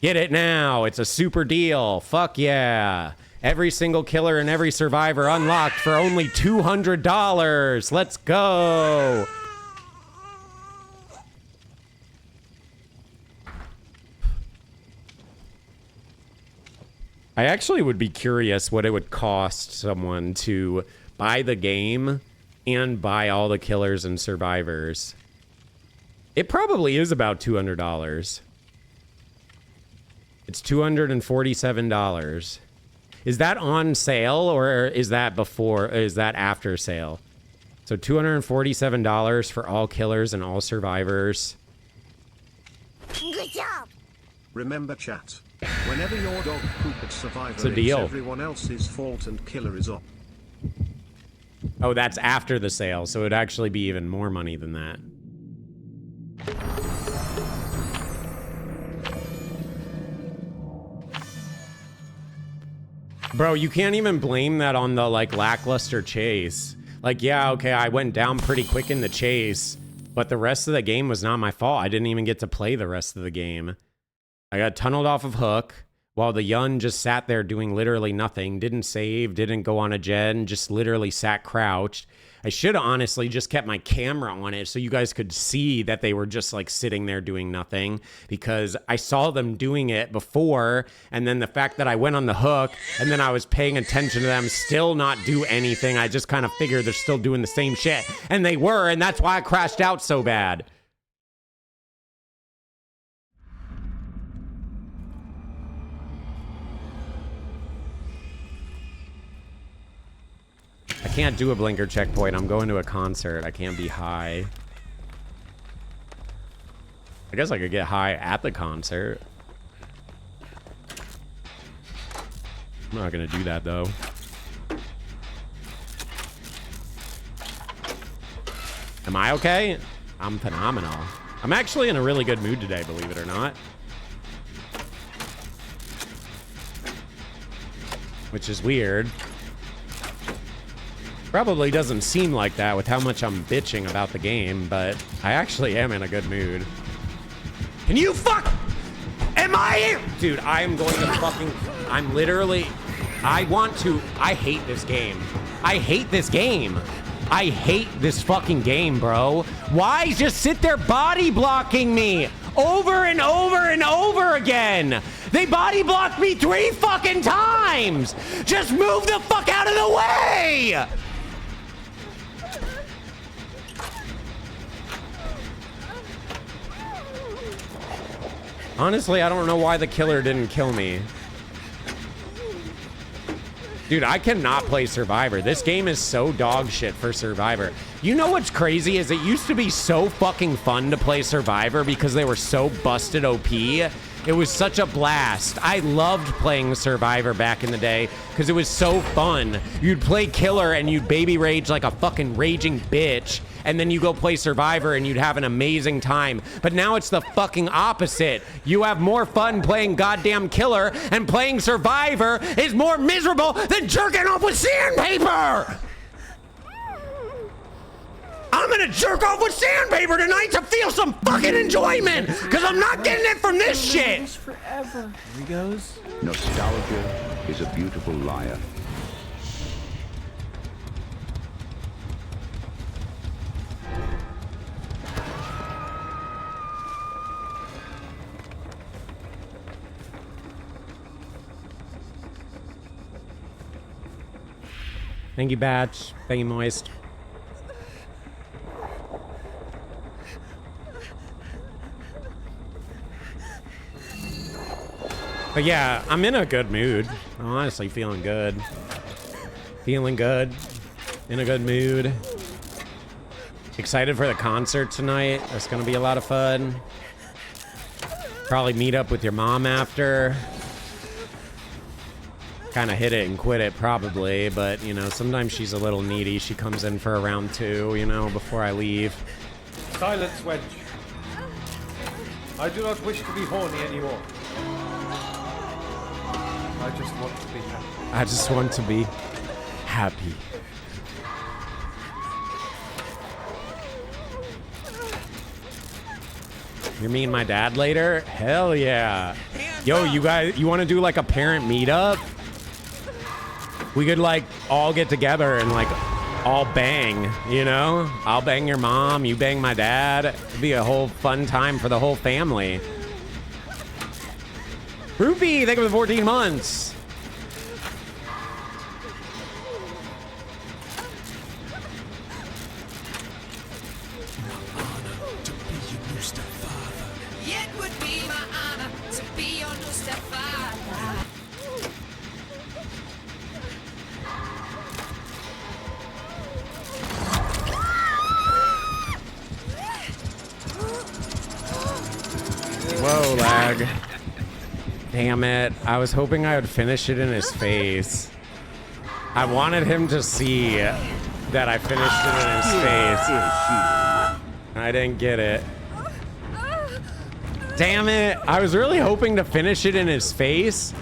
Get it now. It's a super deal. Fuck yeah. Every single killer and every survivor unlocked for only $200. Let's go. I actually would be curious what it would cost someone to buy the game and buy all the killers and survivors. It probably is about $200. It's $247. Is that on sale, or is that before? Is that after sale? So $247 for all killers and all survivors. Good job. Remember, chat. Whenever your dog poop at survivor, It's a deal. everyone else's fault and killer is up. Oh, that's after the sale, so it'd actually be even more money than that. Bro, you can't even blame that on the, like, lackluster chase. Like, yeah, okay, I went down pretty quick in the chase, but the rest of the game was not my fault. I didn't even get to play the rest of the game. I got tunneled off of Hook while the Yun just sat there doing literally nothing. Didn't save, didn't go on a gen, just literally sat crouched. I should have honestly just kept my camera on it so you guys could see that they were just like sitting there doing nothing, because I saw them doing it before, and then the fact that I went on the Hook and then I was paying attention to them still not do anything, I just kind of figured they're still doing the same shit. And they were, and that's why I crashed out so bad. I can't do a blinker checkpoint. I'm going to a concert. I can't be high. I guess I could get high at the concert. I'm not gonna do that though. Am I okay? I'm phenomenal. I'm actually in a really good mood today, believe it or not. Which is weird. Probably doesn't seem like that with how much I'm bitching about the game, but I actually am in a good mood. Can you fuck? Am I? Dude, I am going to fucking... I'm literally... I hate this game. I hate this game. I hate this fucking game, bro. Why just sit there body blocking me over and over and over again? They body blocked me 3 fucking times. Just move the fuck out of the way. Honestly, I don't know why the killer didn't kill me. Dude, I cannot play Survivor. This game is so dog shit for Survivor. You know what's crazy is it used to be so fucking fun to play Survivor because they were so busted OP. It was such a blast. I loved playing Survivor back in the day because it was so fun. You'd play Killer and you'd baby rage like a fucking raging bitch. And then you go play Survivor and you'd have an amazing time. But now it's the fucking opposite. You have more fun playing goddamn Killer, and playing Survivor is more miserable than jerking off with sandpaper! I'm gonna jerk off with sandpaper tonight to feel some fucking enjoyment! Cause I'm not getting it from this shit! Forever. Here he goes. Nostalgia is a beautiful liar. Thank you, Batch. Thank you, Moist. But yeah, I'm in a good mood. I'm honestly feeling good. Feeling good. In a good mood. Excited for the concert tonight. That's gonna be a lot of fun. Probably meet up with your mom after. Kind of hit it and quit it probably, but you know, sometimes she's a little needy. She comes in for a round 2, you know, before I leave. Silence, wench. I do not wish to be horny anymore. I just want to be happy. I just want to be happy. You're meeting my dad later? Hell yeah. Yo, you guys, you want to do like a parent meetup? We could like all get together and like all bang, you know? I'll bang your mom, you bang my dad. It'd be a whole fun time for the whole family. Rupee, thank you for the 14 months. It would be my honor to be your new stepfather. Whoa, lag. Damn it. I was hoping I would finish it in his face. I wanted him to see that I finished it in his face. I didn't get it. Damn it. I was really hoping to finish it in his face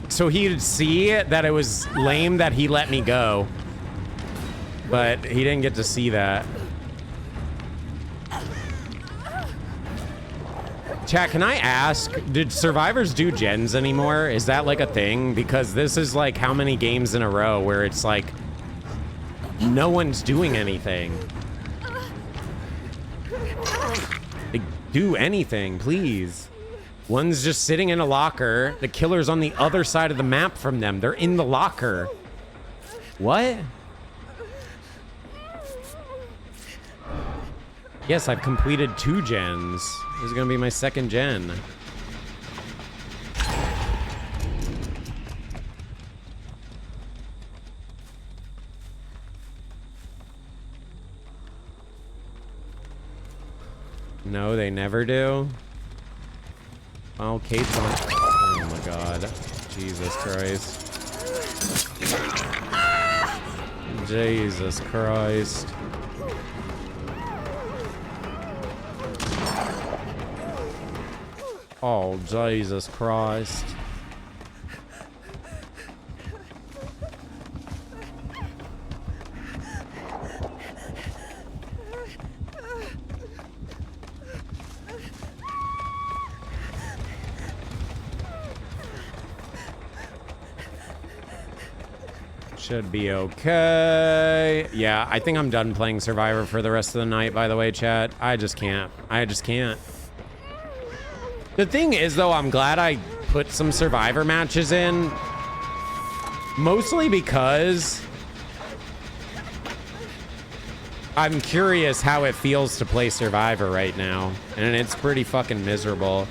so he'd see that it was lame that he let me go. But he didn't get to see that. Chat, can I ask, did survivors do gens anymore? Is that like a thing? Because this is like how many games in a row where it's like no one's doing anything. Like, do anything, please. One's just sitting in a locker. The killer's on the other side of the map from them. They're in the locker. What? Yes, I've completed 2 gens. This is gonna be my 2nd gen. No, they never do. Oh, Kate's on. Oh my god. Jesus Christ. Jesus Christ. Oh, Jesus Christ. Should be okay. Yeah, I think I'm done playing Survivor for the rest of the night, by the way, chat. I just can't. I just can't. The thing is, though, I'm glad I put some Survivor matches in. Mostly because I'm curious how it feels to play Survivor right now. And it's pretty fucking miserable.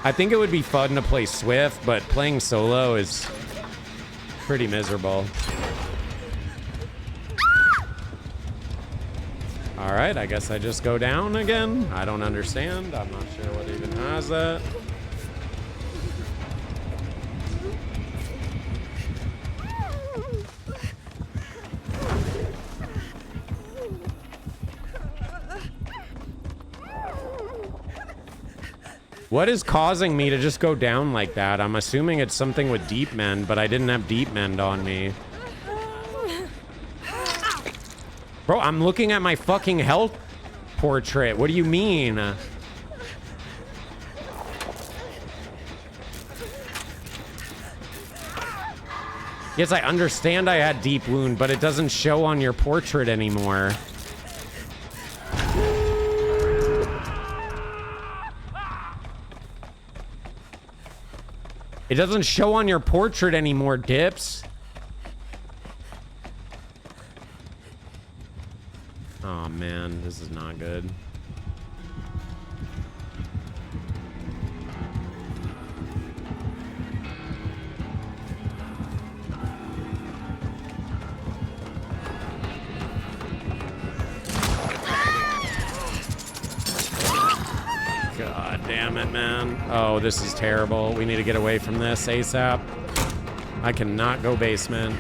I think it would be fun to play Swift, but playing solo is Pretty miserable. Alright, I guess I just go down again. I don't understand. I'm not sure what even has that. What is causing me to just go down like that? I'm assuming it's something with deep mend, but I didn't have deep mend on me. Bro, I'm looking at my fucking health portrait. What do you mean? Yes, I understand I had deep wound, but it doesn't show on your portrait anymore. It doesn't show on your portrait anymore, Dips. Oh man, this is not good. God damn it, man. Oh, this is terrible. We need to get away from this ASAP. I cannot go basement.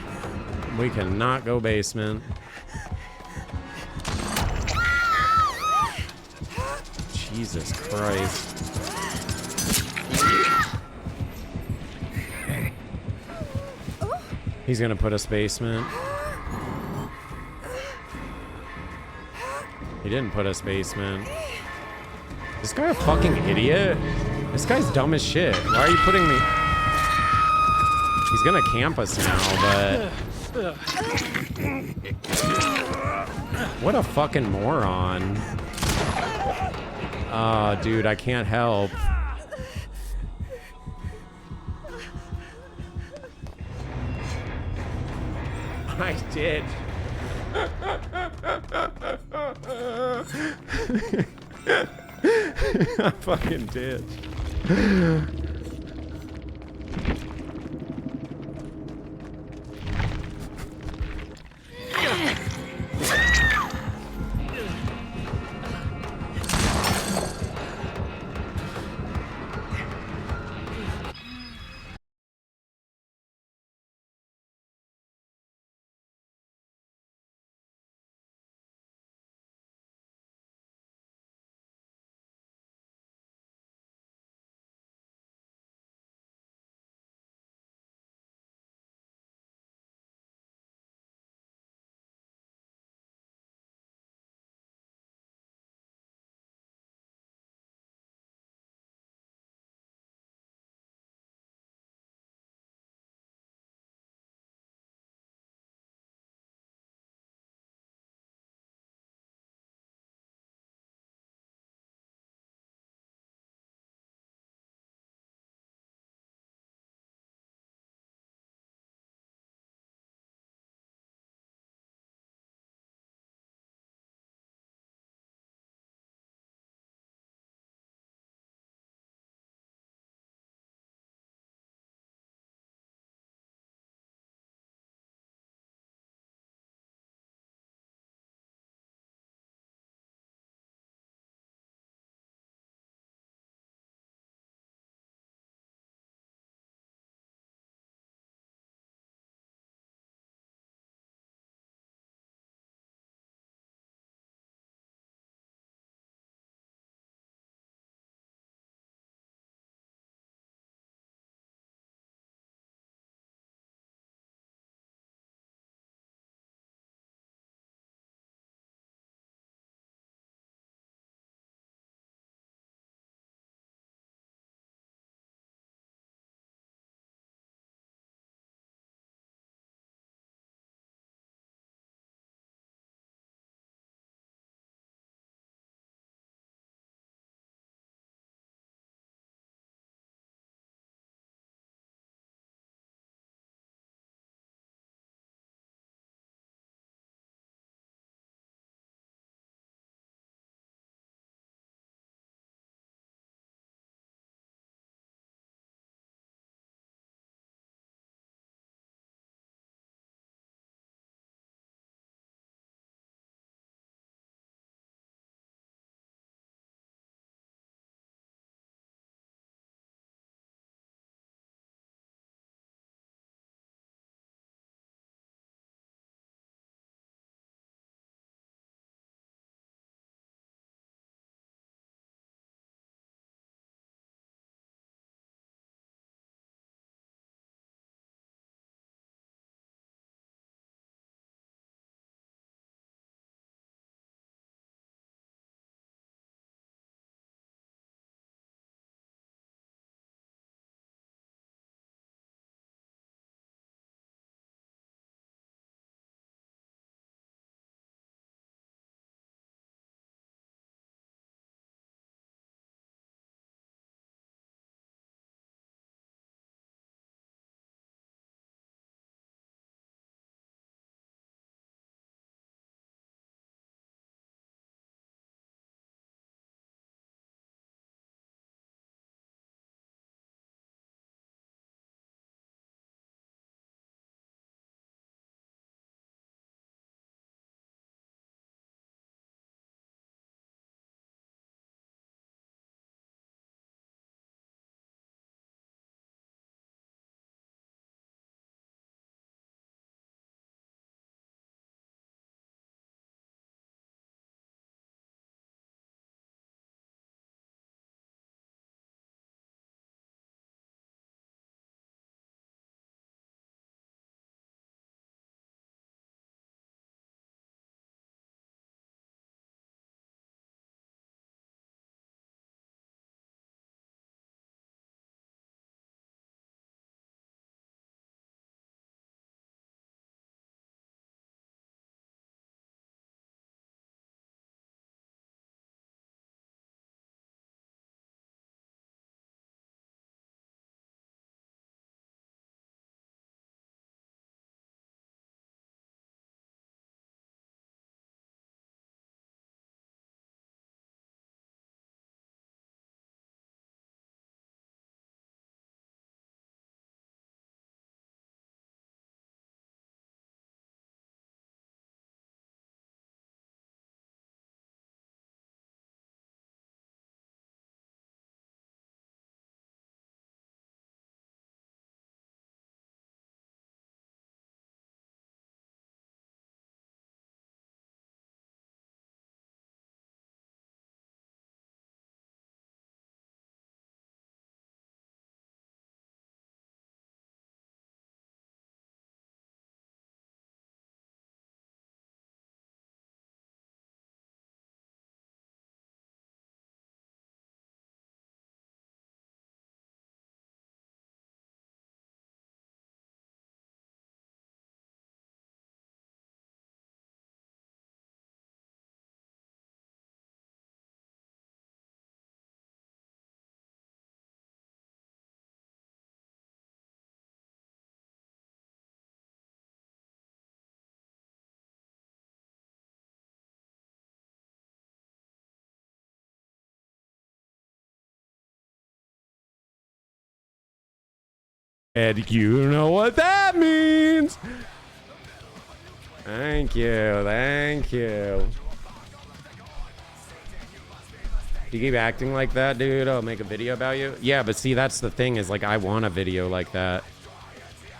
We cannot go basement. Jesus Christ. He's gonna put us basement. He didn't put us basement. This guy a fucking idiot? This guy's dumb as shit. Why are you putting me... He's gonna camp us now, but... What a fucking moron. Oh, dude, I can't help. I did. I fucking did. And you know what that means. Thank you. Thank you. You keep acting like that, dude. I'll make a video about you. Yeah, but see, that's the thing is, like, I want a video like that.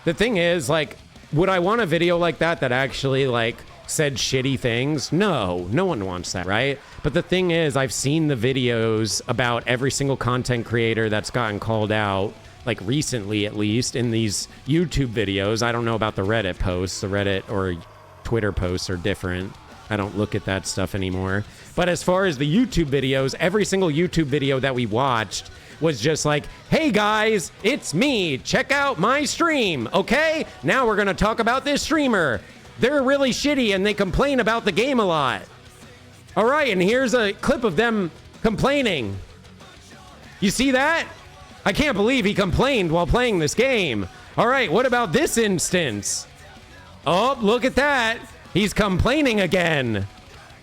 The thing is, like, would I want a video like that that actually, like, said shitty things? No, no one wants that, right? But the thing is, I've seen the videos about every single content creator that's gotten called out, like recently at least, in these YouTube videos. I don't know about the Reddit posts. The Reddit or Twitter posts are different. I don't look at that stuff anymore. But as far as the YouTube videos, every single YouTube video that we watched was just like, hey guys, it's me. Check out my stream, okay? Now we're gonna talk about this streamer. They're really shitty and they complain about the game a lot. All right, and here's a clip of them complaining. You see that? I can't believe he complained while playing this game. All right, what about this instance? Oh, look at that. He's complaining again.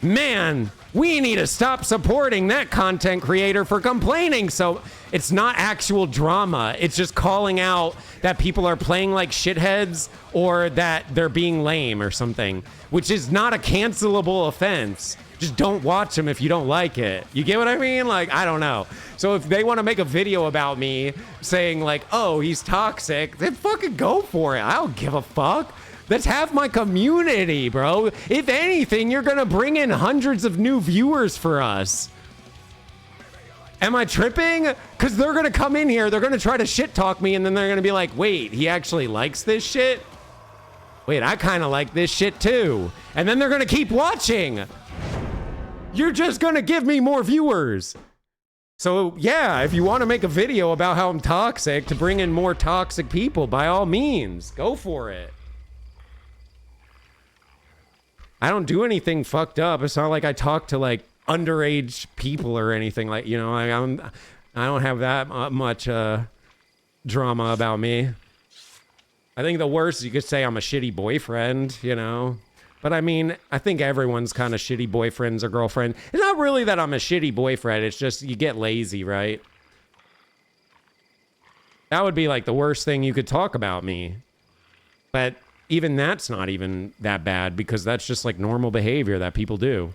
Man, we need to stop supporting that content creator for complaining. So it's not actual drama. It's just calling out that people are playing like shitheads or that they're being lame or something, which is not a cancelable offense. Just don't watch them if you don't like it. You get what I mean? Like, I don't know. So if they want to make a video about me saying like, oh, he's toxic, then fucking go for it. I don't give a fuck. That's half my community, bro. If anything, you're gonna bring in hundreds of new viewers for us. Am I tripping? Because they're gonna come in here, they're gonna try to shit talk me, and then they're gonna be like, wait, he actually likes this shit? Wait, I kind of like this shit too. And then they're gonna keep watching. You're just gonna give me more viewers. So yeah, if you want to make a video about how I'm toxic to bring in more toxic people, by all means, go for it. I don't do anything fucked up. It's not like I talk to like underage people or anything like, you know, I don't have that much drama about me. I think the worst you could say I'm a shitty boyfriend, you know. But I mean, I think everyone's kind of shitty boyfriends or girlfriends. It's not really that I'm a shitty boyfriend. It's just you get lazy, right? That would be like the worst thing you could talk about me. But even that's not even that bad because that's just like normal behavior that people do.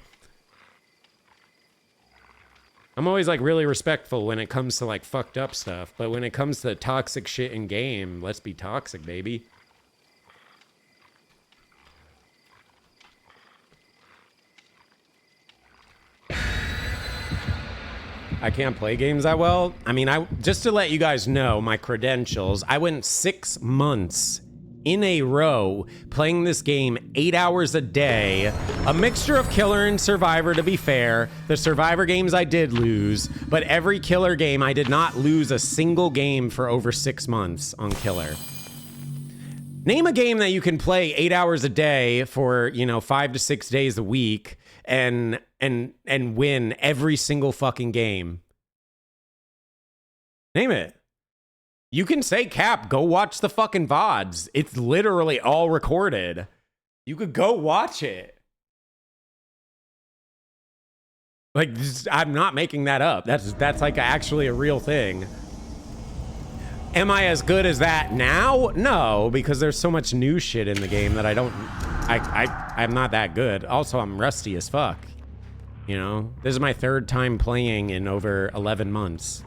I'm always like really respectful when it comes to like fucked up stuff. But when it comes to toxic shit in game, let's be toxic, baby. I can't play games that well. I mean, just to let you guys know my credentials, I went 6 months in a row playing this game 8 hours a day, a mixture of killer and survivor, to be fair. The survivor games I did lose, but every killer game I did not lose a single game for over 6 months on killer. Name a game that you can play 8 hours a day for, you know, 5 to 6 days a week and win every single fucking game. Name it. You can say cap, go watch the fucking VODs. It's literally all recorded. You could go watch it. Like, I'm not making that up. That's like actually a real thing. Am I as good as that now? No, because there's so much new shit in the game that I'm not that good. Also, I'm rusty as fuck. You know, this is my 3rd time playing in over 11 months.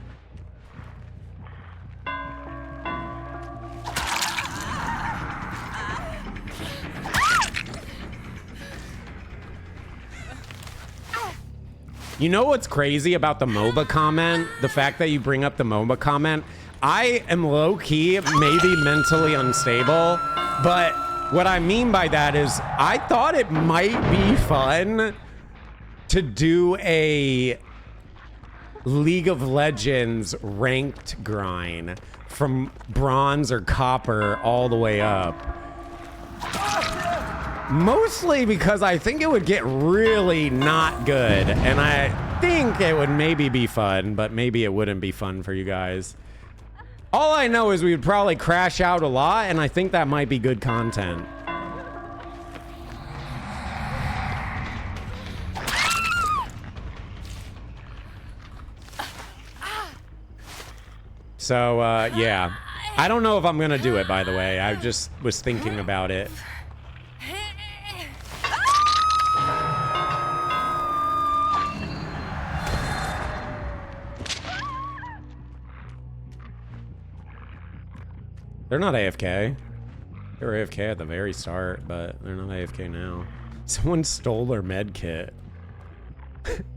You know what's crazy about the MOBA comment? The fact that you bring up the MOBA comment? I am low-key, maybe mentally unstable, but what I mean by that is I thought it might be fun to do a League of Legends ranked grind from bronze or copper all the way up. Mostly because I think it would get really not good, and I think it would maybe be fun, but maybe it wouldn't be fun for you guys. All I know is we would probably crash out a lot, and I think that might be good content. So, yeah. I don't know if I'm gonna do it, by the way. I just was thinking about it. They're not AFK. They were AFK at the very start, but they're not AFK now. Someone stole their med kit.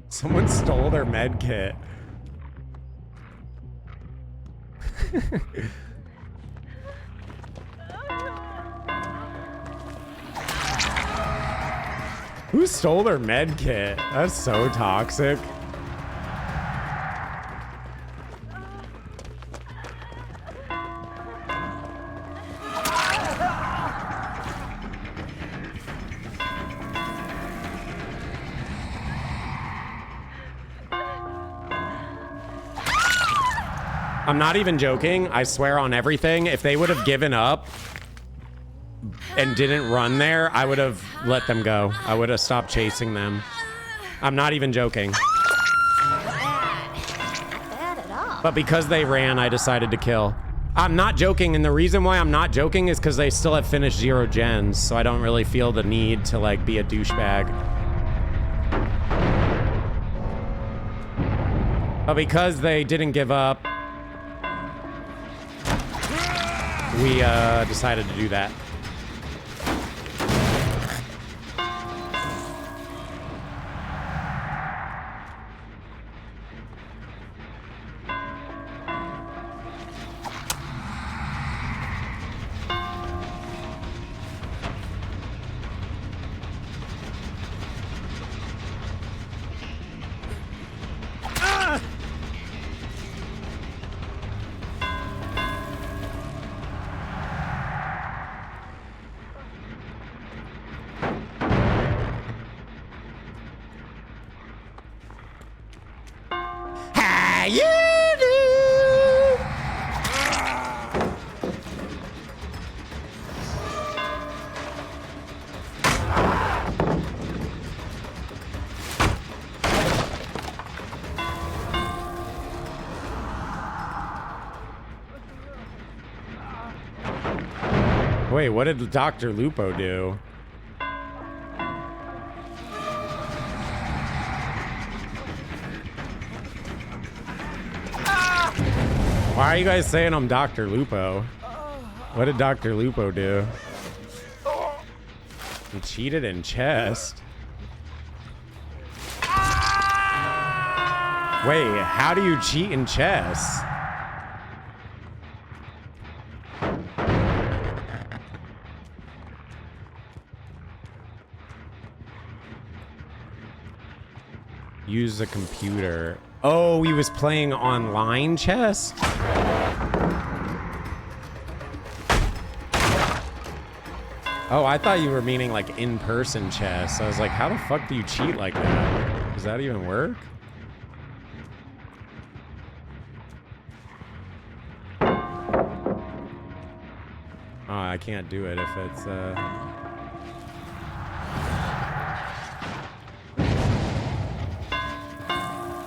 Someone stole their med kit. Who stole their med kit? That's so toxic. I'm not even joking. I swear on everything. If they would have given up and didn't run there, I would have let them go. I would have stopped chasing them. I'm not even joking. But because they ran, I decided to kill. I'm not joking, and the reason why I'm not joking is because they still have finished 0 gens, so I don't really feel the need to, like, be a douchebag. But because they didn't give up, we decided to do that. Wait, what did Dr. Lupo do? Why are you guys saying I'm Dr. Lupo? What did Dr. Lupo do? He cheated in chess. Wait, how do you cheat in chess? Use the computer. Oh, he was playing online chess? Oh, I thought you were meaning like in-person chess. I was like, how the fuck do you cheat like that? Does that even work? Oh, I can't do it if it's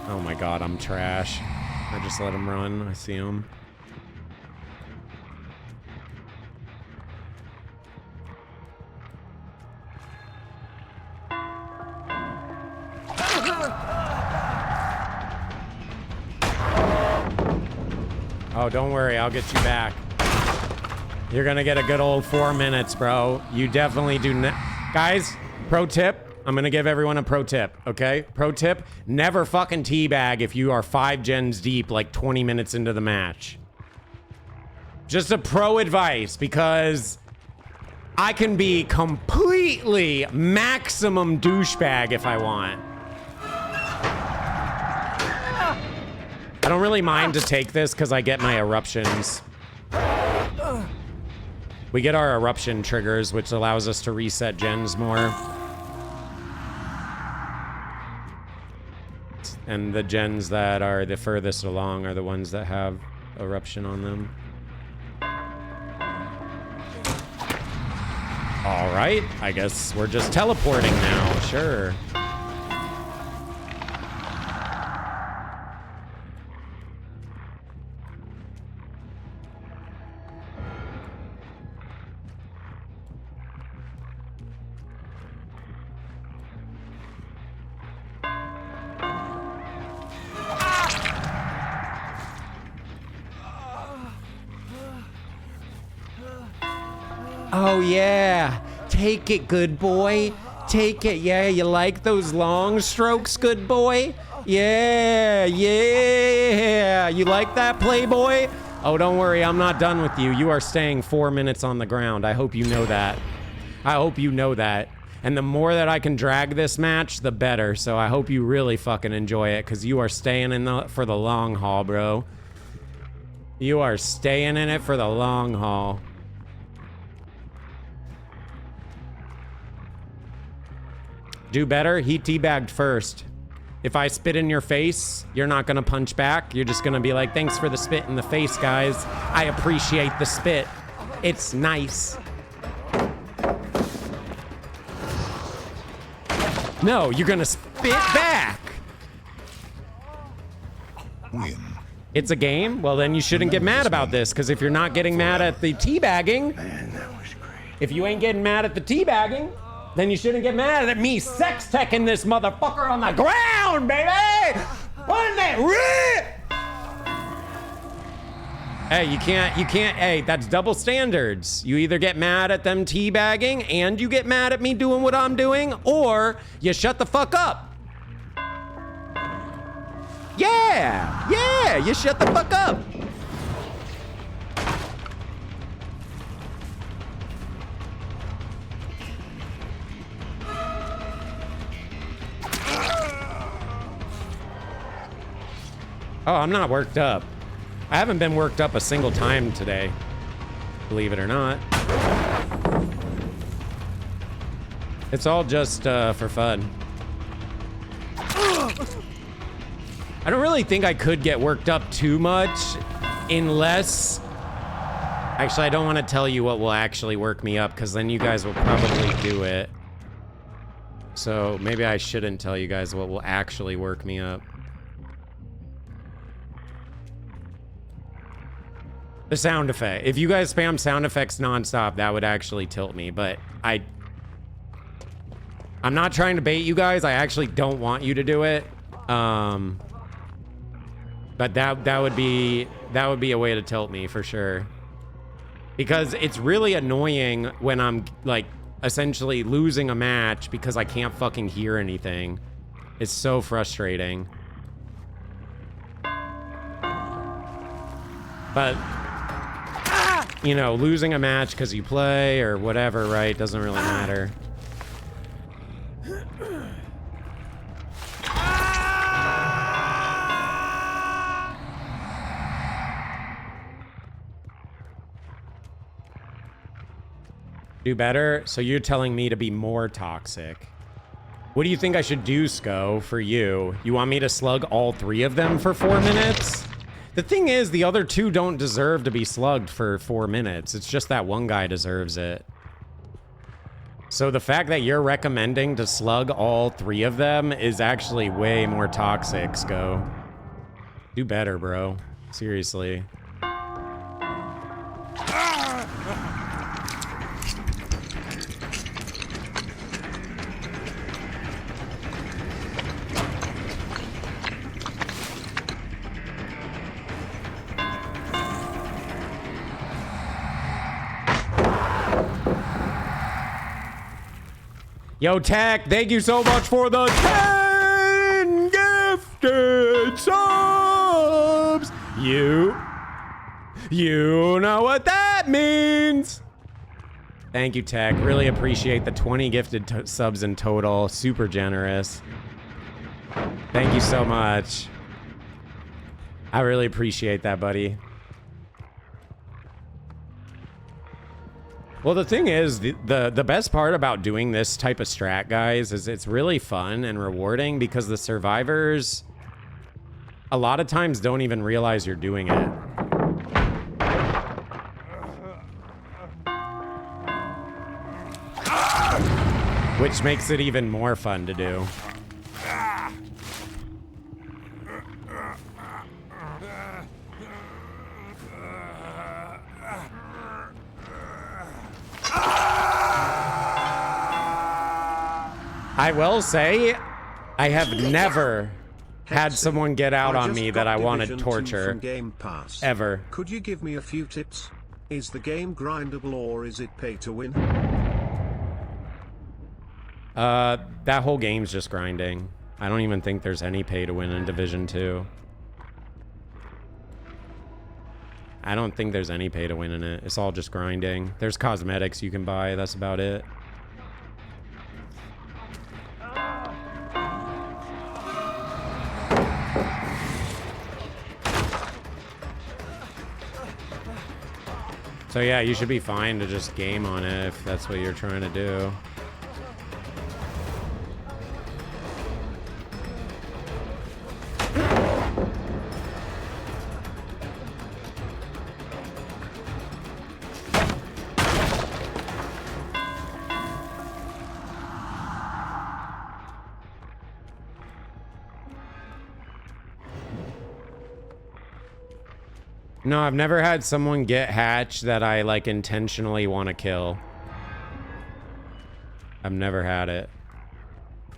Oh my god, I'm trash. I just let him run. I see him. Oh, don't worry. I'll get you back. You're gonna get a good old 4 minutes, bro. You definitely do not. Guys, pro tip. I'm gonna give everyone a pro tip, okay? Pro tip, never fucking teabag if you are 5 gens deep like 20 minutes into the match. Just a pro advice, because I can be completely maximum douchebag if I want. I don't really mind to take this because I get my eruptions. We get our eruption triggers, which allows us to reset gens more. And the gens that are the furthest along are the ones that have eruption on them. All right, I guess we're just teleporting now, sure. Oh, yeah. Take it, good boy. Take it. Yeah, you like those long strokes, good boy? Yeah, yeah. You like that, playboy? Oh, don't worry. I'm not done with you. You are staying 4 minutes on the ground. I hope you know that. I hope you know that. And the more that I can drag this match, the better. So I hope you really fucking enjoy it, because you are staying in for the long haul, bro. You are staying in it for the long haul. Do better. He teabagged first. If I spit in your face, you're not gonna punch back. You're just gonna be like, thanks for the spit in the face, guys. I appreciate the spit. It's nice. No, you're gonna spit back. Win. It's a game? Well, then you shouldn't get mad about this, because if you're not getting mad at the teabagging, if you ain't getting mad at the teabagging, then you shouldn't get mad at me sex-teching this motherfucker on the ground, baby! Wasn't that rip? Hey, you can't, hey, that's double standards. You either get mad at them teabagging and you get mad at me doing what I'm doing, or you shut the fuck up. Yeah, you shut the fuck up. Oh, I'm not worked up. I haven't been worked up a single time today, believe it or not. It's all just for fun. I don't really think I could get worked up too much unless... Actually, I don't want to tell you what will actually work me up, because then you guys will probably do it. So maybe I shouldn't tell you guys what will actually work me up. The sound effect. If you guys spam sound effects nonstop, that would actually tilt me, but I'm not trying to bait you guys. I actually don't want you to do it. But that would be a way to tilt me for sure. Because it's really annoying when I'm like essentially losing a match because I can't fucking hear anything. It's so frustrating. But you know, losing a match because you play or whatever, right? Doesn't really matter. Do better? So you're telling me to be more toxic. What do you think I should do, Sko, for you? You want me to slug all 3 of them for 4 minutes? The thing is, the other 2 don't deserve to be slugged for 4 minutes. It's just that one guy deserves it. So the fact that you're recommending to slug all 3 of them is actually way more toxic, Sko. Do better, bro. Seriously. Yo, Tech, thank you so much for the 10 gifted subs. You know what that means. Thank you, Tech. Really appreciate the 20 gifted subs in total. Super generous. Thank you so much. I really appreciate that, buddy. Well, the thing is, the best part about doing this type of strat, guys, is it's really fun and rewarding because the survivors a lot of times don't even realize you're doing it. Which makes it even more fun to do. I will say, I have never had someone get out on me that I wanted torture. Game Pass. Ever. Could you give me a few tips? Is the game grindable or is it pay to win? That whole game's just grinding. I don't even think there's any pay to win in Division 2. I don't think there's any pay to win in it. It's all just grinding. There's cosmetics you can buy. That's about it. So yeah, you should be fine to just game on it if that's what you're trying to do. No, I've never had someone get hatched that I like intentionally want to kill. I've never had it.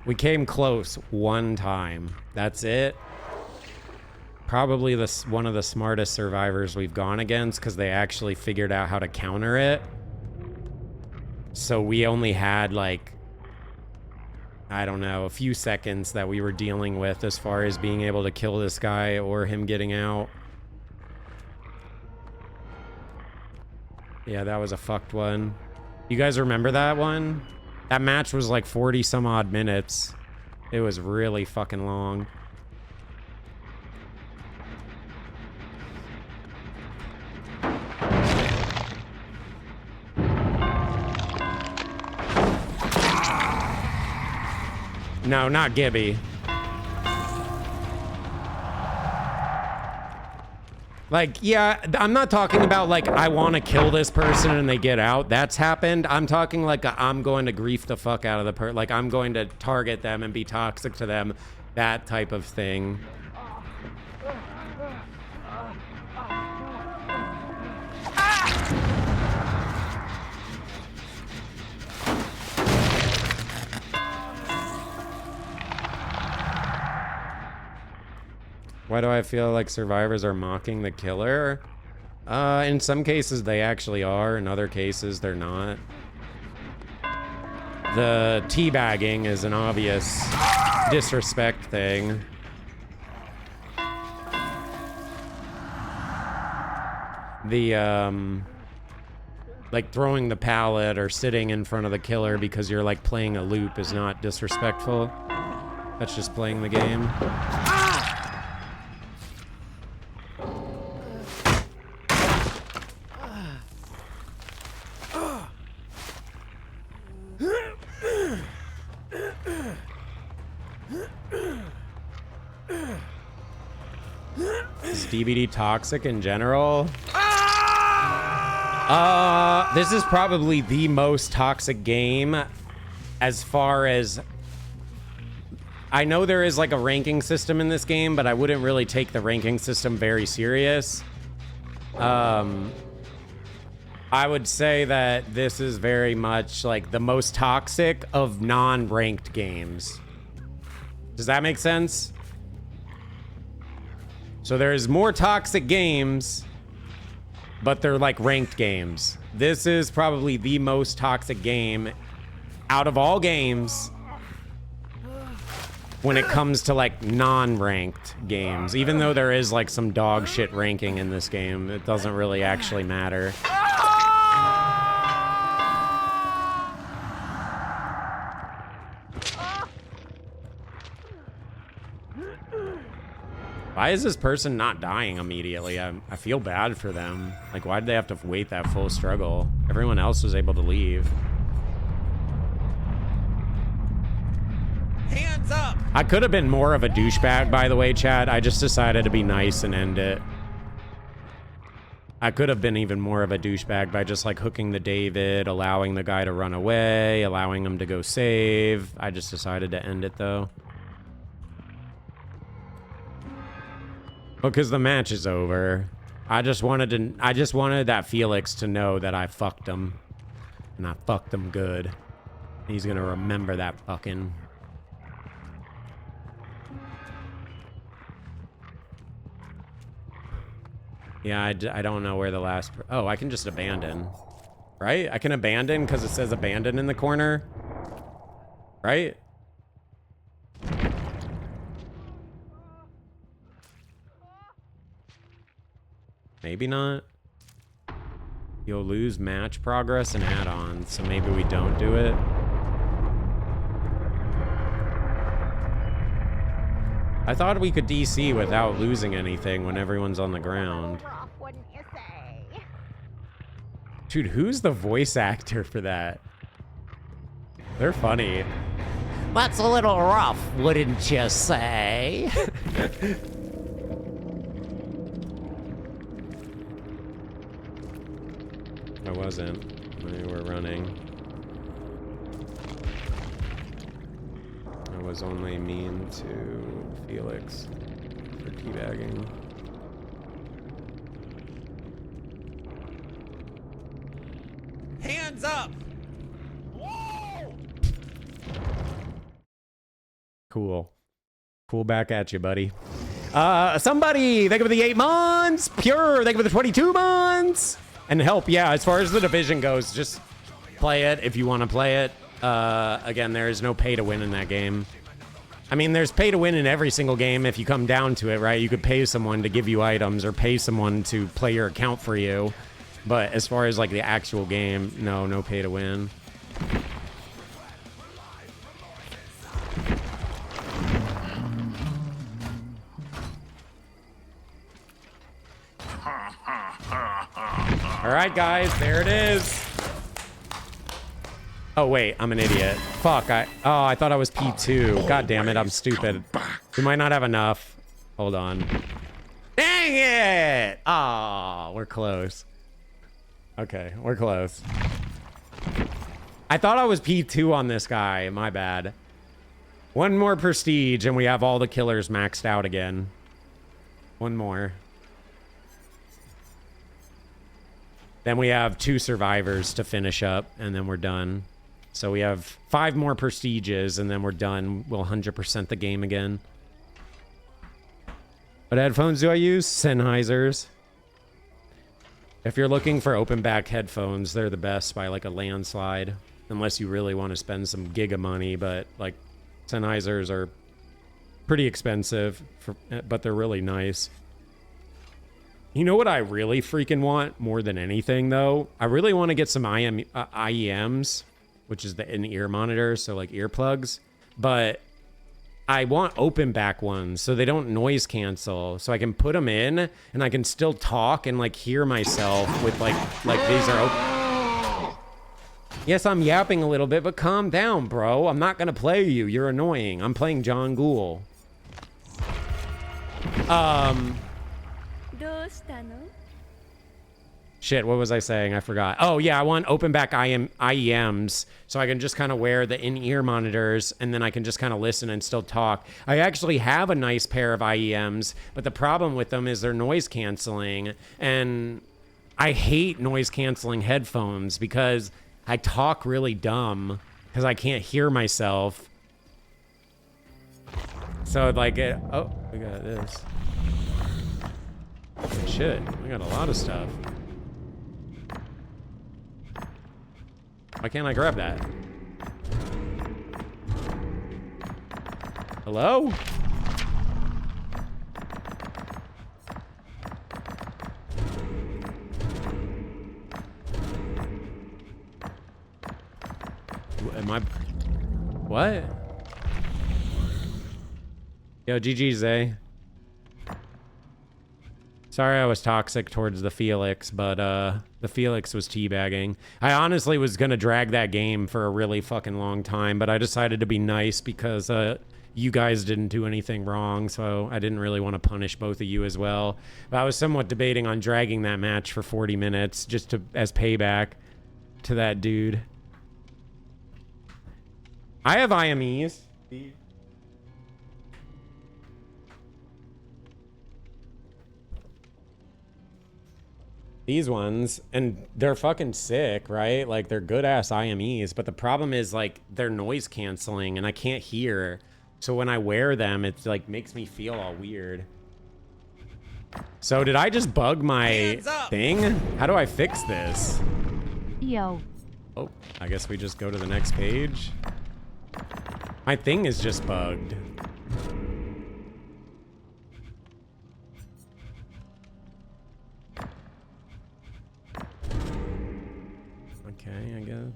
We came close one time. That's it. Probably one of the smartest survivors we've gone against because they actually figured out how to counter it. So we only had like, I don't know, a few seconds that we were dealing with as far as being able to kill this guy or him getting out. Yeah, that was a fucked one. You guys remember that one? That match was like 40 some odd minutes. It was really fucking long. No, not Gibby. Like, yeah, I'm not talking about like I want to kill this person and they get out. That's happened. I'm talking like I'm going to grief the fuck out of the person. Like I'm going to target them and be toxic to them. That type of thing. Why do I feel like survivors are mocking the killer? In some cases they actually are. In other cases they're not. The teabagging is an obvious disrespect thing. The, like throwing the pallet or sitting in front of the killer because you're like playing a loop is not disrespectful. That's just playing the game. Is DBD toxic in general? This is probably the most toxic game as far as... I know there is like a ranking system in this game, but I wouldn't really take the ranking system very serious. I would say that this is very much like the most toxic of non-ranked games. Does that make sense? So there's more toxic games, but they're like ranked games. This is probably the most toxic game out of all games when it comes to like non-ranked games. Even though there is like some dog shit ranking in this game, it doesn't really actually matter. Why is this person not dying immediately? I feel bad for them. Like, why did they have to wait that full struggle? Everyone else was able to leave. Hands up! I could have been more of a douchebag, by the way, Chad. I just decided to be nice and end it. I could have been even more of a douchebag by just, like, hooking the David, allowing the guy to run away, allowing him to go save. I just decided to end it, though. Because the match is over. I just wanted that Felix to know that I fucked him. And I fucked him good. He's gonna remember that fucking... Yeah, I don't know where the last... Oh, I can just abandon. Right? I can abandon because it says abandon in the corner. Right? Maybe not. You'll lose match progress and add-ons, so maybe we don't do it. I thought we could DC without losing anything when everyone's on the ground. Dude, who's the voice actor for that? They're funny. That's a little rough, wouldn't you say? I wasn't. We were running. I was only mean to Felix for teabagging. Hands up! Whoa! Cool. Cool back at you, buddy. Somebody, thank you for the 8 months. Pure, thank you for the 22 months. And help, yeah, as far as the division goes, just play it if you want to play it. Again, there is no pay to win in that game. I mean, there's pay to win in every single game if you come down to it, right? You could pay someone to give you items or pay someone to play your account for you. But as far as like the actual game, no pay to win. All right, guys, there it is. Oh, wait, I'm an idiot. Fuck, I thought I was P2. God damn it, I'm stupid. We might not have enough. Hold on. Dang it! Oh, we're close. Okay, we're close. I thought I was P2 on this guy. My bad. One more prestige, and we have all the killers maxed out again. One more. Then we have 2 survivors to finish up, and then we're done. So we have 5 more prestiges, and then we're done. We'll 100% the game again. What headphones do I use? Sennheisers. If you're looking for open back headphones, they're the best by like a landslide. Unless you really want to spend some giga money, but like Sennheisers are pretty expensive, but they're really nice. You know what I really freaking want more than anything, though? I really want to get some IEMs, which is the in-ear monitors, so like earplugs. But I want open back ones so they don't noise cancel, so I can put them in and I can still talk and like hear myself with like these are open. Yes, I'm yapping a little bit, but calm down, bro. I'm not gonna play you. You're annoying. I'm playing John Ghoul. Shit, what was I saying? I forgot. Oh, yeah, I want open back IEMs so I can just kind of wear the in-ear monitors and then I can just kind of listen and still talk. I actually have a nice pair of IEMs, but the problem with them is they're noise canceling. And I hate noise canceling headphones because I talk really dumb because I can't hear myself. So like oh, we got this. Shit, we got a lot of stuff. Why can't I grab that? Hello? Am I... What? Yo, GG's, eh? Sorry I was toxic towards the Felix, but the Felix was teabagging. I honestly was going to drag that game for a really fucking long time, but I decided to be nice because you guys didn't do anything wrong, so I didn't really want to punish both of you as well. But I was somewhat debating on dragging that match for 40 minutes just to as payback to that dude. I have IMEs. These ones, and they're fucking sick, right? Like, they're good-ass IMEs, but the problem is, like, they're noise canceling, and I can't hear. So when I wear them, it's, like, makes me feel all weird. So did I just bug my thing? How do I fix this? Yo. Oh, I guess we just go to the next page. My thing is just bugged. Okay, I guess.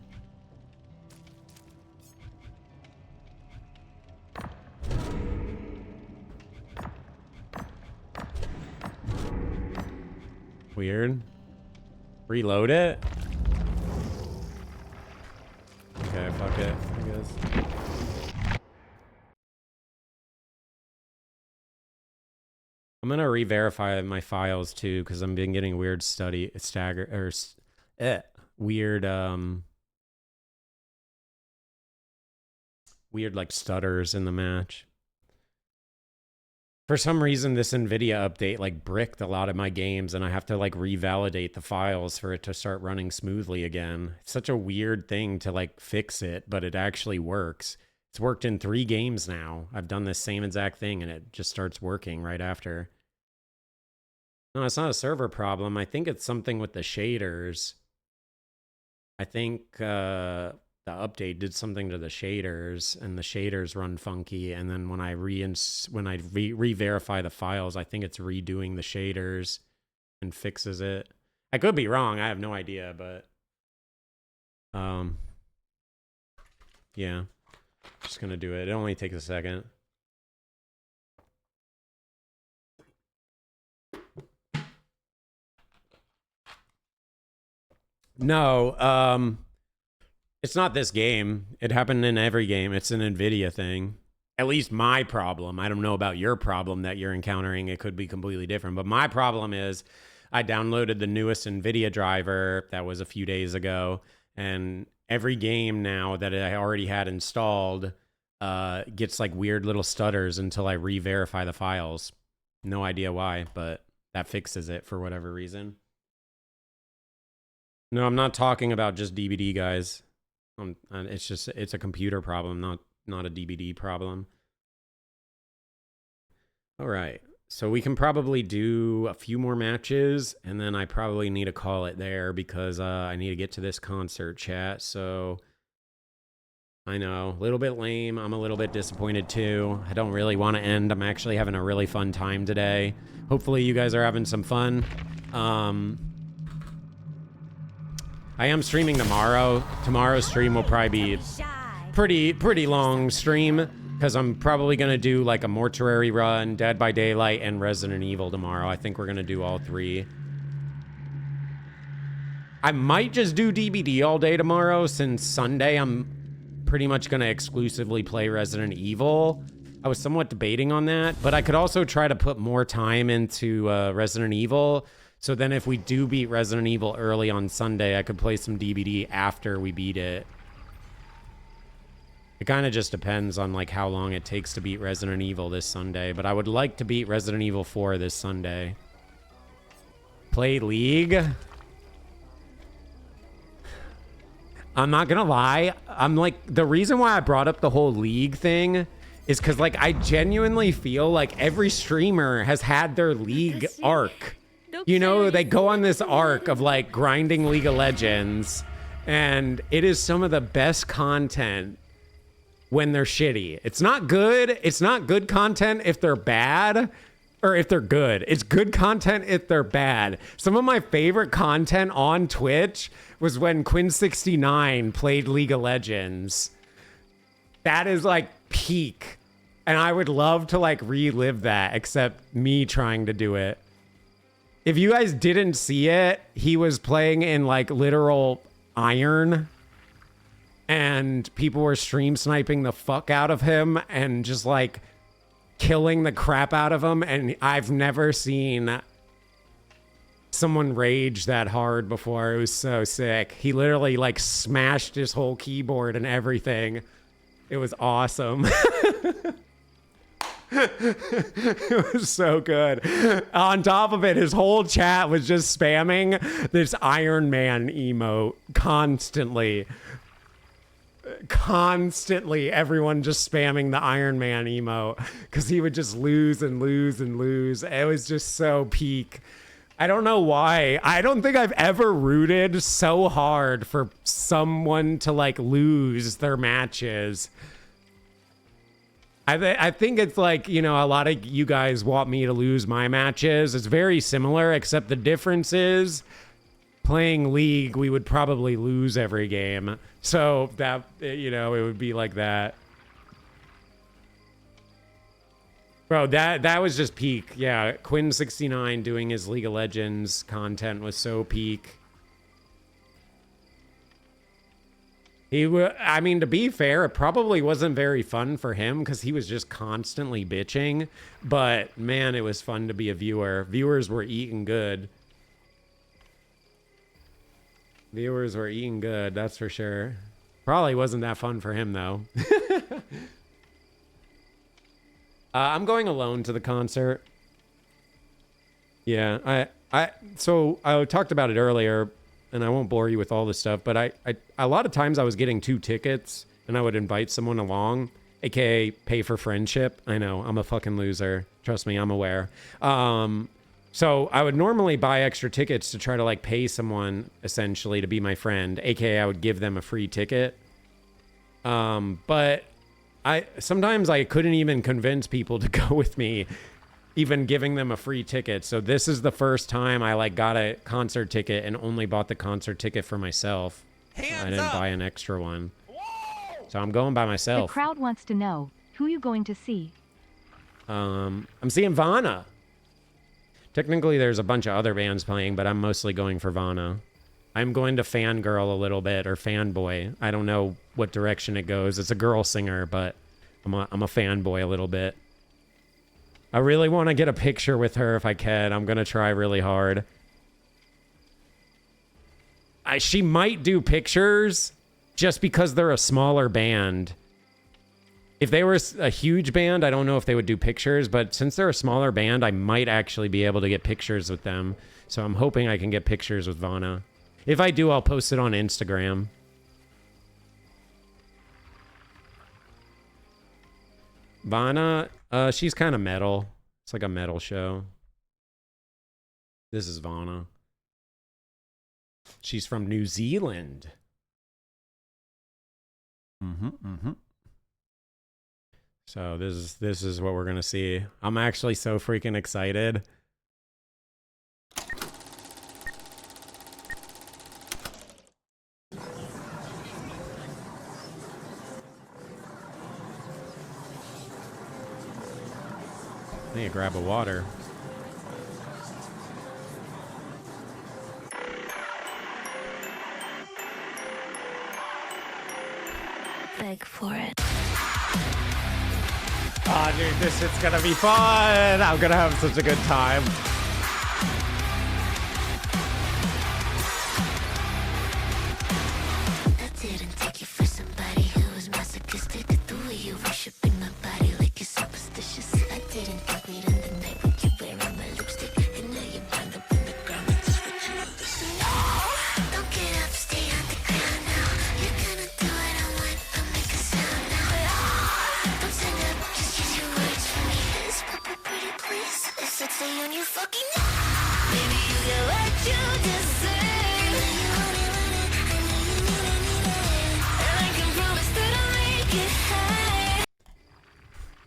Weird. Reload it? Okay, fuck it, I guess. I'm gonna re-verify my files too, because I've been getting weird weird weird like stutters in the match. For some reason, this NVIDIA update like bricked a lot of my games, and I have to like revalidate the files for it to start running smoothly again. It's such a weird thing to like fix it, but it actually works. It's worked in 3 games now. I've done this same exact thing, and it just starts working right after. No, it's not a server problem. I think it's something with the shaders. I think the update did something to the shaders, and the shaders run funky. And then when I re-verify the files, I think it's redoing the shaders and fixes it. I could be wrong. I have no idea, but yeah, just gonna do it. It only takes a second. No, it's not this game. It happened in every game. It's an NVIDIA thing. At least my problem. I don't know about your problem that you're encountering. It could be completely different. But my problem is I downloaded the newest NVIDIA driver that was a few days ago. And every game now that I already had installed gets like weird little stutters until I re-verify the files. No idea why, but that fixes it for whatever reason. No, I'm not talking about just DBD, guys. It's a computer problem, not a DBD problem. All right, so we can probably do a few more matches, and then I probably need to call it there because I need to get to this concert chat. So I know, a little bit lame. I'm a little bit disappointed too. I don't really want to end. I'm actually having a really fun time today. Hopefully you guys are having some fun. I am streaming tomorrow. Tomorrow's stream will probably be pretty long stream because I'm probably going to do like a Mortuary run, Dead by Daylight, and Resident Evil tomorrow. I think we're going to do all 3. I might just do DBD all day tomorrow since Sunday I'm pretty much going to exclusively play Resident Evil. I was somewhat debating on that, but I could also try to put more time into Resident Evil. So then if we do beat Resident Evil early on Sunday, I could play some DBD after we beat it. It kind of just depends on like how long it takes to beat Resident Evil this Sunday, but I would like to beat Resident Evil 4 this Sunday. Play League? I'm not gonna lie. I'm like, the reason why I brought up the whole League thing is because like I genuinely feel like every streamer has had their League arc. You know, they go on this arc of like grinding League of Legends, and it is some of the best content when they're shitty. It's not good. It's not good content if they're bad or if they're good. It's good content if they're bad. Some of my favorite content on Twitch was when Quinn69 played League of Legends. That is like peak. And I would love to like relive that, except me trying to do it. If you guys didn't see it, he was playing in like literal iron, and people were stream sniping the fuck out of him and just like killing the crap out of him. And I've never seen someone rage that hard before. It was so sick. He literally like smashed his whole keyboard and everything. It was awesome. It was so good. On top of it, his whole chat was just spamming this Iron Man emote constantly. constantly everyone just spamming the Iron Man emote because he would just lose and lose and lose. It was just so peak. I don't know why. I don't think I've ever rooted so hard for someone to like lose their matches. I think it's like, you know, a lot of you guys want me to lose my matches. It's very similar, except the difference is playing League, we would probably lose every game. So that, you know, it would be like that. Bro, that was just peak. Yeah, Quinn69 doing his League of Legends content was so peak. I mean, to be fair, it probably wasn't very fun for him because he was just constantly bitching. But man, it was fun to be a viewer. Viewers were eating good. Viewers were eating good, that's for sure. Probably wasn't that fun for him though. I'm going alone to the concert. Yeah, so I talked about it earlier, and I won't bore you with all this stuff, but a lot of times I was getting 2 tickets, and I would invite someone along, aka pay for friendship. I know, I'm a fucking loser. Trust me, I'm aware. So I would normally buy extra tickets to try to like pay someone essentially to be my friend, aka I would give them a free ticket. But sometimes I couldn't even convince people to go with me, even giving them a free ticket. So this is the first time I like got a concert ticket and only bought the concert ticket for myself. I didn't buy an extra one. So I'm going by myself. The crowd wants to know, who you going to see? I'm seeing Vana. Technically, there's a bunch of other bands playing, but I'm mostly going for Vana. I'm going to fangirl a little bit, or fanboy. I don't know what direction it goes. It's a girl singer, but I'm a fanboy a little bit. I really want to get a picture with her if I can. I'm going to try really hard. She might do pictures just because they're a smaller band. If they were a huge band, I don't know if they would do pictures, but since they're a smaller band, I might actually be able to get pictures with them. So I'm hoping I can get pictures with Vana. If I do, I'll post it on Instagram. Vana, she's kind of metal. It's like a metal show. This is Vana. She's from New Zealand. So this is what we're gonna see. I'm actually so freaking excited. I need to grab a water. Beg for it. Oh, dude, this shit's gonna be fun. I'm gonna have such a good time. I didn't take you for somebody who was masochistic. The way you worshiping my body like you're superstitious. I didn't think we'd end the night with you wearing my lipstick. And now you're bound up in the ground with this ritualistic. Don't get up, stay on the ground now. You're gonna do what I want, I'll make a sound now. Don't stand up, just use your words for me. Is Papa pretty please? Is it say on your fucking baby, you get what you deserve.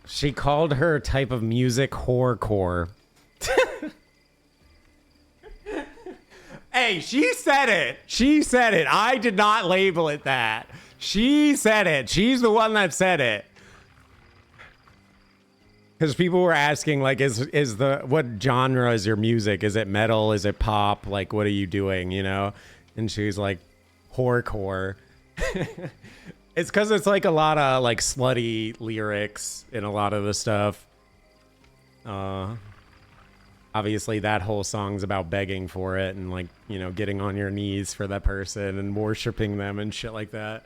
She called her type of music horrorcore. Hey, she said it. She said it. I did not label it that. She said it. She's the one that said it. Because people were asking, like, what genre is your music? Is it metal? Is it pop? Like, what are you doing, you know? And she's like, horrorcore. It's because it's like a lot of like slutty lyrics in a lot of the stuff. Obviously that whole song's about begging for it and like, you know, getting on your knees for that person and worshiping them and shit like that.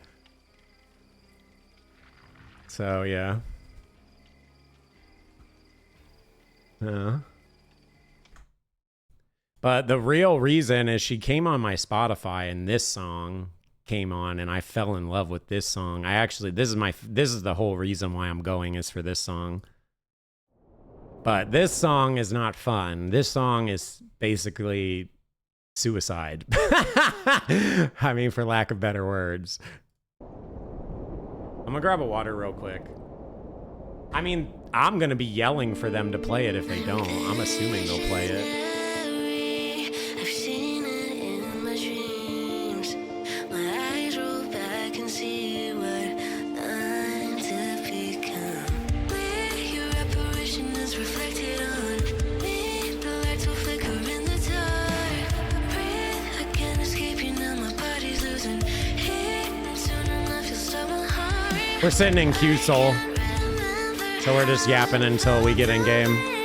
So yeah. But the real reason is she came on my Spotify and this song came on, and I fell in love with this song. This is the whole reason why I'm going, is for this song. But this song is not fun. This song is basically suicide. I mean, for lack of better words. I'm gonna grab a water real quick. I mean, I'm gonna be yelling for them to play it if they don't. I'm assuming they'll play it. I've seen it in my dreams. My eyes roll back and see what I'm to become. Where your apparition is reflected on me, the lights will flicker in the dark. Breathe, I can't escape you now. My body's losing heat. Soon enough, you'll stop my heart. We're sitting in Q-Soul, so we're just yapping until we get in game.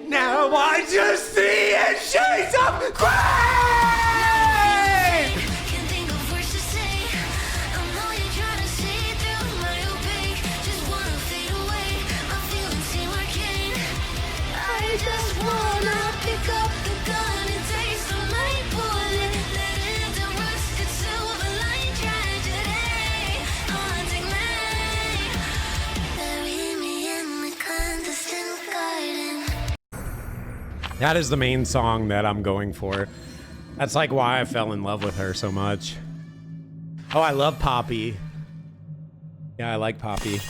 Now I just see in shades of gray! That is the main song that I'm going for. That's like why I fell in love with her so much. Oh, I love Poppy. Yeah, I like Poppy.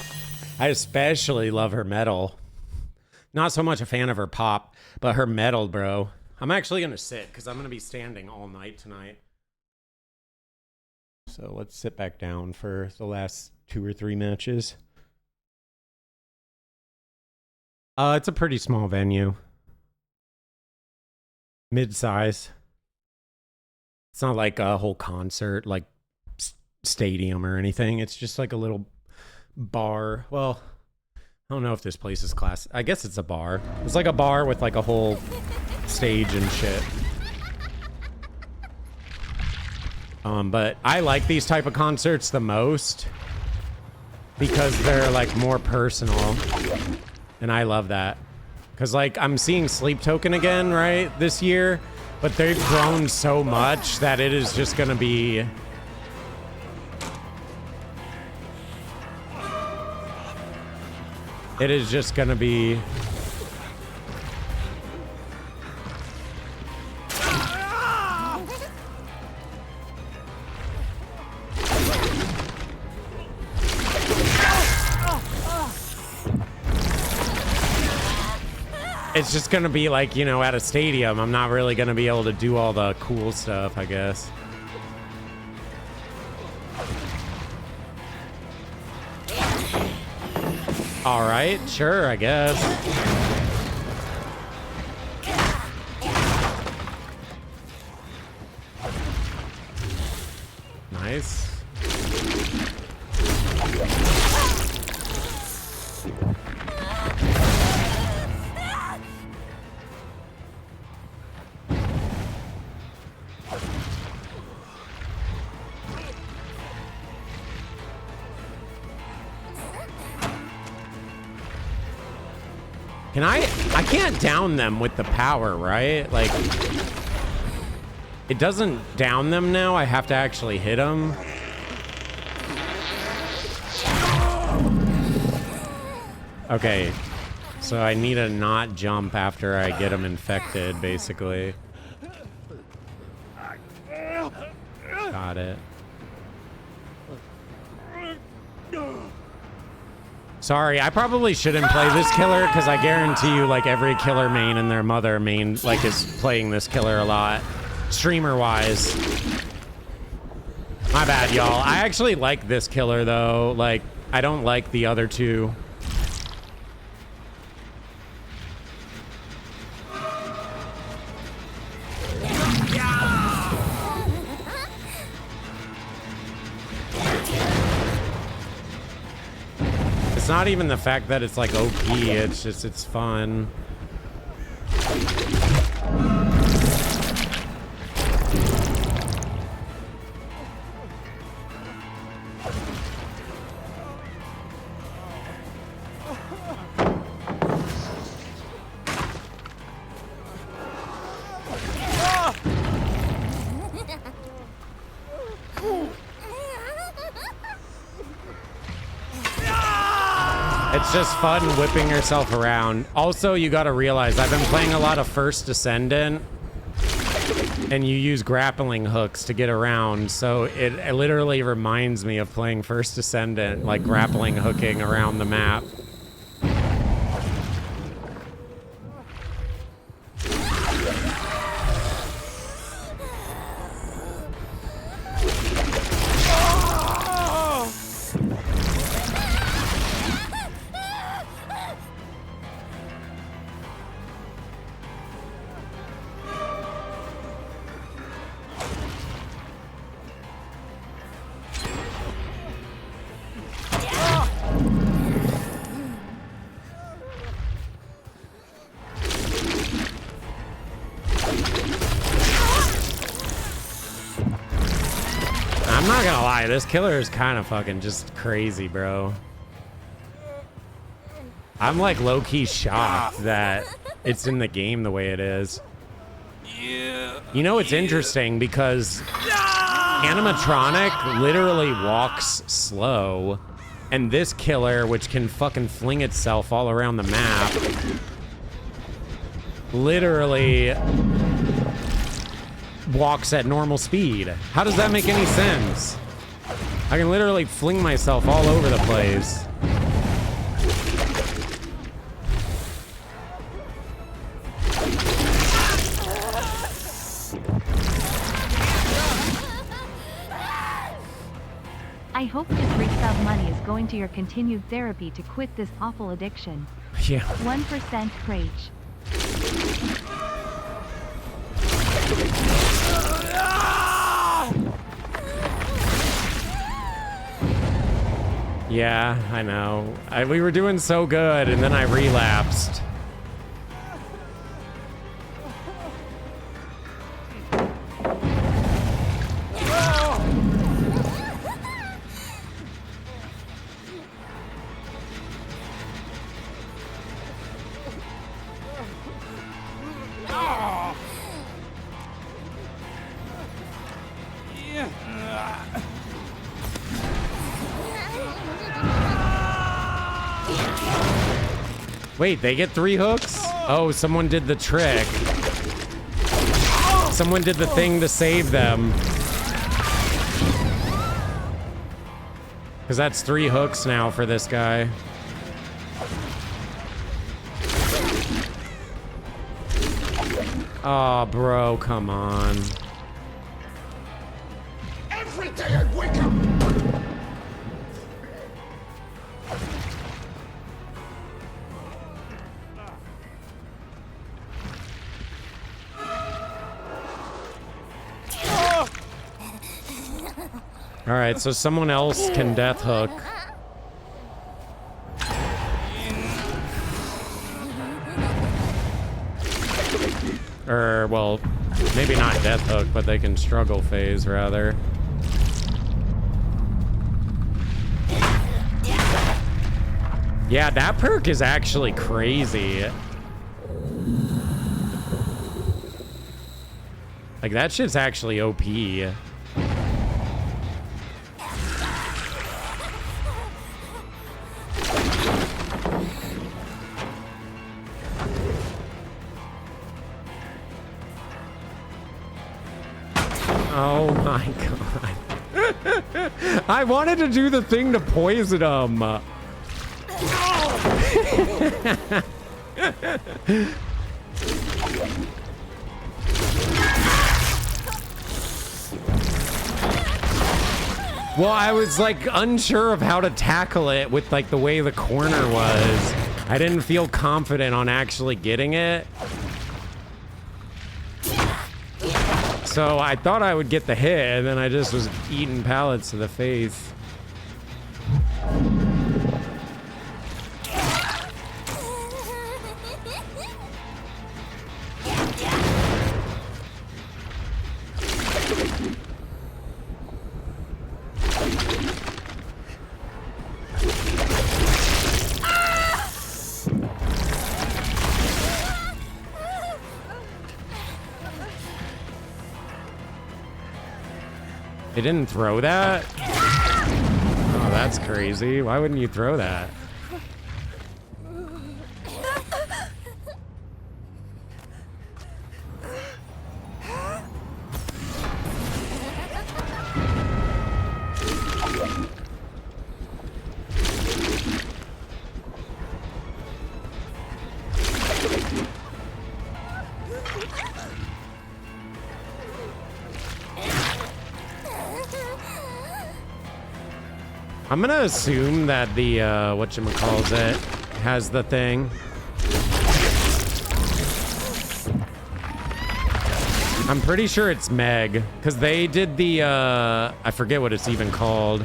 I especially love her metal. Not so much a fan of her pop, but her metal, bro. I'm actually gonna sit because I'm gonna be standing all night tonight. So let's sit back down for the last 2 or 3 matches. It's a pretty small venue. Mid-size. It's not like a whole concert, like stadium or anything. It's just like a little bar. Well, I don't know if this place is class. I guess it's a bar. It's like a bar with like a whole stage and shit. But I like these type of concerts the most because they're like more personal, and I love that. Because, like, I'm seeing Sleep Token again, right, this year. But they've grown so much that it is just going to be... It is just going to be... It's just gonna be like, you know, at a stadium. I'm not really gonna be able to do all the cool stuff, I guess. All right, sure, I guess. Nice. Can I can't down them with the power, right? Like, it doesn't down them now. I have to actually hit them. Okay, so I need to not jump after I get them infected, basically. Got it. Sorry, I probably shouldn't play this killer because I guarantee you, like, every killer main and their mother main, like, is playing this killer a lot, streamer-wise. My bad, y'all. I actually like this killer, though. Like, I don't like the other two. It's not even the fact that it's like OP, it's just, it's fun. It's just fun whipping yourself around. Also, you gotta realize I've been playing a lot of First Descendant, and you use grappling hooks to get around, so it literally reminds me of playing First Descendant, like grappling hooking around the map. I'm not gonna lie, this killer is kind of fucking just crazy, bro. I'm like low-key shocked that it's in the game the way it is. You know, it's interesting because animatronic literally walks slow, and this killer, which can fucking fling itself all around the map, literally walks at normal speed. How does that make any sense? I can literally fling myself all over the place. I hope this resub money is going to your continued therapy to quit this awful addiction. Yeah. 1% rage. Yeah, I know. We were doing so good, and then I relapsed. Wait, they get 3 hooks? Oh, someone did the trick. Someone did the thing to save them. Because that's 3 hooks now for this guy. Oh, bro, come on. Every day I wake up. All right, so someone else can death hook. Or, well, maybe not death hook, but they can struggle phase, rather. Yeah, that perk is actually crazy. Like, that shit's actually OP. Oh my god. I wanted to do the thing to poison him. Well, I was like unsure of how to tackle it with like the way the corner was. I didn't feel confident on actually getting it. So I thought I would get the hit, and then I just was eating pallets to the face. They didn't throw that? Oh, that's crazy. Why wouldn't you throw that? I'm gonna assume that the, whatchamacallit has the thing. I'm pretty sure it's Meg, because they did the, I forget what it's even called.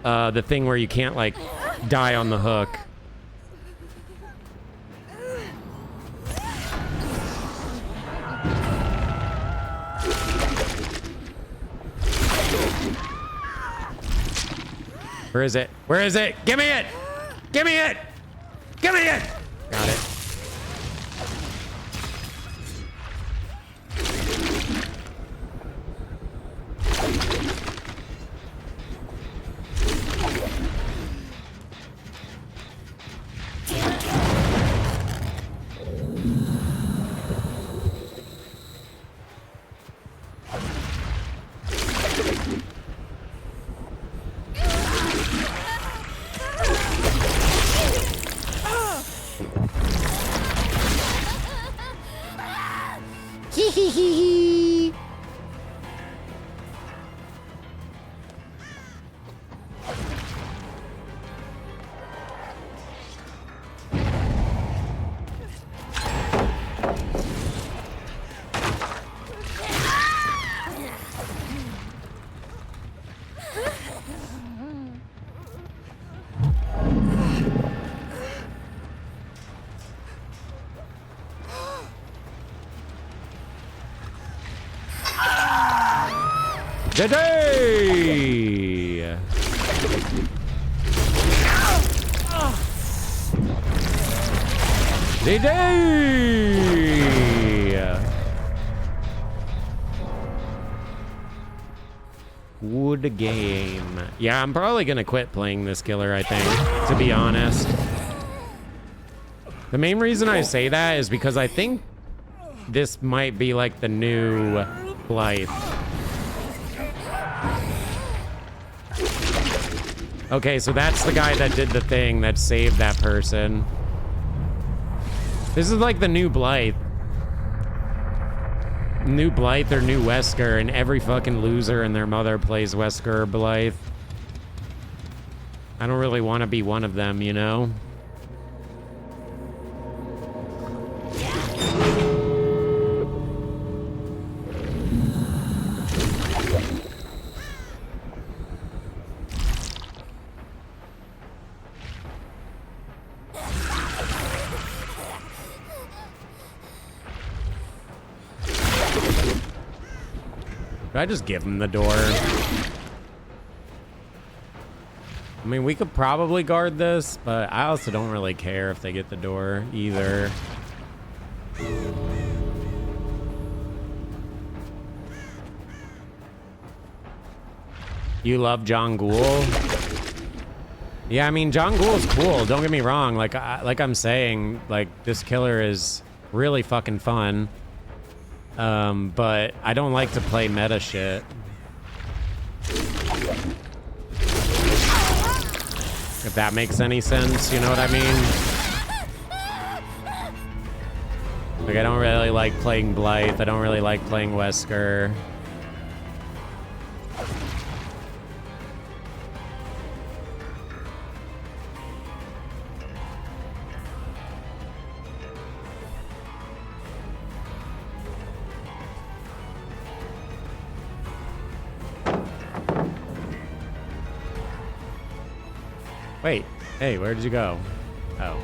The thing where you can't, like, die on the hook. Where is it? Where is it? Give me it! Give me it! Give me it! Got it. Today! Good game. Yeah, I'm probably gonna quit playing this killer, I think, to be honest. The main reason I say that is because I think this might be like the new Blythe. Okay, so that's the guy that did the thing that saved that person. This is like the new Blythe. New Blythe or new Wesker, and every fucking loser and their mother plays Wesker or Blythe. I don't really want to be one of them, you know? Should I just give him the door? I mean, we could probably guard this, but I also don't really care if they get the door either. You love John Ghoul? Yeah, I mean, John Ghoul's cool. Don't get me wrong. Like I'm saying, like, this killer is really fucking fun. But I don't like to play meta shit. If that makes any sense, you know what I mean? Like, I don't really like playing Blythe. I don't really like playing Wesker. Wait, hey, where did you go? Oh.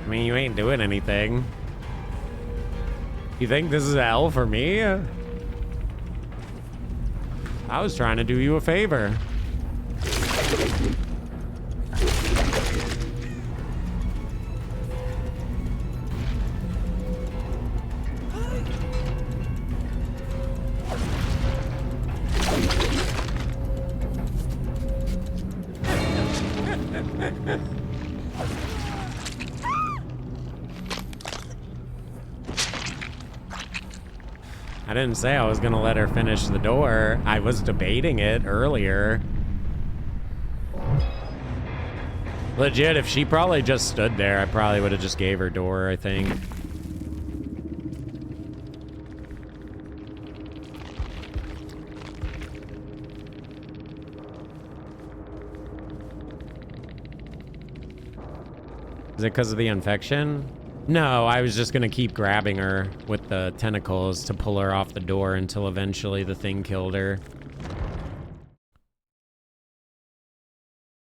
I mean, you ain't doing anything. You think this is L for me? I was trying to do you a favor. I didn't say I was gonna let her finish the door. I was debating it earlier. Legit, if she probably just stood there, I probably would have just gave her door, I think. Is it because of the infection? No, I was just gonna keep grabbing her with the tentacles to pull her off the door until eventually the thing killed her.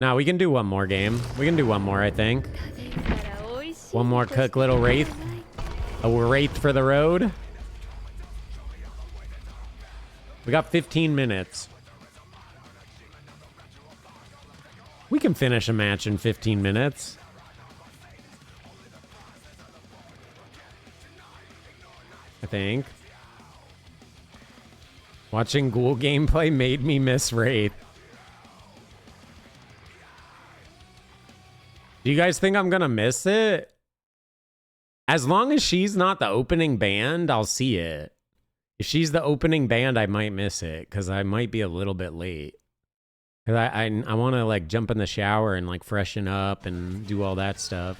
Now we can do one more game. We can do one more, I think. One more quick little wraith. A wraith for the road. We got 15 minutes. We can finish a match in 15 minutes. I think. Watching Ghoul gameplay made me miss Wraith. Do you guys think I'm gonna miss it? As long as she's not the opening band, I'll see it. If she's the opening band, I might miss it because I might be a little bit late. Cause I want to like jump in the shower and like freshen up and do all that stuff.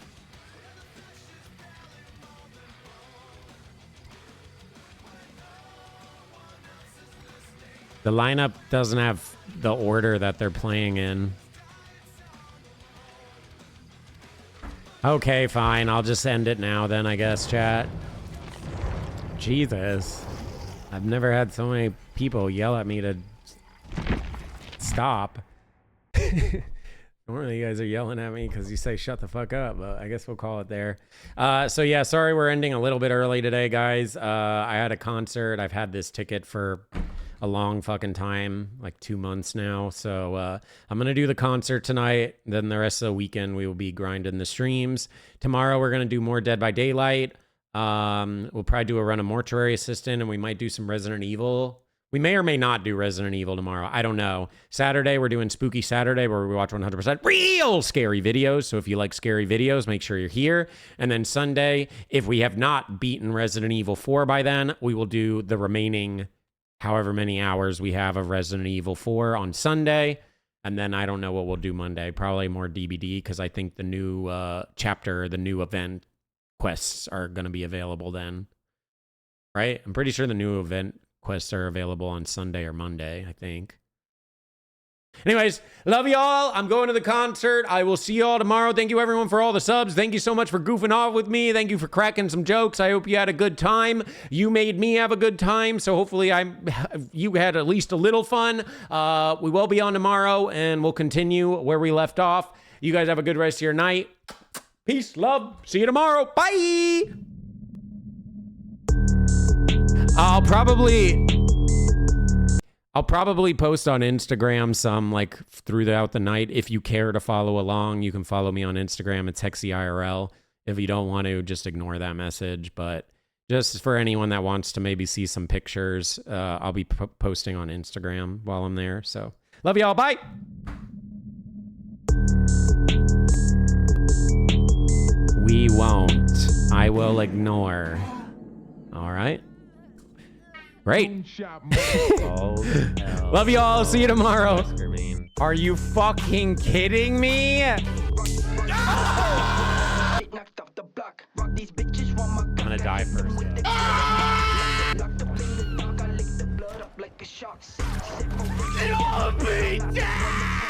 The lineup doesn't have the order that they're playing in. Okay, fine. I'll just end it now then, I guess, chat. Jesus. I've never had so many people yell at me to stop. Normally you guys are yelling at me because you say shut the fuck up, but I guess we'll call it there. So yeah, sorry we're ending a little bit early today, guys. I had a concert. I've had this ticket for a long fucking time, like 2 months now. So I'm gonna do the concert tonight. Then the rest of the weekend we will be grinding the streams. Tomorrow we're gonna do more Dead by Daylight. We'll probably do a run of Mortuary Assistant, and we might do some Resident Evil. We may or may not do Resident Evil tomorrow. I don't know. Saturday, we're doing Spooky Saturday, where we watch 100% real scary videos. So if you like scary videos, make sure you're here. And then Sunday, if we have not beaten Resident Evil 4 by then, we will do the remaining however many hours we have of Resident Evil 4 on Sunday. And then I don't know what we'll do Monday. Probably more DBD, because I think the new chapter, the new event quests are going to be available then. Right? I'm pretty sure the new event quests are available on Sunday or Monday, I think. Anyways, love y'all. I'm going to the concert. I will see y'all tomorrow. Thank you everyone for all the subs. Thank you so much for goofing off with me. Thank you for cracking some jokes. I hope you had a good time. You made me have a good time, so hopefully you had at least a little fun. We will be on tomorrow, and we'll continue where we left off. You guys have a good rest of your night. Peace, love. See you tomorrow. Bye. I'll probably post on Instagram some like throughout the night. If you care to follow along, you can follow me on Instagram. It's Hexy IRL. If you don't want to, just ignore that message. But just for anyone that wants to maybe see some pictures, I'll be posting on Instagram while I'm there. So love y'all. Bye. We won't. I will ignore. All right. Great. Love you all. See you tomorrow. Are you fucking kidding me? I'm gonna die first. It'll all be dead!